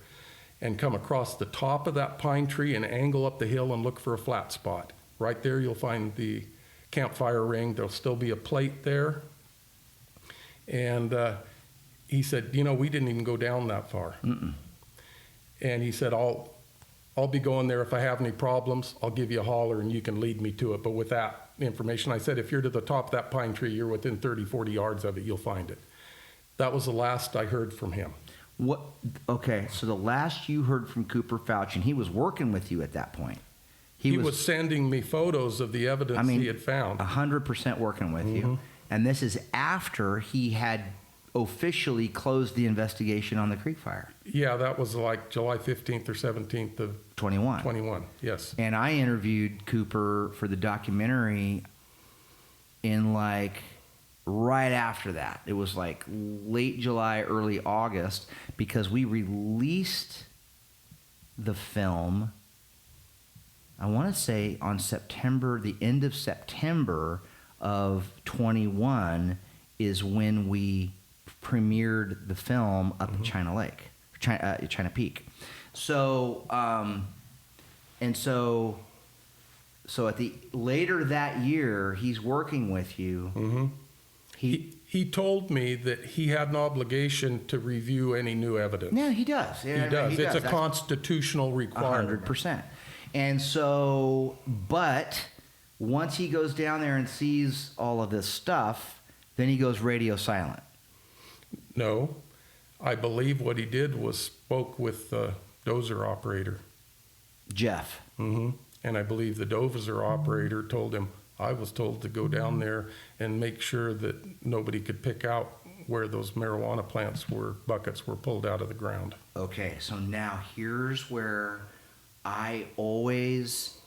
And come across the top of that pine tree and angle up the hill and look for a flat spot. Right there you'll find the campfire ring. There'll still be a plate there. And he said, we didn't even go down that far. Mm-mm. And he said, I'll be going there. If I have any problems, I'll give you a holler and you can lead me to it. But with that information, I said, if you're to the top of that pine tree, you're within 30, 40 yards of it, you'll find it. That was the last I heard from him. What? Okay, so the last you heard from Cooper Fouch, and he was working with you at that point. He was sending me photos of the evidence he had found. 100% working with you. And this is after he had officially closed the investigation on the Creek Fire. Yeah, that was like July 15th or 17th of 21. 21, yes. And I interviewed Cooper for the documentary in right after that. It was late July, early August, because we released the film, I want to say on the end of September of 21 is when we premiered the film up at China Lake, China Peak. So, so at the later that year, he's working with you. Mm-hmm. He told me that he had an obligation to review any new evidence. Yeah, he does. Yeah, he does. It's a That's constitutional requirement. 100%. And so, but once he goes down there and sees all of this stuff, then he goes radio silent. No, I believe what he did was spoke with the dozer operator. Jeff. Mm-hmm. And I believe the dozer operator told him, I was told to go down there and make sure that nobody could pick out where those marijuana buckets were pulled out of the ground. Okay, so now here's where I always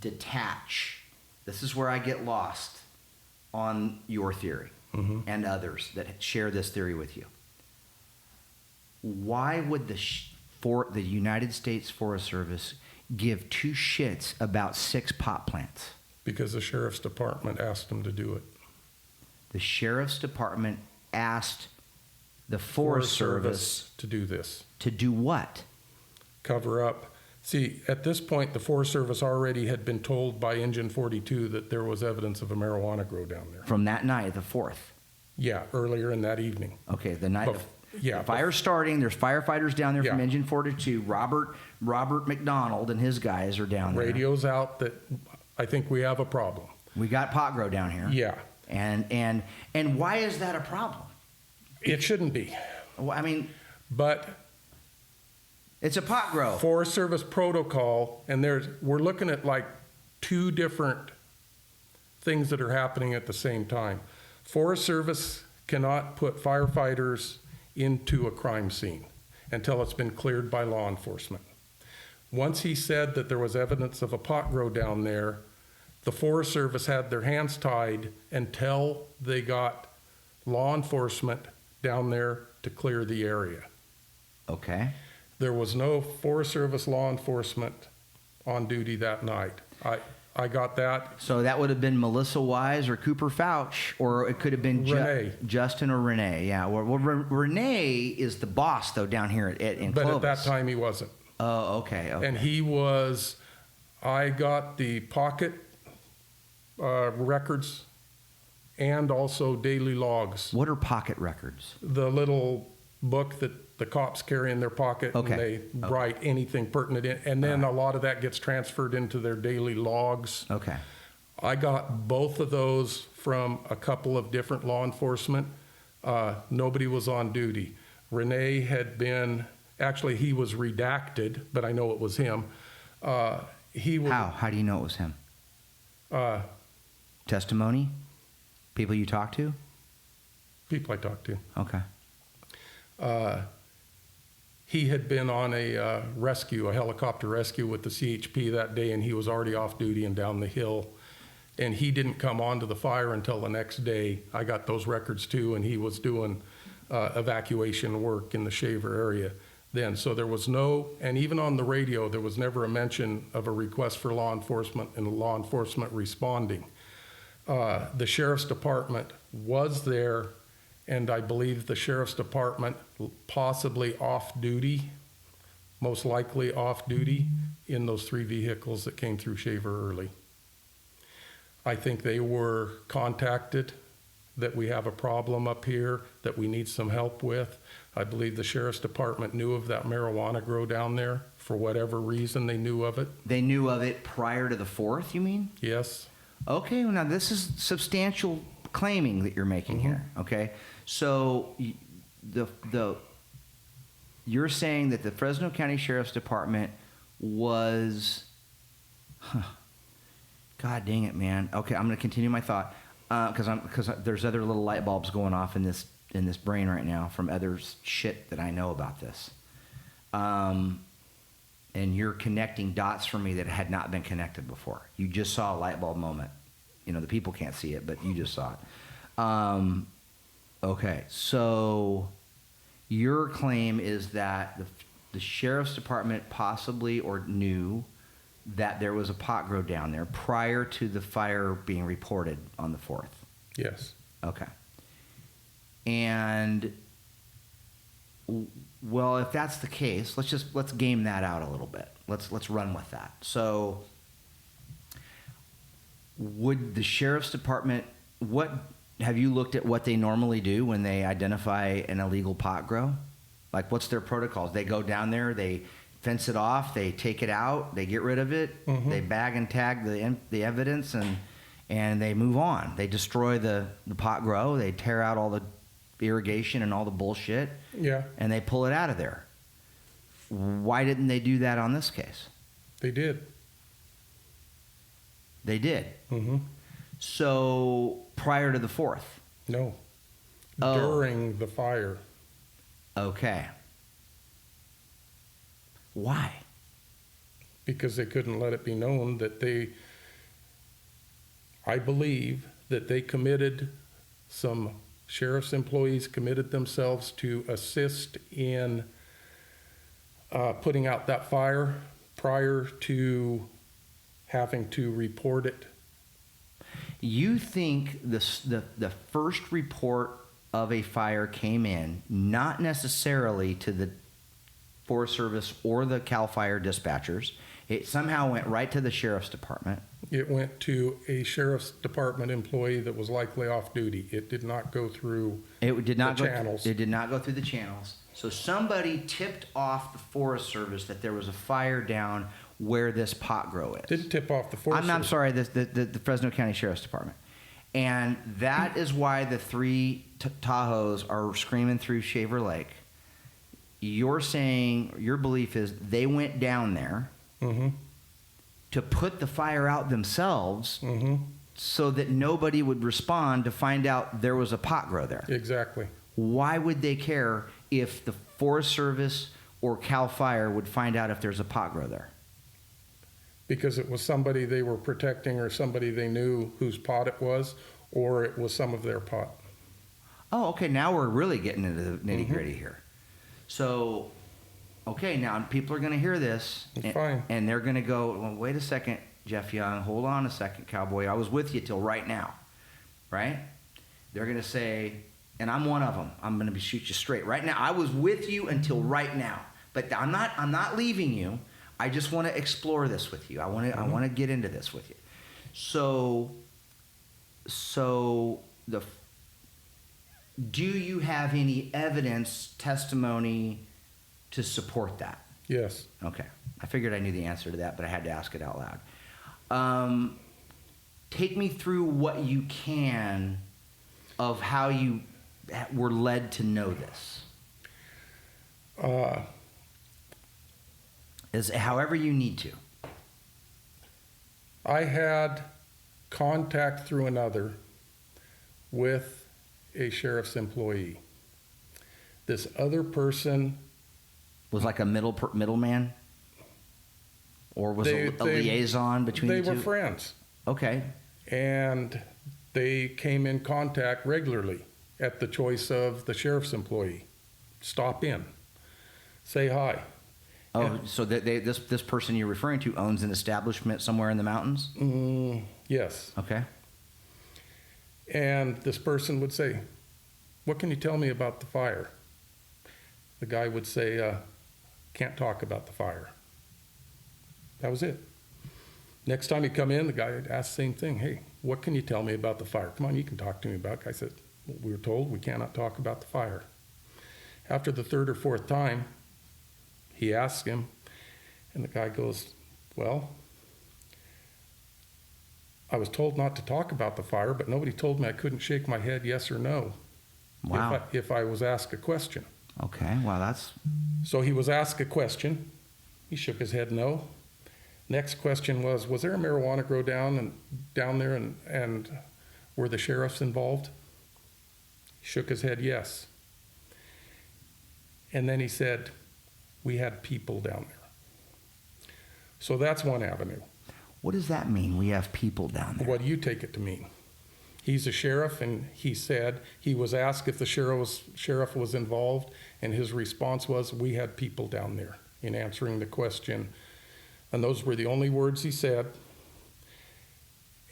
detach. This is where I get lost on your theory and others that share this theory with you. Why would the United States Forest Service give two shits about 6 pot plants? Because the sheriff's department asked them to do it. The sheriff's department asked the Forest Service to do this. To do what? Cover up. See, at this point, the Forest Service already had been told by Engine 42 that there was evidence of a marijuana grow down there. From that night, the 4th? Yeah, earlier in that evening. Okay, the night the fire starting, there's firefighters down there from Engine 42. Robert McDonald and his guys are down there. Radio's out that I think we have a problem. We got pot grow down here. Yeah. And why is that a problem? It shouldn't be. Well, I mean, but it's a pot grow. Forest Service protocol, and we're looking at like 2 different things that are happening at the same time. Forest Service cannot put firefighters into a crime scene until it's been cleared by law enforcement. Once he said that there was evidence of a pot grow down there, the Forest Service had their hands tied until they got law enforcement down there to clear the area. Okay. There was no Forest Service law enforcement on duty that night. I got that. So that would have been Melissa Wise or Cooper Fouch, or it could have been Justin or Renee. Yeah. Well, Renee is the boss, though, down here in Clovis. But at that time, he wasn't. Oh, okay. And he was, I got the pocket records and also daily logs. What are pocket records? The little book that the cops carry in their pocket, and they write anything pertinent in, and then a lot of that gets transferred into their daily logs. Okay. I got both of those from a couple of different law enforcement. Nobody was on duty. Renee had been, actually he was redacted, but I know it was him. How do you know it was him? Testimony? People you talked to? People I talked to. Okay. He had been on a helicopter rescue with the CHP that day, and he was already off duty and down the hill. And he didn't come onto the fire until the next day. I got those records too, and he was doing evacuation work in the Shaver area then. So there was and even on the radio, there was never a mention of a request for law enforcement and law enforcement responding. The Sheriff's Department was there, and I believe the Sheriff's Department possibly off duty, most likely off duty, in those 3 vehicles that came through Shaver early. I think they were contacted that we have a problem up here that we need some help with. I believe the Sheriff's Department knew of that marijuana grow down there. For whatever reason, they knew of it. They knew of it prior to the 4th, you mean? Yes. Okay, well, now this is substantial claiming that you're making here, okay? So you're saying that the Fresno County Sheriff's Department was, God dang it, man. Okay, I'm going to continue my thought because there's other little light bulbs going off in this brain right now from other shit that I know about this. And you're connecting dots for me that had not been connected before. You just saw a light bulb moment. You know, the people can't see it, but you just saw it. Okay, so your claim is that the the sheriff's department possibly or knew that there was a pot grow down there prior to the fire being reported on the 4th? Yes. Okay. And well, if that's the case, let's game that out a little bit. Let's run with that. So would the sheriff's department, have you looked at what they normally do when they identify an illegal pot grow? Like, what's their protocols? They go down there, they fence it off, they take it out, they get rid of it, they bag and tag the evidence, and they move on. They destroy the pot grow, they tear out all the irrigation and all the bullshit, and they pull it out of there. Why didn't they do that on this case? They did. They did? So prior to the 4th? No. Oh. During the fire. Okay. Why? Because they couldn't let it be known that I believe that they committed, some sheriff's employees committed themselves to assist in putting out that fire prior to having to report it. You think the first report of a fire came in, not necessarily to the Forest Service or the CAL FIRE dispatchers. It somehow went right to the sheriff's department. It went to a sheriff's department employee that was likely off duty. It did not go through the channels. It did not go through the channels. So somebody tipped off the Forest Service that there was a fire down where this pot grow is. Didn't tip off the Forest Service. I'm sorry, the Fresno County Sheriff's Department. And that is why the 3 Tahoes are screaming through Shaver Lake. You're saying, your belief is they went down there to put the fire out themselves so that nobody would respond to find out there was a pot grow there. Exactly. Why would they care if the Forest Service or CAL FIRE would find out if there's a pot grow there? Because it was somebody they were protecting or somebody they knew whose pot it was, or it was some of their pot. Oh, okay. Now we're really getting into the nitty gritty here. So, okay, now people are going to hear this. Fine. And they're going to go, well, wait a second, Jeff Young. Hold on a second, cowboy. I was with you till right now. Right? They're going to say, and I'm one of them. I'm going to shoot you straight. Right now, I was with you until right now. But I'm not leaving you. I just want to explore this with you. I want to get into this with you. So do you have any evidence, testimony to support that? Yes. Okay. I figured I knew the answer to that, but I had to ask it out loud. Take me through what you can of how you were led to know this. However you need to. I had contact through another with a sheriff's employee. This other person was like a middleman, or was a liaison between the two? They were friends. Okay. And they came in contact regularly at the choice of the sheriff's employee. Stop in, say hi. Oh, so this person you're referring to owns an establishment somewhere in the mountains? Yes. Okay. And this person would say, what can you tell me about the fire? The guy would say, can't talk about the fire. That was it. Next time he'd come in, the guy would ask the same thing. Hey, what can you tell me about the fire? Come on, you can talk to me about it. I said, well, we were told we cannot talk about the fire. After the 3rd or 4th time, he asked him, and the guy goes, well, I was told not to talk about the fire, but nobody told me I couldn't shake my head yes or no. Wow. If I was asked a question. Okay, well, that's... So he was asked a question. He shook his head no. Next question was there a marijuana grow down there and were the sheriffs involved? He shook his head yes. And then he said, we had people down there. So that's one avenue. What does that mean, we have people down there? What do you take it to mean? He's a sheriff, and he said he was asked if the sheriff was involved, and his response was, we had people down there. in answering the question. And those were the only words he said.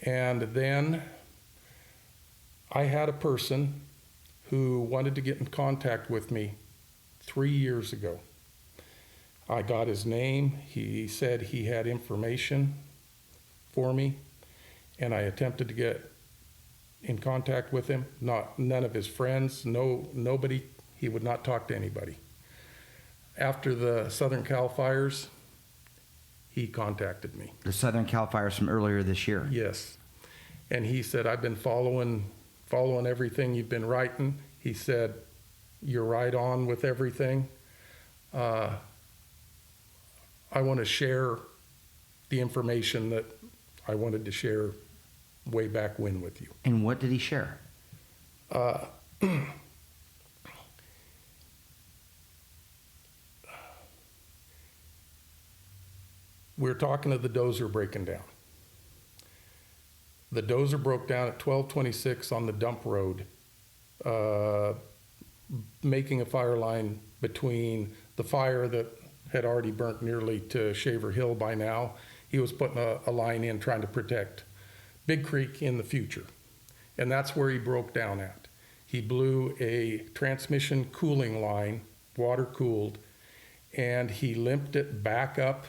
And then I had a person who wanted to get in contact with me 3 years ago. I got his name. He said he had information for me, and I attempted to get in contact with him. None of his friends, nobody. He would not talk to anybody. After the Southern Cal fires, he contacted me. The Southern Cal fires from earlier this year. Yes. And he said, I've been following everything you've been writing. He said, you're right on with everything. I want to share the information that I wanted to share way back when with you. And what did he share? We're talking of the dozer breaking down. The dozer broke down at 1226 on the dump road, making a fire line between the fire that had already burnt nearly to Shaver Hill by now. He was putting a line in trying to protect Big Creek in the future. And that's where he broke down at. He blew a transmission cooling line, water cooled, and he limped it back up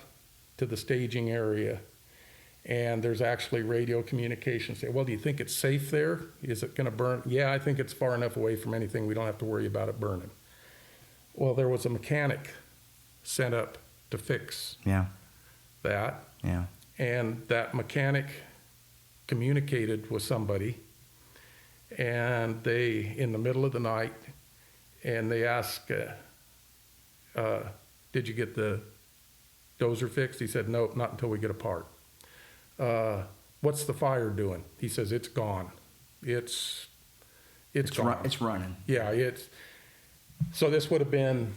to the staging area. And there's actually radio communication saying, well, do you think it's safe there? Is it going to burn? Yeah, I think it's far enough away from anything we don't have to worry about it burning. Well, there was a mechanic sent up to fix that. Yeah. And that mechanic communicated with somebody, and they, in the middle of the night, and they asked, did you get the dozer fixed? He said, nope, not until we get a part. What's the fire doing? He says, it's gone. It's gone. It's running. Yeah, so this would have been,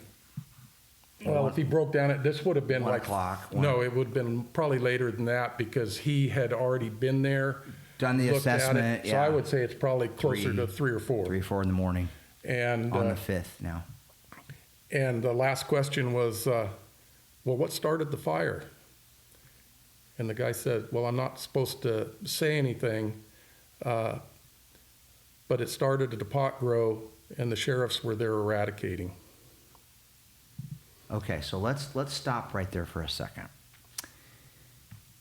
well, if he broke down it, this would have been 1 like o'clock. No, it would have been probably later than that, because he had already been there, Done the looked at assessment. it. So I would say it's probably closer to 3 or 4. 3 or 4 in the morning. And On the 5th now. And the last question was, well, what started the fire? And the guy said, well, I'm not supposed to say anything, but it started at a pot grow, and the sheriffs were there eradicating. Okay, so let's stop right there for a second,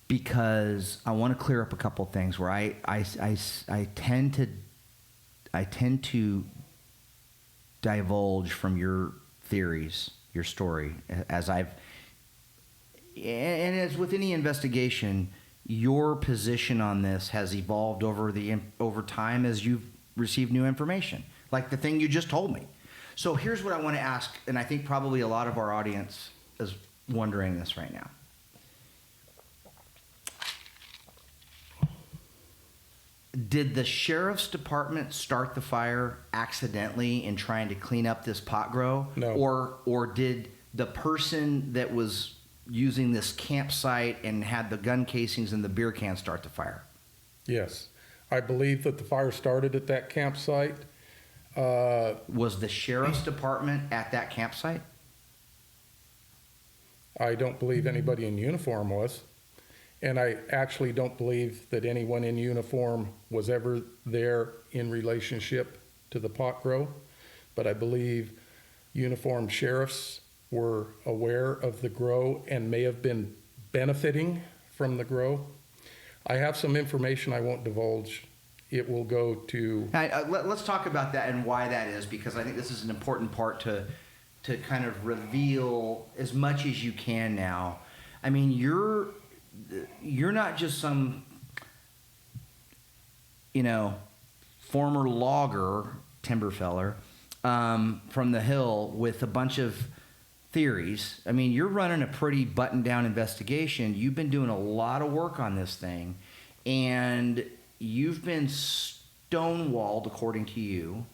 because I want to clear up a couple things where I tend to divulge from your theories, your story, and as with any investigation, your position on this has evolved over time as you've received new information, like the thing you just told me. So here's what I want to ask, and I think probably a lot of our audience is wondering this right now. Did the sheriff's department start the fire accidentally in trying to clean up this pot grow? No. Or did the person that was using this campsite and had the gun casings and the beer can start the fire? Yes. I believe that the fire started at that campsite. Was the sheriff's department at that campsite? I don't believe anybody in uniform was. And I actually don't believe that anyone in uniform was ever there in relationship to the pot grow. But I believe uniformed sheriffs were aware of the grow and may have been benefiting from the grow. I have some information I won't divulge. It will go to... Let's talk about that and why that is, because I think this is an important part to kind of reveal as much as you can now. I mean, you're not just some, former logger, timber feller, from the hill with a bunch of theories. I mean, you're running a pretty buttoned-down investigation. You've been doing a lot of work on this thing, and you've been stonewalled, according to you.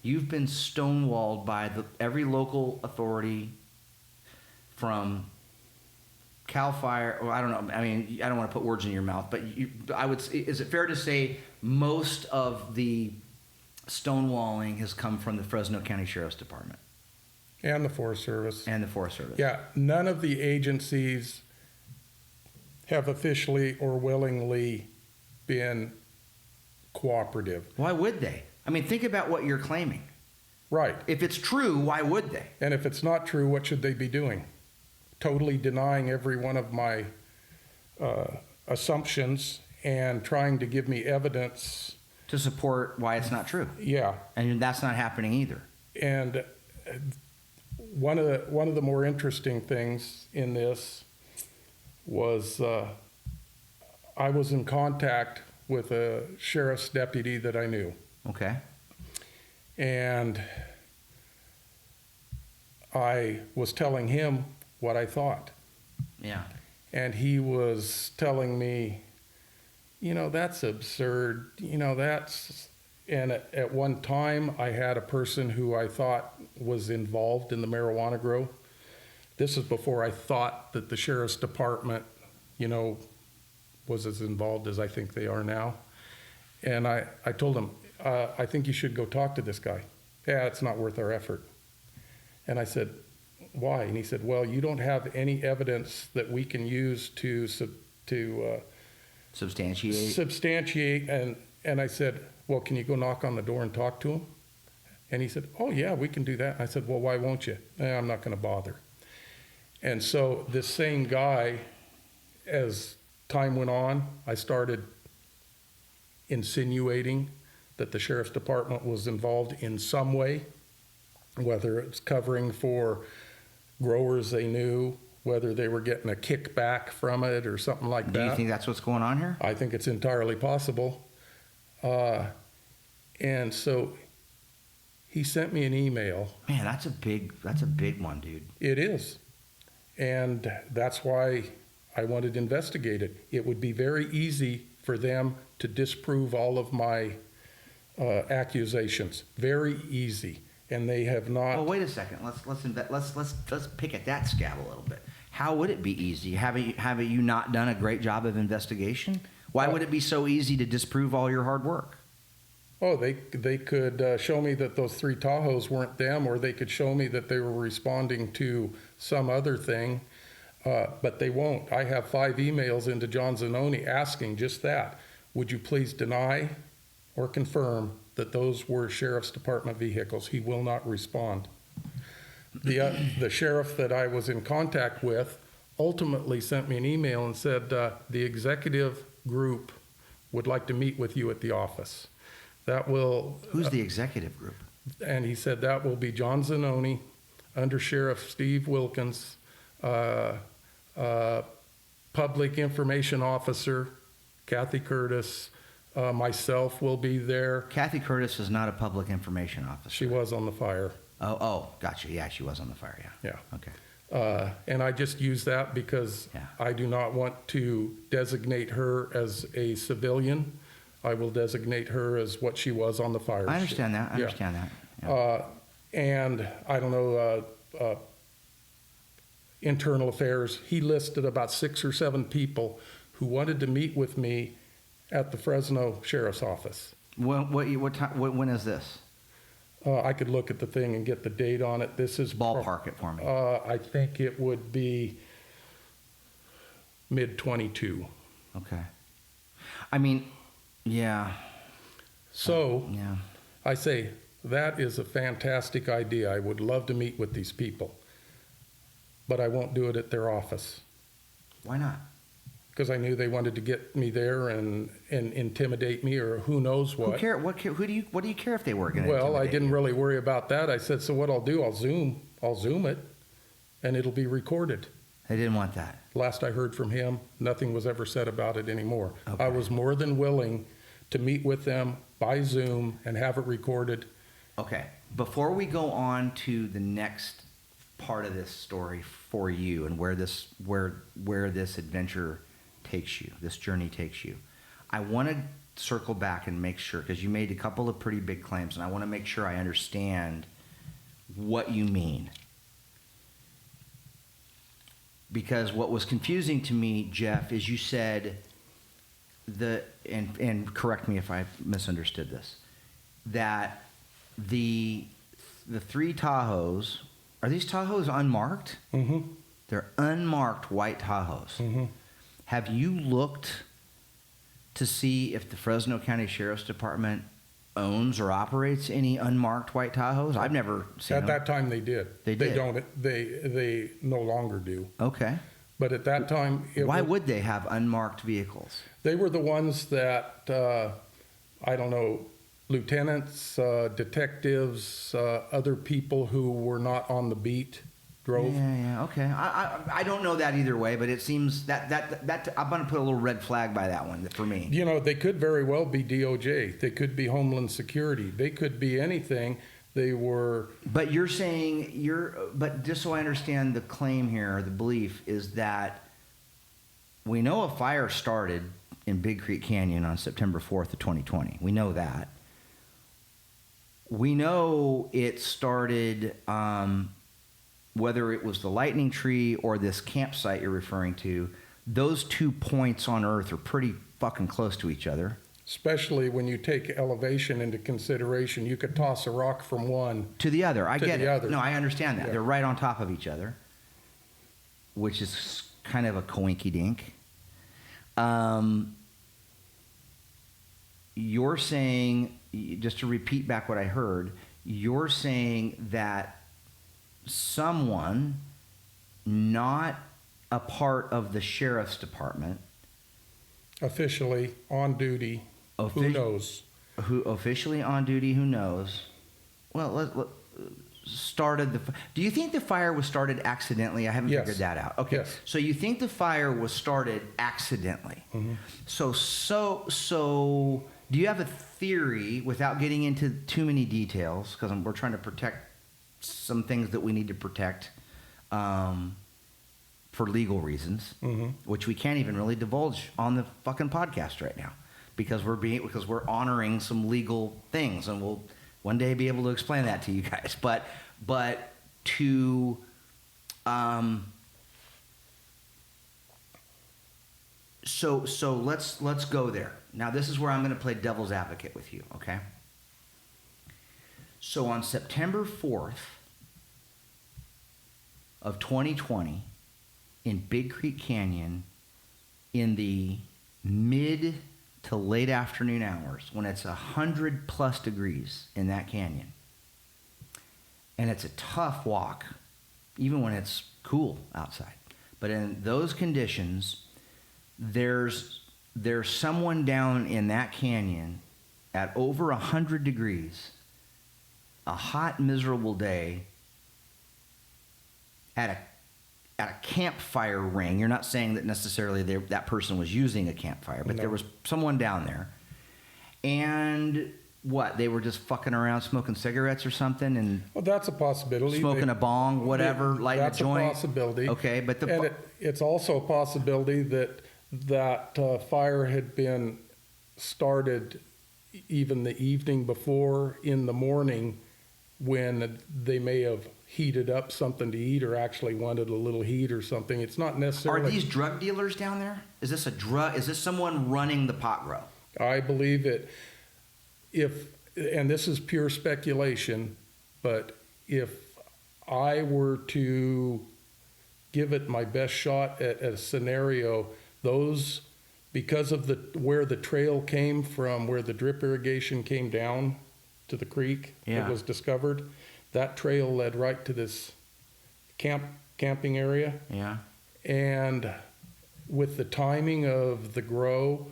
You've been stonewalled by every local authority, from Cal Fire. Well, I don't know. I mean, I don't want to put words in your mouth, but is it fair to say most of the stonewalling has come from the Fresno County Sheriff's Department? And the Forest Service. And the Forest Service. Yeah, none of the agencies have officially or willingly been cooperative. Why would they? I mean, think about what you're claiming. Right. If it's true, why would they? And if it's not true, what should they be doing? Totally denying every one of my assumptions and trying to give me evidence To support why it's not true. Yeah. And that's not happening either. And one of the more interesting things in this was I was in contact with a sheriff's deputy that I knew. Okay. And I was telling him what I thought. Yeah. And he was telling me, that's absurd. And at one time I had a person who I thought was involved in the marijuana grow. This is before I thought that the sheriff's department, was as involved as I think they are now. And I told him, I think you should go talk to this guy. Yeah, it's not worth our effort. And I said, why? And he said, well, you don't have any evidence that we can use to substantiate. And I said, well, can you go knock on the door and talk to him? And he said, oh yeah, we can do that. And I said, well, why won't you? I'm not going to bother. And so this same guy, as time went on, I started insinuating that the sheriff's department was involved in some way, whether it's covering for growers they knew, whether they were getting a kickback from it or something like that. Do you think that's what's going on here? I think it's entirely possible. And so he sent me an email. Man, that's a big one, dude. It is. And that's why I wanted to investigate it. It would be very easy for them to disprove all of my accusations. Very easy. And they have not. Well, wait a second. Let's pick at that scab a little bit. How would it be easy? Haven't you not done a great job of investigation? Why would it be so easy to disprove all your hard work? Oh, they could show me that those 3 Tahoes weren't them, or they could show me that they were responding to some other thing, but they won't. I have 5 emails into John Zanoni asking just that. Would you please deny or confirm that those were Sheriff's Department vehicles? He will not respond. The sheriff that I was in contact with ultimately sent me an email and said, the executive group would like to meet with you at the office. That will... Who's the executive group? And he said that will be John Zanoni, Under Sheriff Steve Wilkins, Public Information Officer Kathy Curtis, myself will be there. Kathy Curtis is not a public information officer. She was on the fire. Oh, gotcha. Yeah, she was on the fire, yeah. Yeah. Okay. And I just use that because I do not want to designate her as a civilian. I will designate her as what she was on the fire. I understand that. Yeah. And I don't know, internal affairs, he listed about 6 or 7 people who wanted to meet with me at the Fresno Sheriff's Office. When is this? I could look at the thing and get the date on it. This is... Ballpark it for me. I think it would be mid-22. Okay. I mean, yeah. So, yeah. I say, that is a fantastic idea. I would love to meet with these people. But I won't do it at their office. Why not? Because I knew they wanted to get me there and intimidate me, or who knows what. What do you care if they were going to Well, I didn't you? really worry about that. I said, so what I'll do, I'll zoom it, and it'll be recorded. They didn't want that. Last I heard from him, nothing was ever said about it anymore. Okay. I was more than willing to meet with them by Zoom and have it recorded. Okay. Before we go on to the next part of this story for you and where this adventure takes you, this journey takes you, I want to circle back and make sure, because you made a couple of pretty big claims, and I want to make sure I understand what you mean. Because what was confusing to me, Jeff, is you said and correct me if I misunderstood this, that the 3 Tahoes Are these Tahoes unmarked? Mm-hmm. They're unmarked white Tahoes. Mm-hmm. Have you looked to see if the Fresno County Sheriff's Department owns or operates any unmarked white Tahoes? I've never seen At them. that time, they did. They did. They no longer do. Okay. But at that time, Why would they have unmarked vehicles? they were the ones that, I don't know, lieutenants, detectives, other people who were not on the beat drove. Yeah, okay. I don't know that either way, but it seems that I'm going to put a little red flag by that one for me. You know, they could very well be DOJ. They could be Homeland Security. They could be anything. They were. But you're saying but just so I understand the claim here, the belief is that we know a fire started in Big Creek Canyon on September 4th of 2020. We know that. We know it started, whether it was the lightning tree or this campsite you're referring to, those 2 points on Earth are pretty fucking close to each other. Especially when you take elevation into consideration, you could toss a rock from one to the other. I get it. Other. No, I understand that. Yeah. They're right on top of each other, which is kind of a coinky dink. You're saying, just to repeat back what I heard, you're saying that someone not a part of the sheriff's department, officially on duty, who knows? Who officially on duty, who knows? Well, started the. Do you think the fire was started accidentally? I haven't Yes. figured that out. Okay, Yes. so you think the fire was started accidentally? Mm-hmm. So, do you have a theory, without getting into too many details, because we're trying to protect some things that we need to protect for legal reasons, Mm-hmm. which we can't even really divulge on the fucking podcast right now, because we're honoring some legal things, and we'll one day be able to explain that to you guys. But to so let's go there. Now this is where I'm going to play devil's advocate with you, okay? So on September 4th of 2020, in Big Creek Canyon, in the mid to late afternoon hours, when it's 100+ degrees in that canyon, and it's a tough walk, even when it's cool outside. But in those conditions, there's someone down in that canyon at over 100 degrees, a hot, miserable day, at a campfire ring. You're not saying that necessarily that person was using a campfire, but No. there was someone down there. And what? They were just fucking around smoking cigarettes or something and Well, that's a possibility. smoking a bong, whatever, lighting a joint. That's a possibility. Okay, but it's also a possibility that fire had been started even the evening before, in the morning, when they may have heated up something to eat or actually wanted a little heat or something. It's not necessarily. Are these drug dealers down there? Is this someone running the pot grow? I believe it. And this is pure speculation, but if I were to give it my best shot at a scenario, because of where the trail came from, where the drip irrigation came down to the creek, Yeah. it was discovered, that trail led right to this camping area. Yeah. And with the timing of the grow,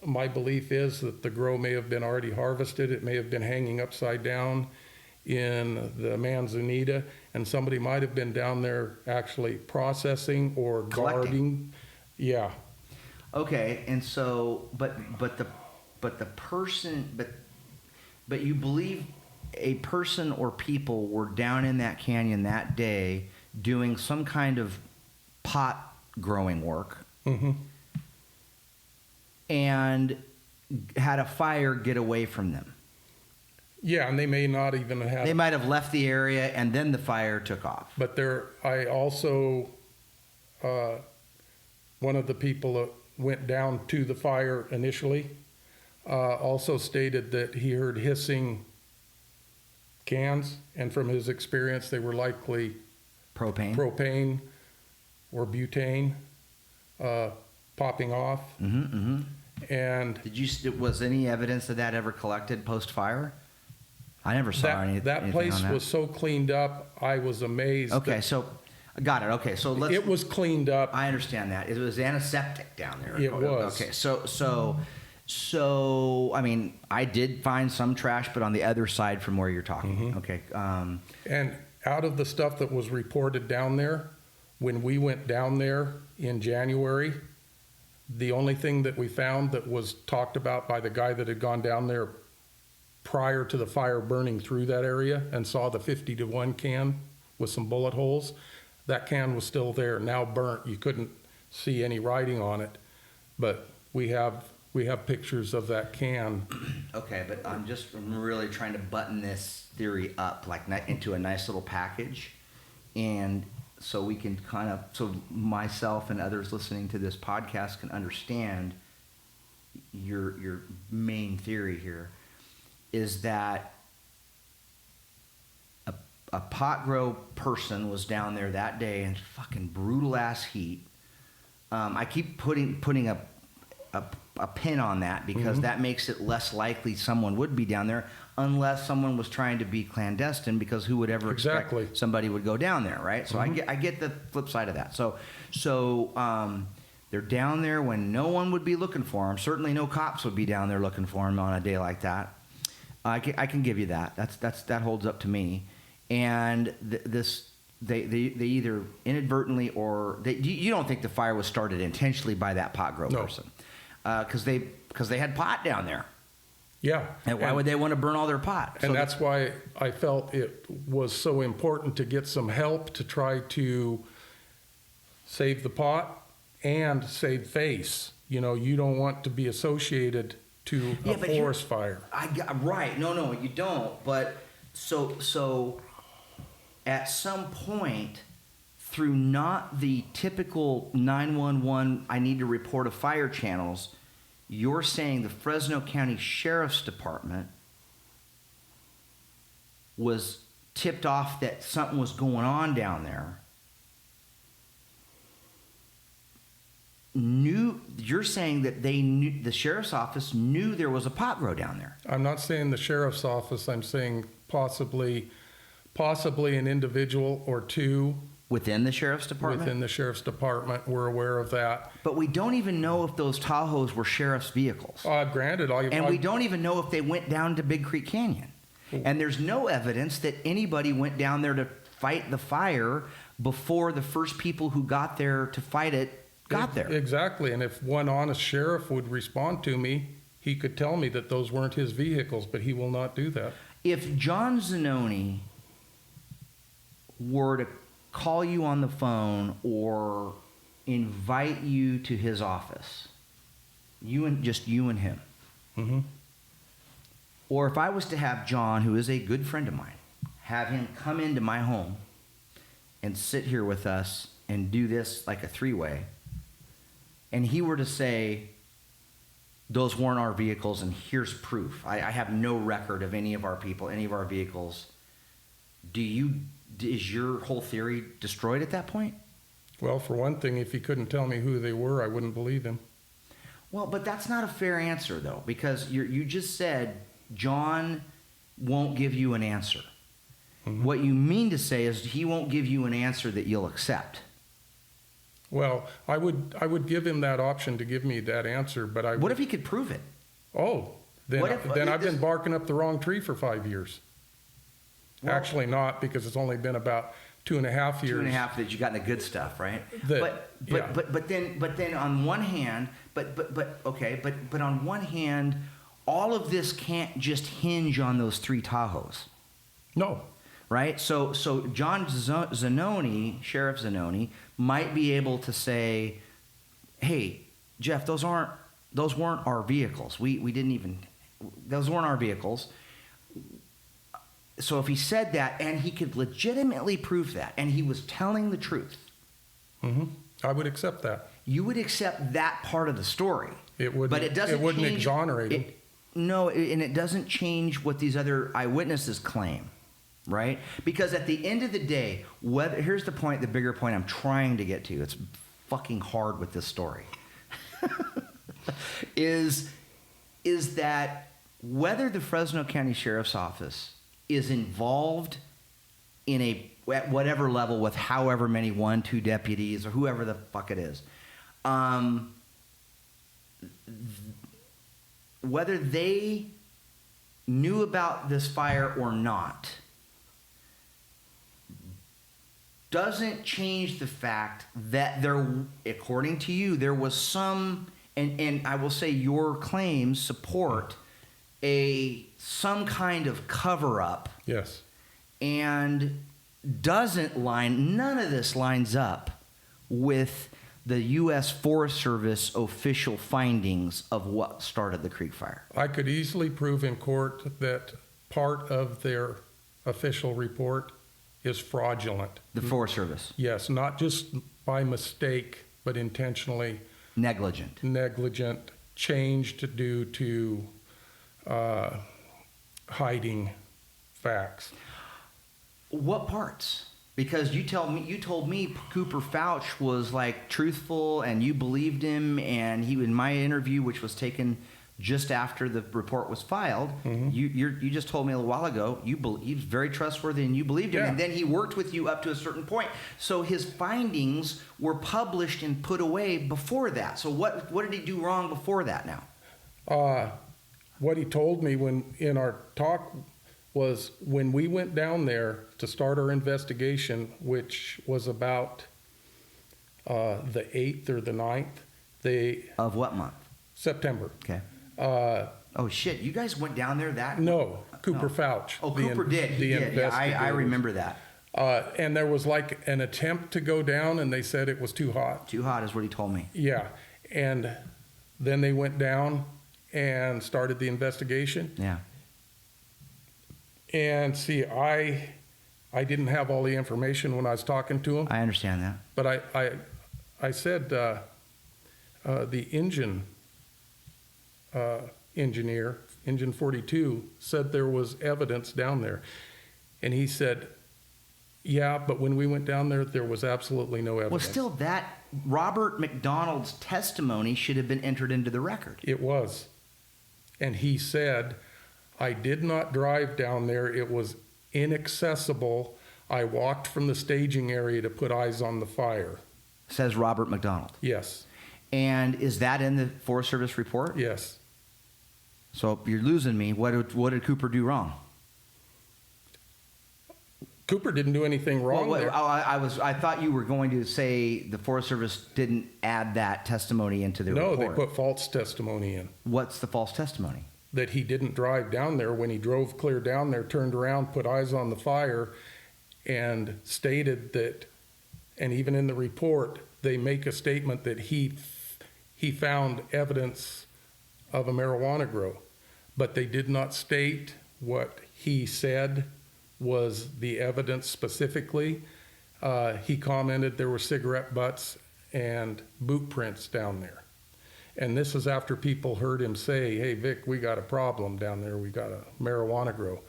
my belief is that the grow may have been already harvested. It may have been hanging upside down in the manzanita, and somebody might have been down there actually processing or Collecting. guarding. Yeah. Okay, and so, but you believe a person or people were down in that canyon that day doing some kind of pot growing work, Mm-hmm. and had a fire get away from them. Yeah, and they may not even have. They might have left the area and then the fire took off. But I also, one of the people that went down to the fire initially, also stated that he heard hissing cans, and from his experience, they were likely propane or butane popping off. And was any evidence of that ever collected post-fire? I never saw anything. That place was so cleaned up, I was amazed. Okay, so got it. Okay, so it was cleaned up. I understand that. It was antiseptic down there. It was. Okay, so I mean, I did find some trash, but on the other side from where you're talking. Okay. And out of the stuff that was reported down there, when we went down there in January, the only thing that we found that was talked about by the guy that had gone down there prior to the fire burning through that area and saw the 50-to-1 can with some bullet holes, that can was still there, now burnt. You couldn't see any writing on it, but we have pictures of that can. Okay, but I'm really trying to button this theory up like into a nice little package, and so we can so myself and others listening to this podcast can understand your main theory here is that a pot grow person was down there that day in fucking brutal ass heat. I keep putting a pin on that because that makes it less likely someone would be down there unless someone was trying to be clandestine, because who would ever expect somebody would go down there, right? So I get the flip side of that. So they're down there when no one would be looking for them. Certainly no cops would be down there looking for them on a day like that. I can give you that. That holds up to me. And they either inadvertently or you don't think the fire was started intentionally by that pot grow person, because they had pot down there. Yeah. And why would they want to burn all their pot? And that's why I felt it was so important to get some help to try to save the pot and save face. You know, you don't want to be associated to a forest fire. Right. No, you don't. But so at some point, through not the typical 911, I need to report a fire channels, you're saying the Fresno County Sheriff's Department was tipped off that something was going on down there. You're saying that the sheriff's office knew there was a pot grow down there. I'm not saying the sheriff's office. I'm saying possibly an individual or two within the sheriff's department. Within the sheriff's department, we're aware of that. But we don't even know if those Tahoes were sheriff's vehicles. Granted, we don't even know if they went down to Big Creek Canyon. And there's no evidence that anybody went down there to fight the fire before the first people who got there to fight it got there. Exactly. And if one honest sheriff would respond to me, he could tell me that those weren't his vehicles, but he will not do that. If John Zanoni were to call you on the phone or invite you to his office, you and him, or if I was to have John, who is a good friend of mine, have him come into my home and sit here with us and do this like a three-way, and he were to say, those weren't our vehicles and here's proof. I have no record of any of our people, any of our vehicles. Is your whole theory destroyed at that point? Well, for one thing, if he couldn't tell me who they were, I wouldn't believe him. Well, but that's not a fair answer, though, because you just said John won't give you an answer. What you mean to say is he won't give you an answer that you'll accept. Well, I would give him that option to give me that answer, but What if he could prove it? Then I've been barking up the wrong tree for 5 years. Well, actually not, because it's only been about 2.5 years. 2.5 that you got in the good stuff, right? But then on one hand, but on one hand, all of this can't just hinge on those 3 Tahoes. No. Right? So John Zanoni, Sheriff Zanoni, might be able to say, hey, Jeff, those weren't our vehicles. Those weren't our vehicles. So if he said that and he could legitimately prove that and he was telling the truth, I would accept that. You would accept that part of the story. It would, but it doesn't. It wouldn't change, exonerate him. No, and it doesn't change what these other eyewitnesses claim. right? Because at the end of the day, here's the point, the bigger point I'm trying to get to. It's fucking hard with this story. is that whether the Fresno County Sheriff's Office is involved at whatever level with however many 1-2 deputies or whoever the fuck it is, whether they knew about this fire or not doesn't change the fact that there, according to you, there was some, and I will say your claims support some kind of cover-up. Yes. And none of this lines up with the U.S. Forest Service official findings of what started the Creek Fire. I could easily prove in court that part of their official report is fraudulent. The Forest Service? Yes, not just by mistake, but intentionally. Negligent, changed due to hiding facts. What parts? Because you told me Cooper Fouch was like truthful and you believed him, and he, in my interview, which was taken just after the report was filed, you just told me a little while ago he was very trustworthy and you believed him, and then he worked with you up to a certain point. So his findings were published and put away before that. So what did he do wrong before that now? What he told me in our talk was when we went down there to start our investigation, which was about the 8th or the 9th. Of what month? September. Okay. Oh, shit. You guys went down there that? No, Cooper Fouch. Oh, Cooper did. Yeah, I remember that. And there was like an attempt to go down, and they said it was too hot. Too hot is what he told me. Yeah. And then they went down and started the investigation. Yeah. And see, I didn't have all the information when I was talking to him. I understand that. But I said the engineer, Engine 42, said there was evidence down there. And he said, yeah, but when we went down there, there was absolutely no evidence. Well, still, that Robert McDonald's testimony should have been entered into the record. It was. And he said, I did not drive down there. It was inaccessible. I walked from the staging area to put eyes on the fire. Says Robert McDonald. Yes. And is that in the Forest Service report? Yes. So you're losing me. What did Cooper do wrong? Cooper didn't do anything wrong there. I thought you were going to say the Forest Service didn't add that testimony into the report. No, they put false testimony in. What's the false testimony? That he didn't drive down there. When he drove clear down there, turned around, put eyes on the fire, and stated that, and even in the report, they make a statement that he found evidence of a marijuana grow. But they did not state what he said was the evidence specifically. He commented there were cigarette butts and boot prints down there. And this is after people heard him say, hey, Vic, we got a problem down there. We got a marijuana grow.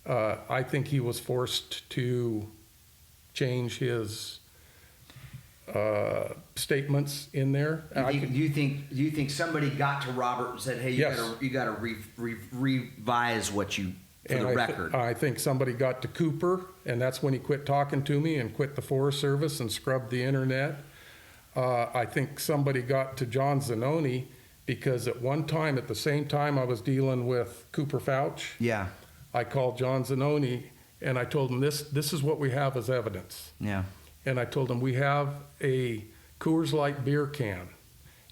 I think he was forced to change his statements in there. Do you think somebody got to Robert and said, hey, you got to revise what you, for the record? I think somebody got to Cooper, and that's when he quit talking to me and quit the Forest Service and scrubbed the internet. I think somebody got to John Zanoni, because at one time, at the same time I was dealing with Cooper Fouch, yeah, I called John Zanoni and I told him this is what we have as evidence. Yeah. And I told him we have a Coors Light beer can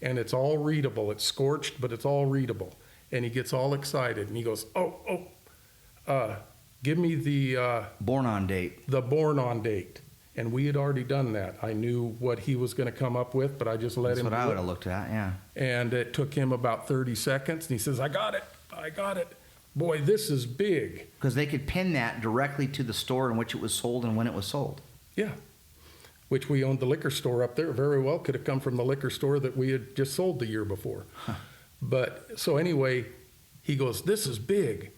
and it's all readable. It's scorched, but it's all readable. And he gets all excited and he goes, give me the born on date. The born on date. And we had already done that. I knew what he was going to come up with, but I just let him do it. That's what I would have looked at, yeah. And it took him about 30 seconds, and he says, I got it. Boy, this is big. Because they could pin that directly to the store in which it was sold and when it was sold. Yeah. Which we owned the liquor store up there. Very well could have come from the liquor store that we had just sold the year before. Huh. But, so anyway, he goes, this is big.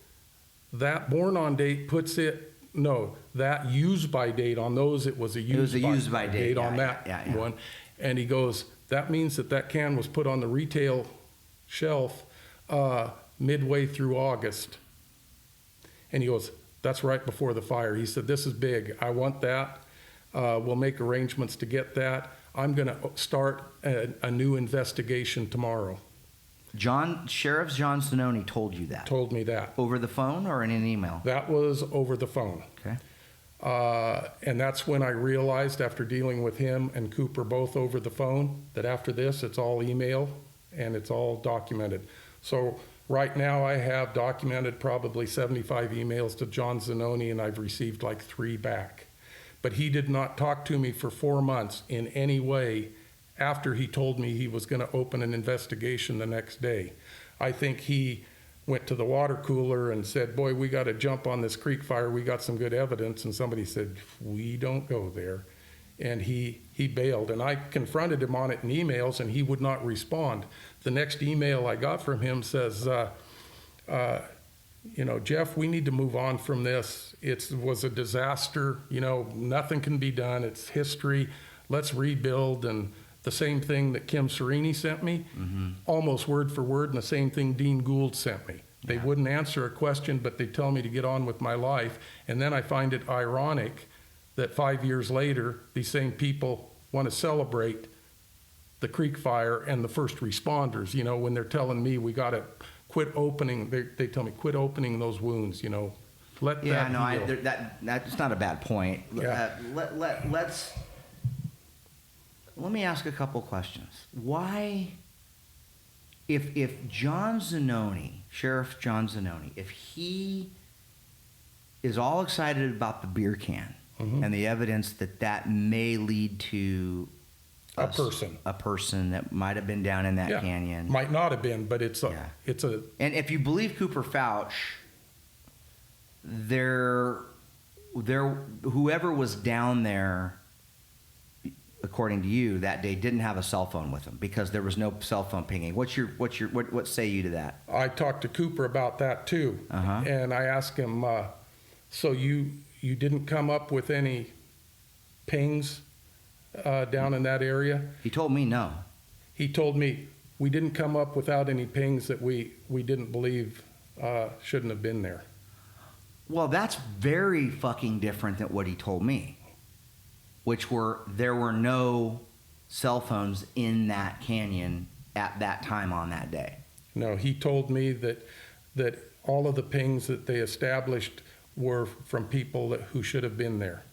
That born on date puts it No, that use-by date on those, it was a use-by date on that one. And he goes, that means that can was put on the retail shelf midway through August. And he goes, that's right before the fire. He said, this is big. I want that. We'll make arrangements to get that. I'm going to start a new investigation tomorrow. Sheriff John Zanoni told you that? Told me that. Over the phone or in an email? That was over the phone. Okay. And that's when I realized, after dealing with him and Cooper both over the phone, that after this, it's all email and it's all documented. So right now I have documented probably 75 emails to John Zanoni, and I've received like 3 back. But he did not talk to me for 4 months in any way after he told me he was going to open an investigation the next day. I think he went to the water cooler and said, boy, we got to jump on this creek fire. We got some good evidence. And somebody said, we don't go there. And he bailed. And I confronted him on it in emails, and he would not respond. The next email I got from him says, Jeff, we need to move on from this. It was a disaster. Nothing can be done. It's history. Let's rebuild. And the same thing that Kim Serini sent me, almost word for word, and the same thing Dean Gould sent me. They wouldn't answer a question, but they tell me to get on with my life. And then I find it ironic that 5 years later, these same people want to celebrate the creek fire and the first responders, when they're telling me we got to quit opening, they tell me, quit opening those wounds, let that heal. That's not a bad point. Yeah. Let me ask a couple questions. Why, if John Zanoni, Sheriff John Zanoni, if he is all excited about the beer can and the evidence that may lead to a person that might have been down in that canyon. Might not have been, but it's a. And if you believe Cooper Fouch, whoever was down there, according to you, that day didn't have a cell phone with them because there was no cell phone pinging. What say you to that? I talked to Cooper about that too, and I asked him, so you didn't come up with any pings down in that area? He told me no. He told me we didn't come up without any pings that we didn't believe shouldn't have been there. Well, that's very fucking different than what he told me, which there were no cell phones in that canyon at that time on that day. No, he told me that all of the pings that they established were from people who should have been there.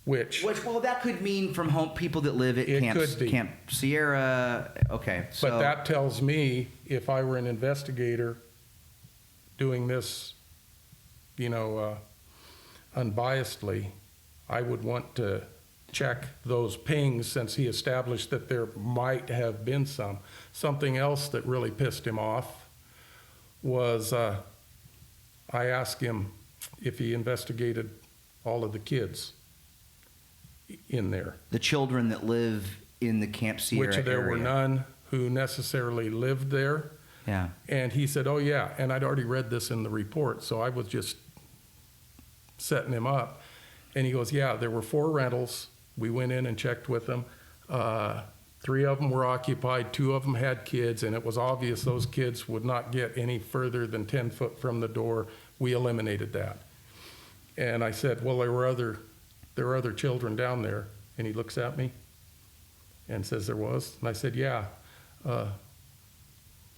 Which that could mean from people that live at Camp Sierra. Okay, so. But that tells me, if I were an investigator doing this, unbiasedly, I would want to check those pings, since he established that there might have been some. Something else that really pissed him off was I asked him if he investigated all of the kids in there. The children that live in the Camp Sierra area. Which there were none who necessarily lived there. Yeah. And he said, oh yeah, and I'd already read this in the report, so I was just setting him up. And he goes, yeah, there were 4 rentals. We went in and checked with them. 3 of them were occupied, 2 of them had kids, and it was obvious those kids would not get any further than 10 foot from the door. We eliminated that. And I said, well, there were other children down there. And he looks at me and says there was. And I said, yeah,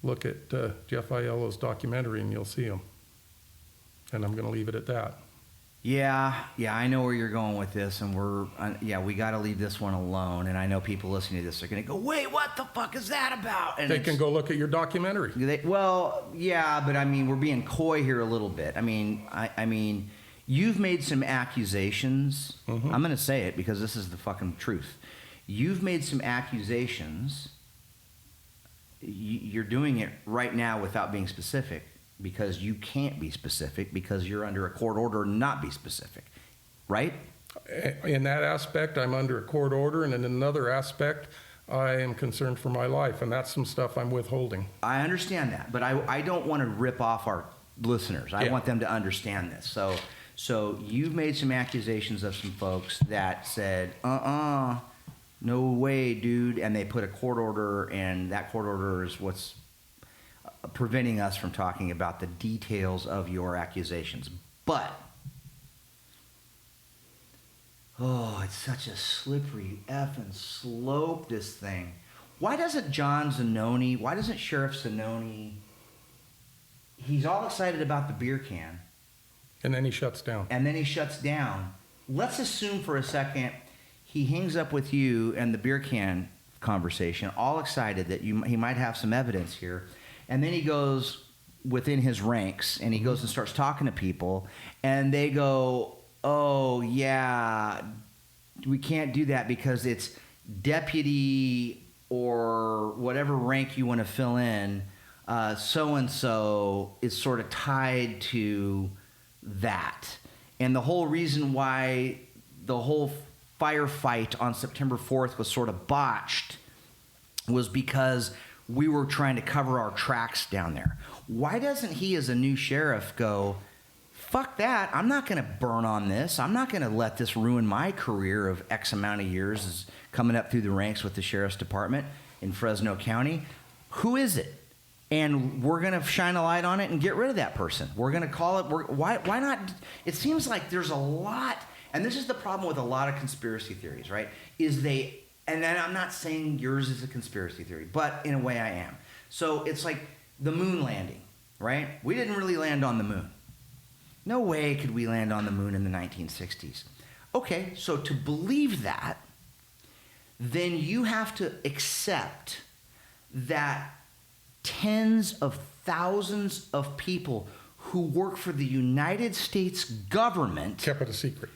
look at Jeff Aiello's documentary and you'll see them. And I'm going to leave it at that. Yeah, I know where you're going with this, and we got to leave this one alone. And I know people listening to this are going to go, wait, what the fuck is that about? And they can go look at your documentary. But I mean, we're being coy here a little bit. I mean, you've made some accusations. I'm going to say it because this is the fucking truth. You've made some accusations. You're doing it right now without being specific, because you can't be specific because you're under a court order not be specific, right? In that aspect, I'm under a court order, and in another aspect, I am concerned for my life, and that's some stuff I'm withholding. I understand that, but I don't want to rip off our listeners. I want them to understand this. So you've made some accusations of some folks that said, no way, dude, and they put a court order, and that court order is what's preventing us from talking about the details of your accusations. But, it's such a slippery effing slope, this thing. Why doesn't Sheriff Zanoni, he's all excited about the beer can. And then he shuts down. Let's assume for a second he hangs up with you and the beer can conversation, all excited that he might have some evidence here. And then he goes within his ranks and he goes and starts talking to people, and they go, oh, yeah, we can't do that because it's deputy or whatever rank you want to fill in. So-and-so is sort of tied to that. And the whole reason why the whole firefight on September 4th was sort of botched was because we were trying to cover our tracks down there. Why doesn't he, as a new sheriff, go, fuck that, I'm not going to burn on this. I'm not going to let this ruin my career of X amount of years as coming up through the ranks with the sheriff's department in Fresno County. Who is it? And we're going to shine a light on it and get rid of that person. We're going to call it, why not? It seems like there's a lot, and this is the problem with a lot of conspiracy theories, right? And then I'm not saying yours is a conspiracy theory, but in a way I am. So it's like the moon landing, right? We didn't really land on the moon. No way could we land on the moon in the 1960s. Okay, so to believe that, then you have to accept that tens of thousands of people who work for the United States government kept it a secret.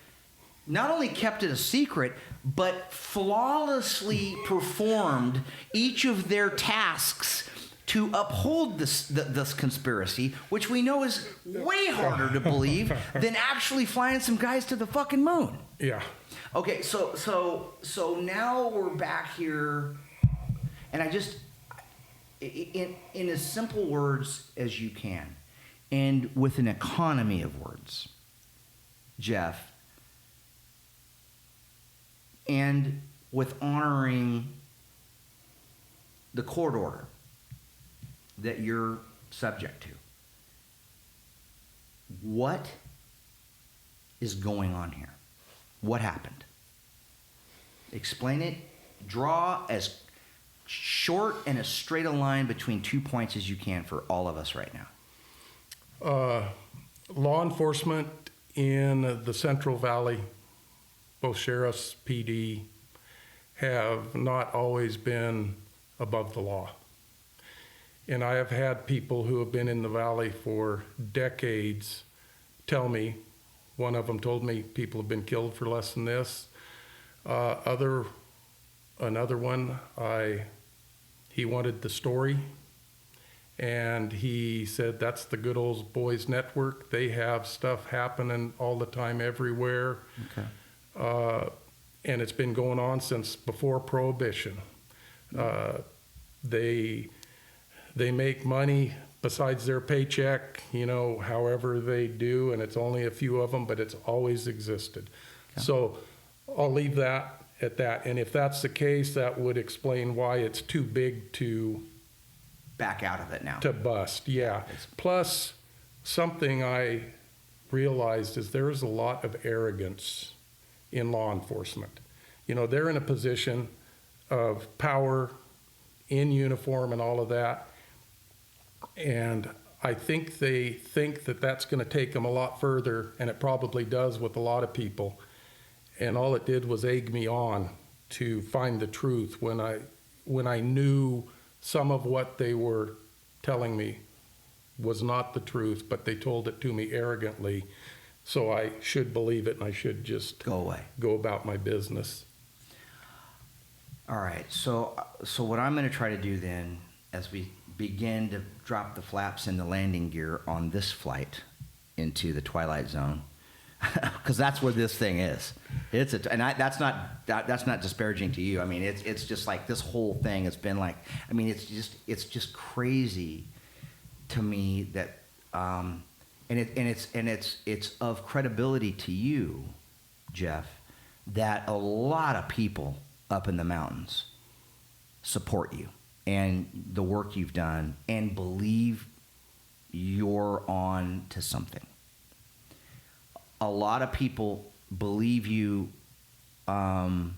Not only kept it a secret, but flawlessly performed each of their tasks to uphold this conspiracy, which we know is way harder to believe than actually flying some guys to the fucking moon. Yeah. Okay, so now we're back here, and I just, in as simple words as you can, and with an economy of words, Jeff, and with honoring the court order that you're subject to, what is going on here? What happened? Explain it. Draw as short and as straight a line between 2 points as you can for all of us right now. Law enforcement in the Central Valley, both sheriffs, PD, have not always been above the law. And I have had people who have been in the valley for decades tell me, one of them told me people have been killed for less than this. Another one, he wanted the story, and he said that's the good old boys network. They have stuff happening all the time everywhere. Okay. And it's been going on since before Prohibition. They make money besides their paycheck, however they do, and it's only a few of them, but it's always existed. Okay. So I'll leave that at that. And if that's the case, that would explain why it's too big to back out of it now. To bust, yeah. Plus, something I realized is there is a lot of arrogance in law enforcement. They're in a position of power, in uniform and all of that. And I think they think that that's going to take them a lot further, and it probably does with a lot of people. And all it did was egg me on to find the truth when I knew some of what they were telling me was not the truth, but they told it to me arrogantly. So I should believe it, and I should just go about my business. All right. So what I'm going to try to do then, as we begin to drop the flaps in the landing gear on this flight into the Twilight Zone, because that's where this thing is. That's not disparaging to you. I mean, it's just like this whole thing has been like. I mean, it's just crazy to me that and it's of credibility to you, Jeff, that a lot of people up in the mountains support you and the work you've done and believe you're on to something. A lot of people believe you, not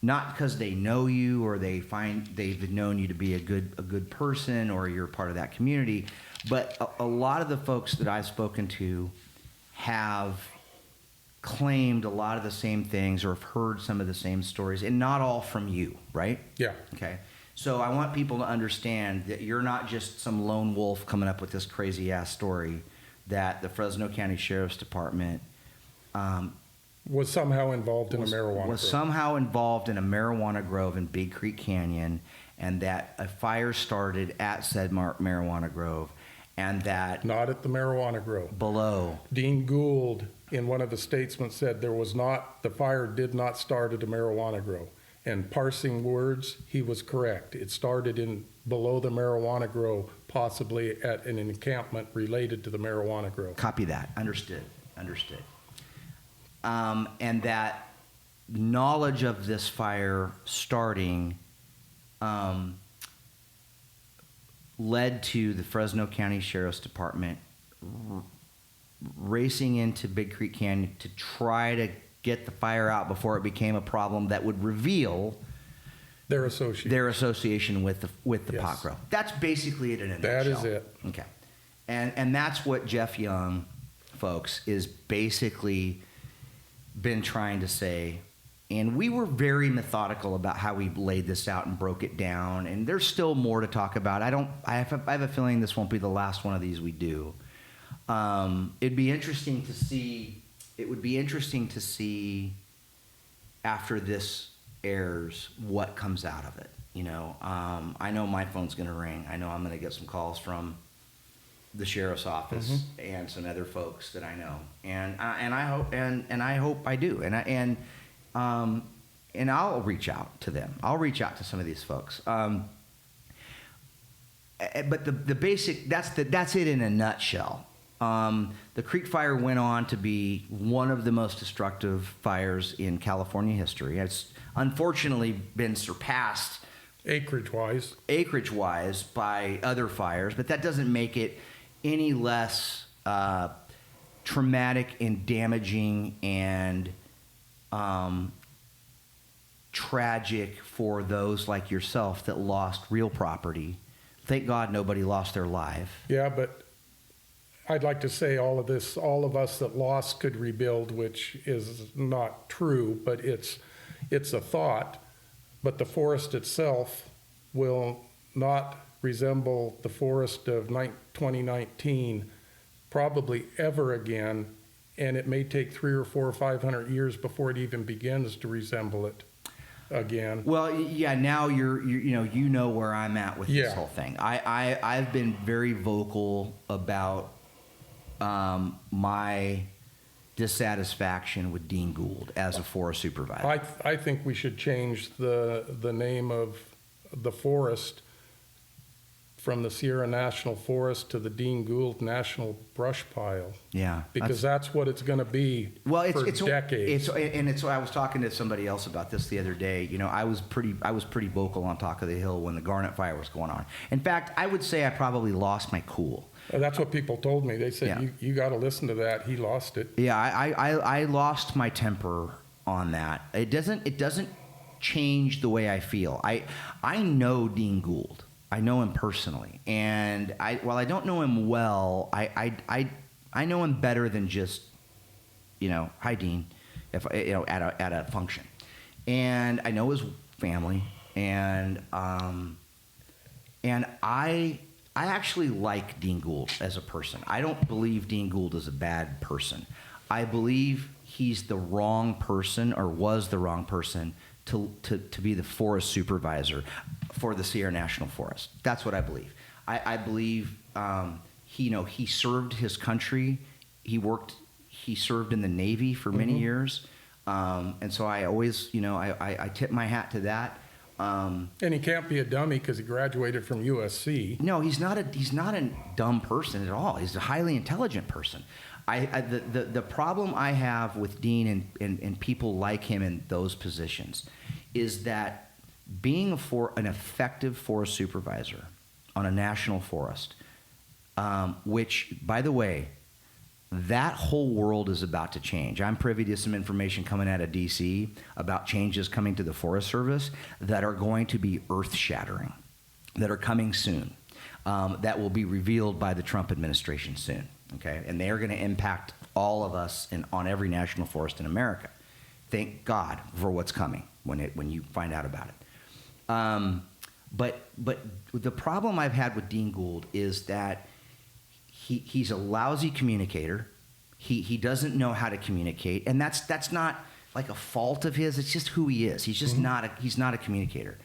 because they know you or they've known you to be a good person or you're part of that community, but a lot of the folks that I've spoken to have claimed a lot of the same things or have heard some of the same stories, and not all from you, right? Yeah. Okay. So I want people to understand that you're not just some lone wolf coming up with this crazy ass story, that the Fresno County Sheriff's Department Was somehow involved in a marijuana grove. Somehow involved in a marijuana grove in Big Creek Canyon, and that a fire started at said marijuana grove, and that Not at the marijuana grove. below. Dean Gould, in one of the statements, said the fire did not start at a marijuana grove. And parsing words, he was correct. It started below the marijuana grove, possibly at an encampment related to the marijuana grove. Copy that. Understood. And that knowledge of this fire starting led to the Fresno County Sheriff's Department racing into Big Creek Canyon to try to get the fire out before it became a problem that would reveal Their association. their association with the Yes. pot grow. That's basically it in a That nutshell. is it. Okay. And that's what Jeff Young, folks, is basically been trying to say. And we were very methodical about how we laid this out and broke it down. And there's still more to talk about. I have a feeling this won't be the last one of these we do. It'd be interesting to see. It would be interesting to see after this airs what comes out of it. You know, I know my phone's going to ring. I know I'm going to get some calls from the sheriff's office and some other folks that I know, and I hope I do, and I'll reach out to them. I'll reach out to some of these folks. But the basic that's it in a nutshell. The Creek Fire went on to be one of the most destructive fires in California history. It's unfortunately been surpassed acreage-wise by other fires, but that doesn't make it any less traumatic and damaging and tragic for those like yourself that lost real property. Thank God nobody lost their life. Yeah, but I'd like to say all of us that lost could rebuild, which is not true, but it's a thought. But the forest itself will not resemble the forest of 2019 probably ever again, and it may take 300 or 400 or 500 years before it even begins to resemble it again. Well, yeah, now you know where I'm at with this whole thing. I've been very vocal about my dissatisfaction with Dean Gould as a forest supervisor. I think we should change the name of the forest from the Sierra National Forest to the Dean Gould National Brush Pile. Yeah, because that's what it's going to be for decades. I was talking to somebody else about this the other day. You know, I was pretty vocal on Talk of the Hill when the Garnet Fire was going on. In fact, I would say I probably lost my cool. That's what people told me. They said, you got to listen to that. He lost it. Yeah, I lost my temper on that. It doesn't change the way I feel. I know Dean Gould. I know him personally, and while I don't know him well, I know him better than just, hi Dean, if at a function, and I know his family, and I actually like Dean Gould as a person. I don't believe Dean Gould is a bad person. I believe he's the wrong person, or was the wrong person, to be the forest supervisor for the Sierra National Forest. That's what I believe. I believe he served his country. He served in the Navy for many years. And so I always, I tip my hat to that. And he can't be a dummy because he graduated from USC. No, he's not a dumb person at all. He's a highly intelligent person. The problem I have with Dean and people like him in those positions is that being an effective forest supervisor on a national forest, which, by the way, that whole world is about to change. I'm privy to some information coming out of D.C. about changes coming to the Forest Service that are going to be earth-shattering, that are coming soon, that will be revealed by the Trump administration soon. Okay, and they are going to impact all of us on every national forest in America. Thank God for what's coming when you find out about it. But the problem I've had with Dean Gould is that he's a lousy communicator. He doesn't know how to communicate, and that's not like a fault of his. It's just who he is. He's just not a communicator.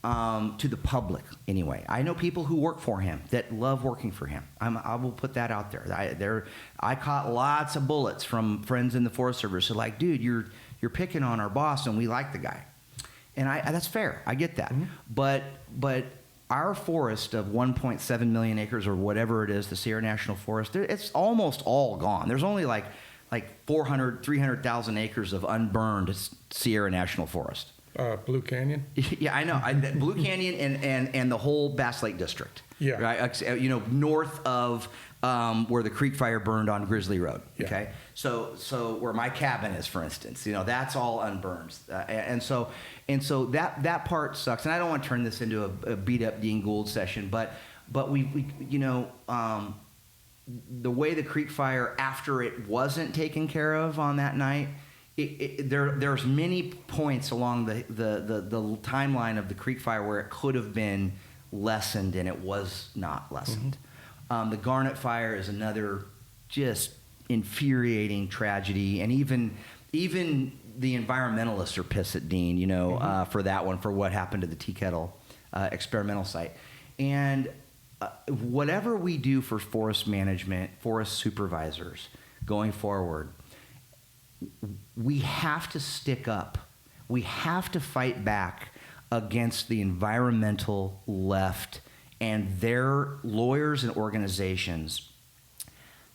To the public, anyway. I know people who work for him that love working for him. I will put that out there. I caught lots of bullets from friends in the Forest Service who are like, dude, you're picking on our boss, and we like the guy. And that's fair. I get that. But our forest of 1.7 million acres or whatever it is, the Sierra National Forest, it's almost all gone. There's only like 300,000 acres of unburned Sierra National Forest. Blue Canyon? Yeah, I know. Blue Canyon and the whole Bass Lake District. Yeah. Right? North of where the Creek Fire burned on Grizzly Road. Yeah. Okay? So where my cabin is, for instance, that's all unburned. And so that part sucks. And I don't want to turn this into a beat up Dean Gould session, but we the way the Creek Fire, after it wasn't taken care of on that night, there's many points along the timeline of the Creek Fire where it could have been lessened, and it was not lessened. The Garnet Fire is another just infuriating tragedy, and even the environmentalists are pissed at Dean, for that one, for what happened to the Tea Kettle experimental site. And whatever we do for forest management, forest supervisors going forward, we have to stick up. We have to fight back against the environmental left and their lawyers and organizations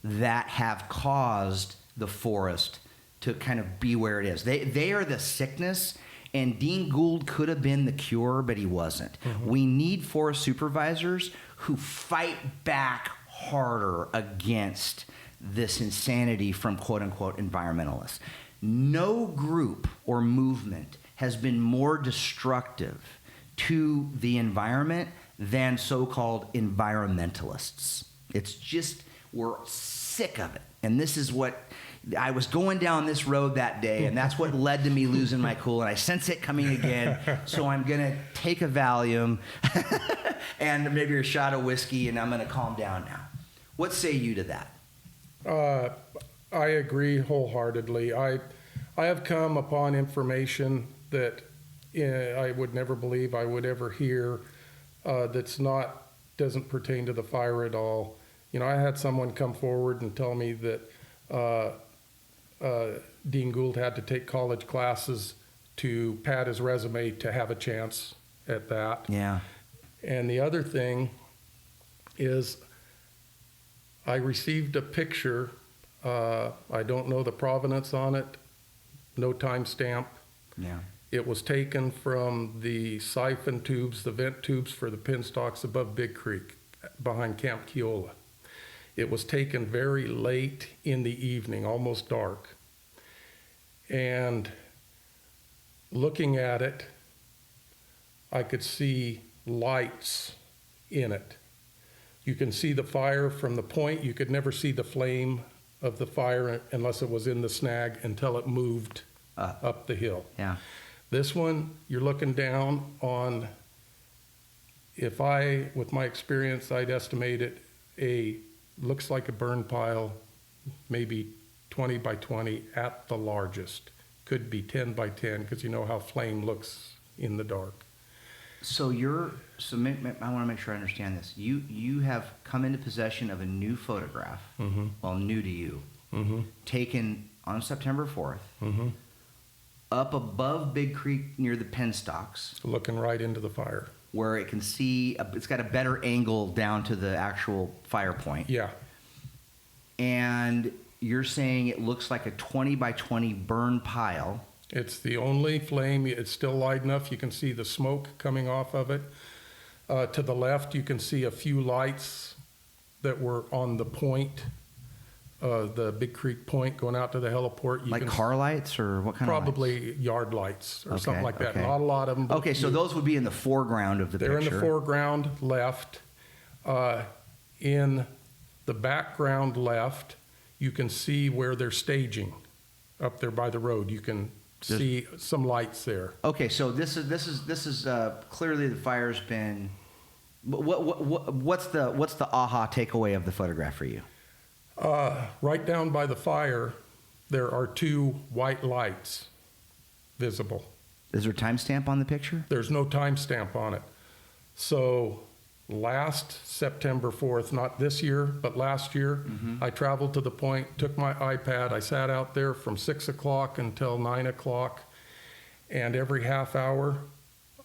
that have caused the forest to kind of be where it is. They are the sickness, and Dean Gould could have been the cure, but he wasn't. We need forest supervisors who fight back harder against this insanity from quote-unquote environmentalists. No group or movement has been more destructive to the environment than so-called environmentalists. It's just, we're sick of it. And this is what, I was going down this road that day, and that's what led to me losing my cool, and I sense it coming again, so I'm going to take a Valium and maybe a shot of whiskey, and I'm going to calm down now. What say you to that? I agree wholeheartedly. I have come upon information that I would never believe I would ever hear doesn't pertain to the fire at all. I had someone come forward and tell me that Dean Gould had to take college classes to pad his resume to have a chance at that. Yeah. And the other thing is, I received a picture. I don't know the provenance on it. No timestamp. Yeah. It was taken from the siphon tubes, the vent tubes for the penstocks above Big Creek, behind Camp Keola. It was taken very late in the evening, almost dark. And looking at it, I could see lights in it. You can see the fire from the point. You could never see the flame of the fire unless it was in the snag until it moved up the hill. Yeah. This one, you're looking down on, with my experience, I'd estimate it looks like a burn pile, maybe 20 by 20 at the largest. Could be 10 by 10, because you know how flame looks in the dark. So I want to make sure I understand this. You have come into possession of a new photograph, well, new to you, taken on September 4th, up above Big Creek near the penstocks, Looking right into the fire. where it can see, it's got a better angle down to the actual fire point. Yeah. And you're saying it looks like a 20 by 20 burn pile. It's the only flame. It's still light enough. You can see the smoke coming off of it. To the left, you can see a few lights that were on the point, the Big Creek Point going out to the heliport. You Like can car lights or what kind of lights? probably yard lights or Okay, something like that. okay. Not a lot of them. but Okay, so you- those would be in the foreground of the They're picture. in the foreground left. In the background left, you can see where they're staging up there by the road. You can see some lights there. Okay, so this is clearly the fire's been. What's the aha takeaway of the photograph for you? Right down by the fire, there are two white lights visible. Is there a timestamp on the picture? There's no timestamp on it. So last September 4th, not this year, but last year, I traveled to the point, took my iPad, I sat out there from 6 o'clock until 9 o'clock, and every half hour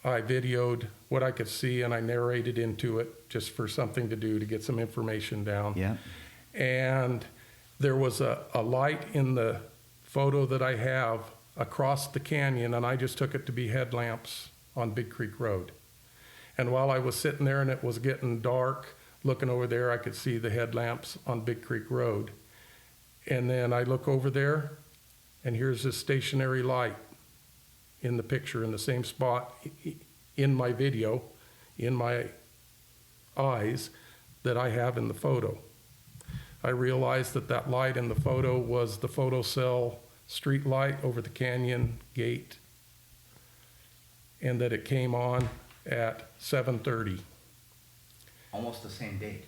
I videoed what I could see and I narrated into it just for something to do to get some information down. Yeah. And there was a light in the photo that I have across the canyon, and I just took it to be headlamps on Big Creek Road. And while I was sitting there and it was getting dark, looking over there, I could see the headlamps on Big Creek Road. And then I look over there, and here's this stationary light in the picture in the same spot in my video, in my eyes, that I have in the photo. I realized that that light in the photo was the photocell street light over the canyon gate, and that it came on at 7:30, Almost the same date.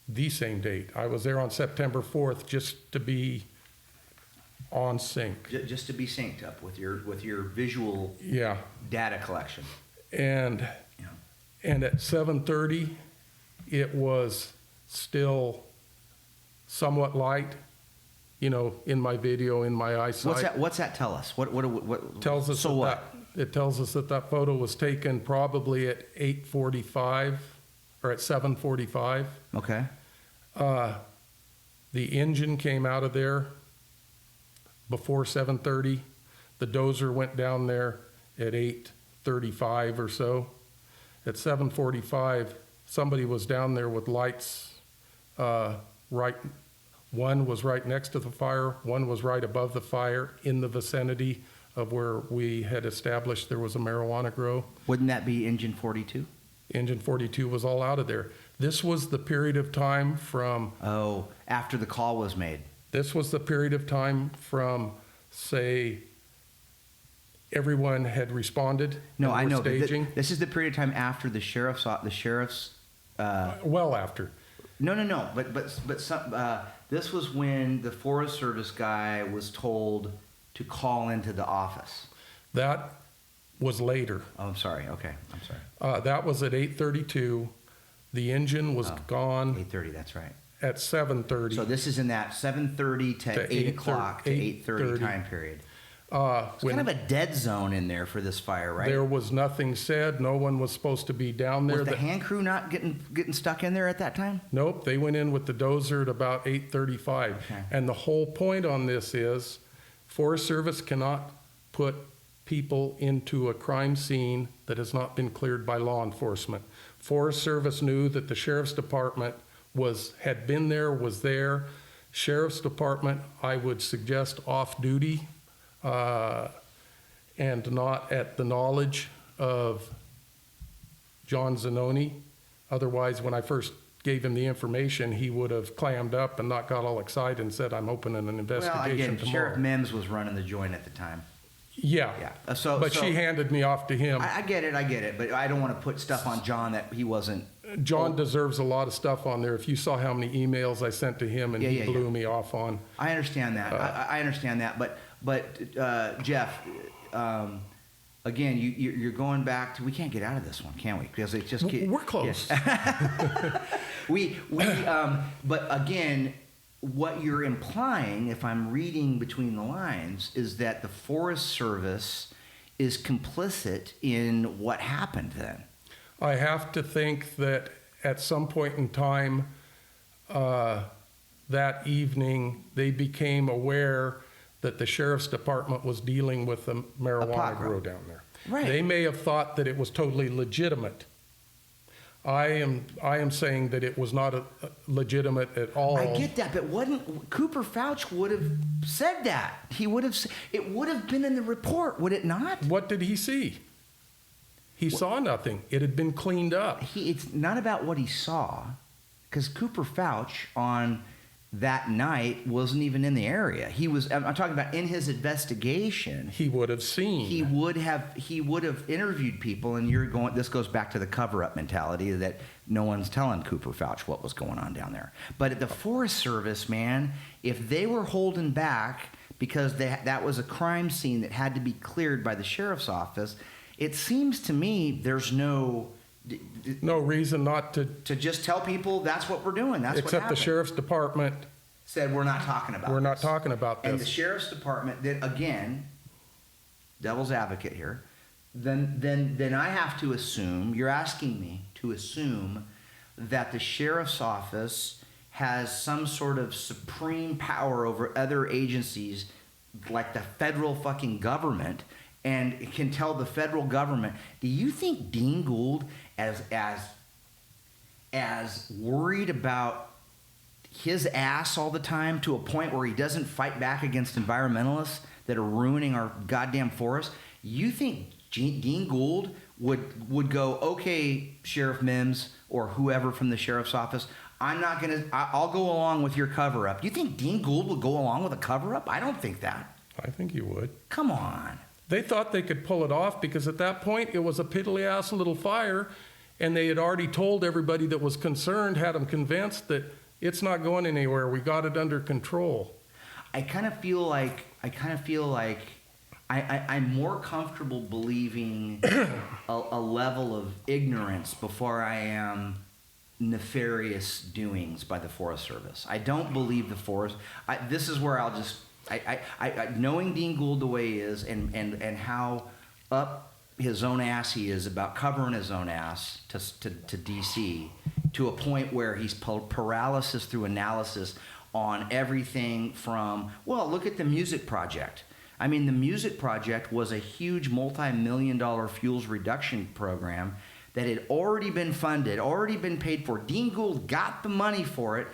the same date. I was there on September 4th just to be on sync. Just to be synced up with your visual Yeah, data collection. and Yeah. and at 7:30, it was still somewhat light, in my video, in my eyesight. What's that tell us? What Tells us so that what? it tells us that that photo was taken probably at 8:45 or at 7:45. Okay. The engine came out of there before 7:30. The dozer went down there at 8:35 or so. At 7:45, somebody was down there with lights. One was right next to the fire. One was right above the fire in the vicinity of where we had established there was a marijuana grow. Wouldn't that be engine 42? Engine 42 was all out of there. This was the period of time from, Oh, after the call was made. this was the period of time from, say, everyone had responded. No, and I were know. Staging. This is the period of time after the sheriff's. Well after. No. But some, this was when the Forest Service guy was told to call into the office. That was later. Oh, I'm sorry. Okay, I'm sorry. That was at 8:32. The engine was gone 8:30. That's right. at 7:30. So this is in that 7:30 to 8 o'clock to 8:30 time period. It's when kind of a dead zone in there for this fire, right? there was nothing said, no one was supposed to be down there. Was the hand crew not getting stuck in there at that time? Nope, they went in with the dozer at about 8:35. Okay. And the whole point on this is Forest Service cannot put people into a crime scene that has not been cleared by law enforcement. Forest Service knew that the Sheriff's Department had been there, was there. Sheriff's Department, I would suggest off-duty and not at the knowledge of John Zanoni. Otherwise, when I first gave him the information, he would have clammed up and not got all excited and said, I'm opening an investigation Well, again, tomorrow. Sheriff Mims was running the joint at the time. Yeah. Yeah. So She handed me off to him. I get it, but I don't want to put stuff on John that he wasn't. John deserves a lot of stuff on there. If you saw how many emails I sent to him and he blew me off on. I understand that. I understand that, but Jeff, again, you're going back to. We can't get out of this one, can we? Because it just We're close. Yes. But again, what you're implying, if I'm reading between the lines, is that the Forest Service is complicit in what happened then. I have to think that at some point in time that evening, they became aware that the sheriff's department was dealing with the marijuana grow down there. Right. They may have thought that it was totally legitimate. I am saying that it was not legitimate at all. I get that, but Cooper Fouch would have said that. He would have. It would have been in the report, would it not? What did he see? He saw nothing. It had been cleaned up. It's not about what he saw, because Cooper Fouch on that night wasn't even in the area. He was. I'm talking about in his investigation. He would have seen. He would have interviewed people, and you're going. This goes back to the cover-up mentality that no one's telling Cooper Fouch what was going on down there. But at the Forest Service, man, if they were holding back because that was a crime scene that had to be cleared by the sheriff's office, it seems to me there's no reason not to just tell people that's what we're doing. That's what happened. Except the sheriff's department said we're not talking about. We're not talking about this. And the sheriff's department, then again, devil's advocate here. Then I have to assume, you're asking me to assume that the sheriff's office has some sort of supreme power over other agencies like the federal fucking government, and can tell the federal government. Do you think Dean Gould, as worried about his ass all the time to a point where he doesn't fight back against environmentalists that are ruining our goddamn forests? You think Dean Gould would go, okay, Sheriff Mims or whoever from the sheriff's office, I'll go along with your cover-up. You think Dean Gould would go along with a cover-up? I don't think that. I think he would. Come on. They thought they could pull it off because at that point it was a piddly-ass little fire, and they had already told everybody that was concerned, had them convinced that it's not going anywhere. We got it under control. I kind of feel like I'm more comfortable believing a level of ignorance before I am nefarious doings by the Forest Service. I don't believe the Forest. This is where I'll just. Knowing Dean Gould the way he is, and how up his own ass he is about covering his own ass to DC, to a point where he's paralysis through analysis on everything from, well, look at the Music Project. I mean, the Music Project was a huge multi-million-dollar fuels reduction program that had already been funded, already been paid for. Dean Gould got the money for it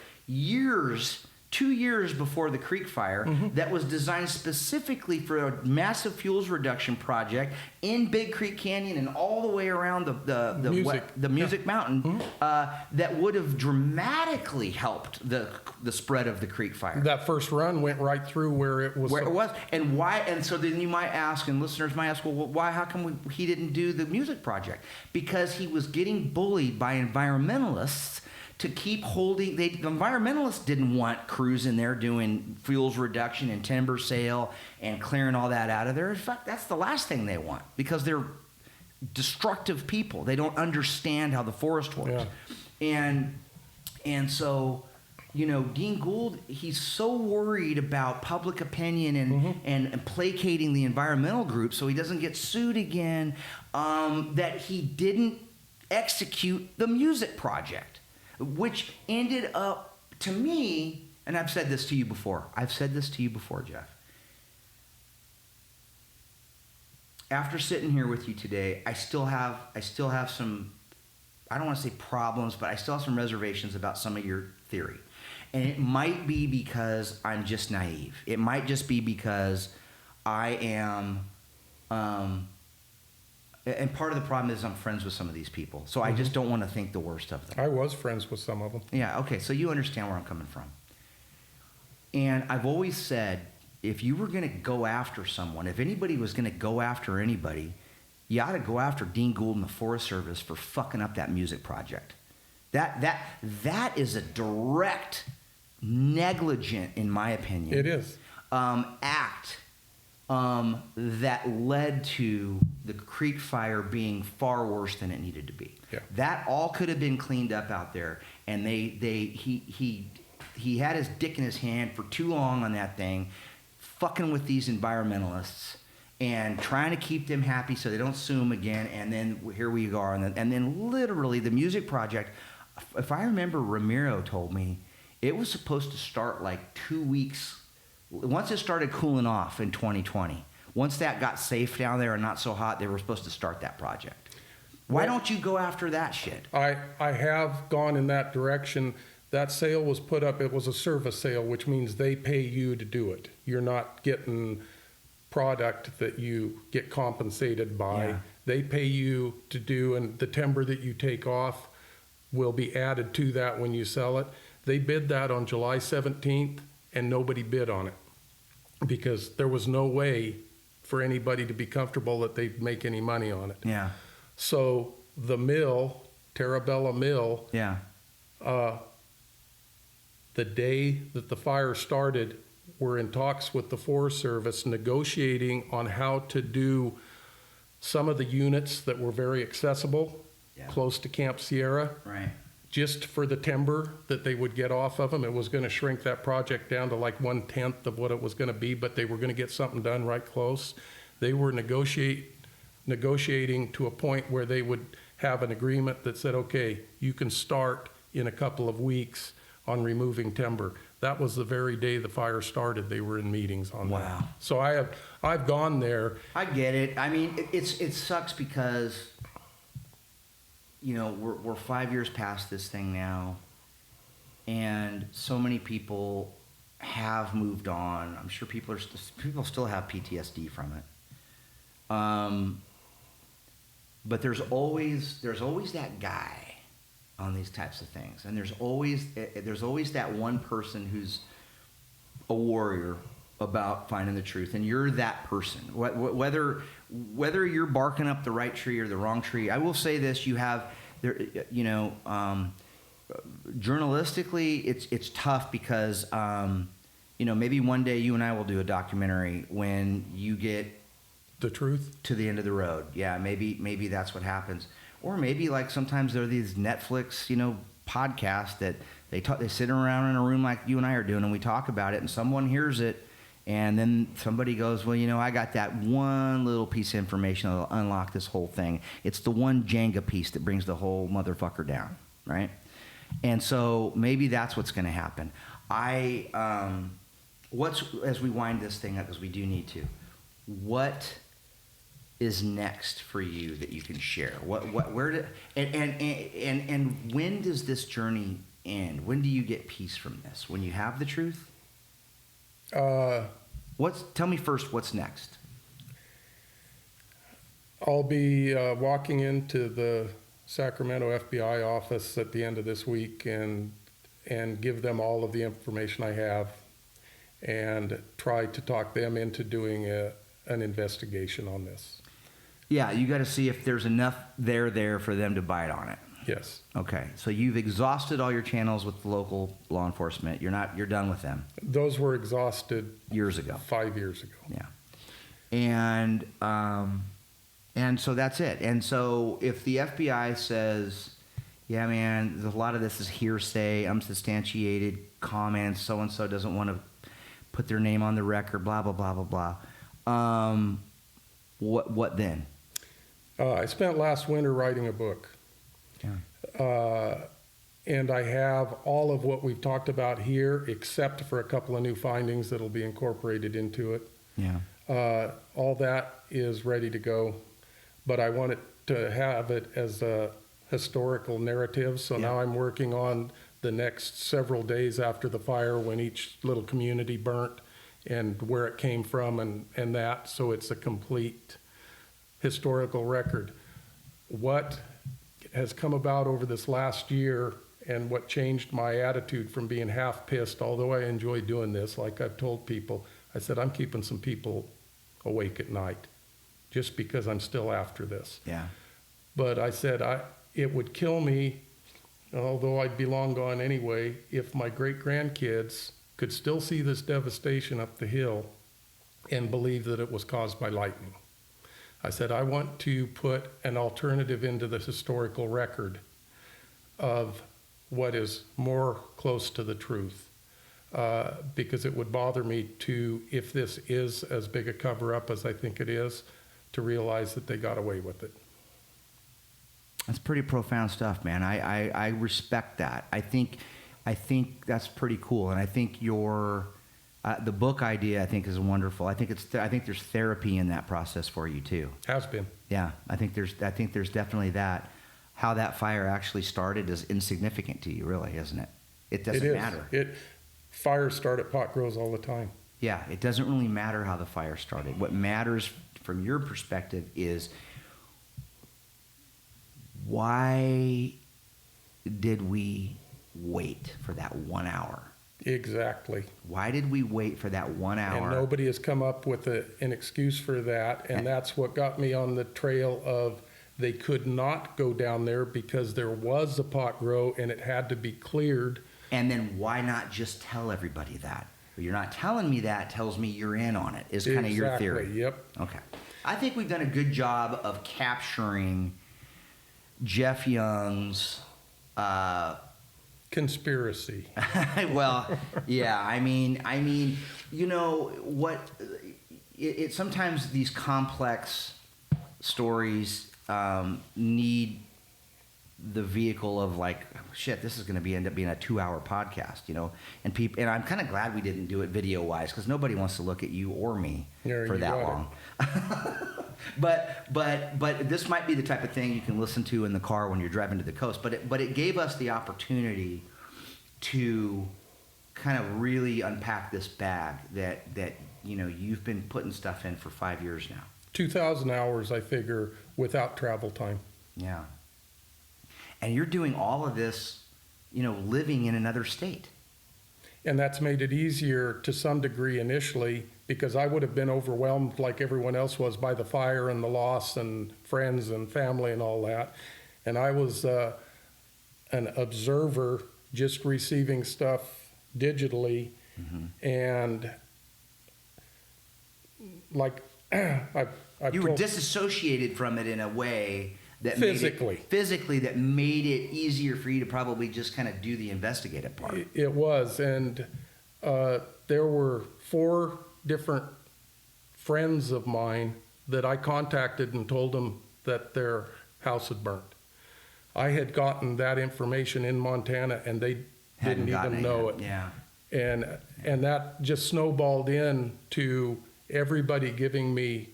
2 years before the Creek Fire, that was designed specifically for a massive fuels reduction project in Big Creek Canyon and all the way around the Music Mountain, that would have dramatically helped the spread of the Creek Fire. That first run went right through where it was. And why? And so then you might ask, and listeners might ask, well, why? How come he didn't do the Music Project? Because he was getting bullied by environmentalists to keep holding. The environmentalists didn't want crews in there doing fuels reduction and timber sale and clearing all that out of there. In fact, that's the last thing they want, because they're destructive people. They don't understand how the forest works. Yeah. And so, Dean Gould, he's so worried about public opinion and placating the environmental group so he doesn't get sued again, that he didn't execute the Music Project, which ended up, to me, and I've said this to you before, Jeff. After sitting here with you today, I still have some, I don't want to say problems, but I still have some reservations about some of your theory. And it might be because I'm just naive. It might just be because I am, and part of the problem is I'm friends with some of these people. So I just don't want to think the worst of them. I was friends with some of them. Yeah, okay. So you understand where I'm coming from. And I've always said, if you were going to go after someone, if anybody was going to go after anybody, you ought to go after Dean Gould and the Forest Service for fucking up that Music Project. That is a direct, negligent, in my opinion. It is. Act that led to the Creek Fire being far worse than it needed to be. Yeah. That all could have been cleaned up out there, and he he had his dick in his hand for too long on that thing, fucking with these environmentalists and trying to keep them happy so they don't sue him again. And then here we are. And then literally the music project, if I remember, Ramiro told me it was supposed to start like 2 weeks. Once it started cooling off in 2020, once that got safe down there and not so hot, they were supposed to start that project. Why don't you go after that shit? I have gone in that direction. That sale was put up, it was a service sale, which means they pay you to do it. You're not getting product that you get compensated by. Yeah. They pay you to do, and the timber that you take off will be added to that when you sell it. They bid that on July 17th, and nobody bid on it because there was no way for anybody to be comfortable that they'd make any money on it. Yeah. So the mill, Terabella Mill, Yeah. the day that the fire started, we're in talks with the Forest Service negotiating on how to do some of the units that were very accessible, close to Camp Sierra. Right. Just for the timber that they would get off of them. It was going to shrink that project down to like 1/10 of what it was going to be, but they were going to get something done right close. They were negotiating to a point where they would have an agreement that said, okay, you can start in a couple of weeks on removing timber. That was the very day the fire started. They were in meetings on that. Wow. So I've gone there. I get it. I mean, it sucks because, you know, we're 5 years past this thing now, and so many people have moved on. I'm sure people still have PTSD from it. But there's always that guy on these types of things, and there's always that one person who's a warrior about finding the truth, and you're that person. Whether you're barking up the right tree or the wrong tree, I will say this: you have there, you know, journalistically, it's tough because you know, maybe one day you and I will do a documentary when you get The truth? to the end of the road. Yeah, maybe that's what happens. Or maybe like sometimes there are these Netflix, you know, podcasts that they sit around in a room like you and I are doing, and we talk about it, and someone hears it, and then somebody goes, well, you know, I got that one little piece of information that'll unlock this whole thing. It's the one Jenga piece that brings the whole motherfucker down, right? And so maybe that's what's going to happen. As we wind this thing up, because we do need to, what is next for you that you can share? And when does this journey end? When do you get peace from this? When you have the truth? Tell me first what's next. I'll be walking into the Sacramento FBI office at the end of this week and give them all of the information I have and try to talk them into doing an investigation on this. Yeah, you got to see if there's enough there for them to bite on it. Yes. Okay, so you've exhausted all your channels with the local law enforcement. You're done with them. Those were exhausted years ago. 5 years ago. Yeah, and so that's it. And so if the FBI says, "Yeah, man, a lot of this is hearsay, unsubstantiated comments. So and so doesn't want to put their name on the record," blah blah blah blah blah. What then? I spent last winter writing a book. Yeah. And I have all of what we've talked about here, except for a couple of new findings that'll be incorporated into it. Yeah. All that is ready to go, but I wanted to have it as a historical narrative. So now I'm working on the next several days after the fire, when each little community burnt and where it came from and that. So it's a complete historical record. What has come about over this last year and what changed my attitude from being half pissed, although I enjoy doing this, like I've told people, I said, I'm keeping some people awake at night just because I'm still after this. Yeah. But I said, it would kill me, although I'd be long gone anyway, if my great-grandkids could still see this devastation up the hill and believe that it was caused by lightning. I said, I want to put an alternative into the historical record of what is more close to the truth. because it would bother me to, if this is as big a cover-up as I think it is, to realize that they got away with it. That's pretty profound stuff, man. I respect that. I think that's pretty cool, and I think the book idea I think is wonderful. I think there's therapy in that process for you too. Has been. Yeah, I think there's definitely that. How that fire actually started is insignificant to you, really, isn't it? It doesn't matter. Fires start at pot grows all the time. Yeah, it doesn't really matter how the fire started. What matters from your perspective is, why did we wait for that 1 hour? Exactly. Why did we wait for that 1 hour? And nobody has come up with an excuse for that. And that's what got me on the trail of, they could not go down there because there was a pot grow and it had to be cleared. And then why not just tell everybody that? You're not telling me that, tells me you're in on it, is kind of your theory. Exactly, yep. Okay. I think we've done a good job of capturing Jeff Young's conspiracy. Well, yeah, I mean, you know what? It sometimes these complex stories need the vehicle of like, shit, this is going to end up being a 2-hour podcast, you know, and I'm kind of glad we didn't do it video wise, because nobody wants to look at you or me for that long. But this might be the type of thing you can listen to in the car when you're driving to the coast. But it gave us the opportunity to kind of really unpack this bag that you know you've been putting stuff in for 5 years now. 2,000 hours, I figure, without travel time. Yeah. And you're doing all of this, you know, living in another state. And that's made it easier to some degree initially, because I would have been overwhelmed like everyone else was by the fire and the loss and friends and family and all that. And I was an observer, just receiving stuff digitally. Mm-hmm. And like you were disassociated from it in a way that physically that made it easier for you to probably just kind of do the investigative part. It was, and there were 4 different friends of mine that I contacted and told them that their house had burnt. I had gotten that information in Montana, and they didn't even know it. Yeah. And that just snowballed into everybody giving me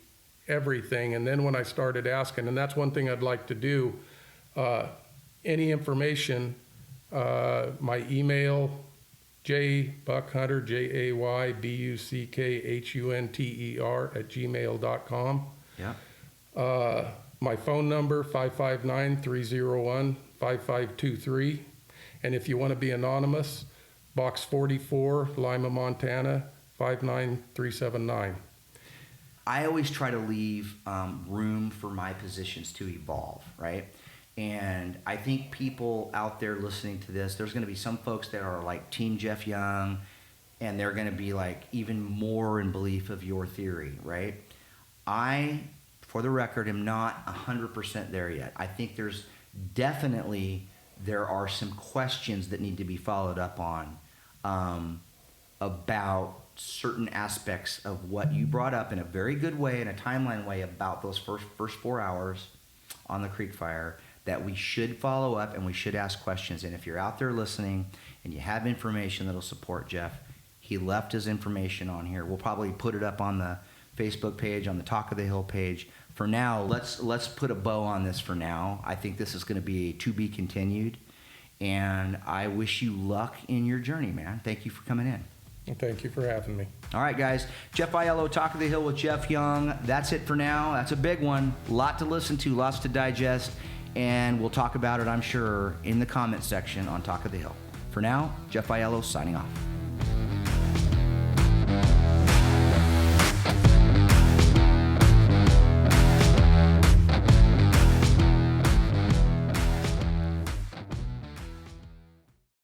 everything. And then when I started asking, and that's one thing I'd like to do, any information, my email, jbuckhunter, JAYBUCKHUNTER @gmail.com. Yeah. My phone number, 559-301-5523. And if you want to be anonymous, Box 44, Lima, Montana, 59379. I always try to leave room for my positions to evolve, right? And I think people out there listening to this, there's going to be some folks that are like Team Jeff Young, and they're going to be like even more in belief of your theory, right? I, for the record, am not 100% there yet. I think there are some questions that need to be followed up on about certain aspects of what you brought up in a very good way, in a timeline way, about those first 4 hours on the creek fire, that we should follow up and we should ask questions. And if you're out there listening and you have information that'll support Jeff, he left his information on here. We'll probably put it up on the Facebook page, on the Talk of the Hill page. For now, let's put a bow on this for now. I think this is going to be to be continued, and I wish you luck in your journey, man. Thank you for coming in. Well, thank you for having me. All right, guys. Jeff Aiello, Talk of the Hill with Jeff Young. That's it for now. That's a big one. A lot to listen to, lots to digest, and we'll talk about it, I'm sure, in the comment section on Talk of the Hill. For now, Jeff Aiello signing off.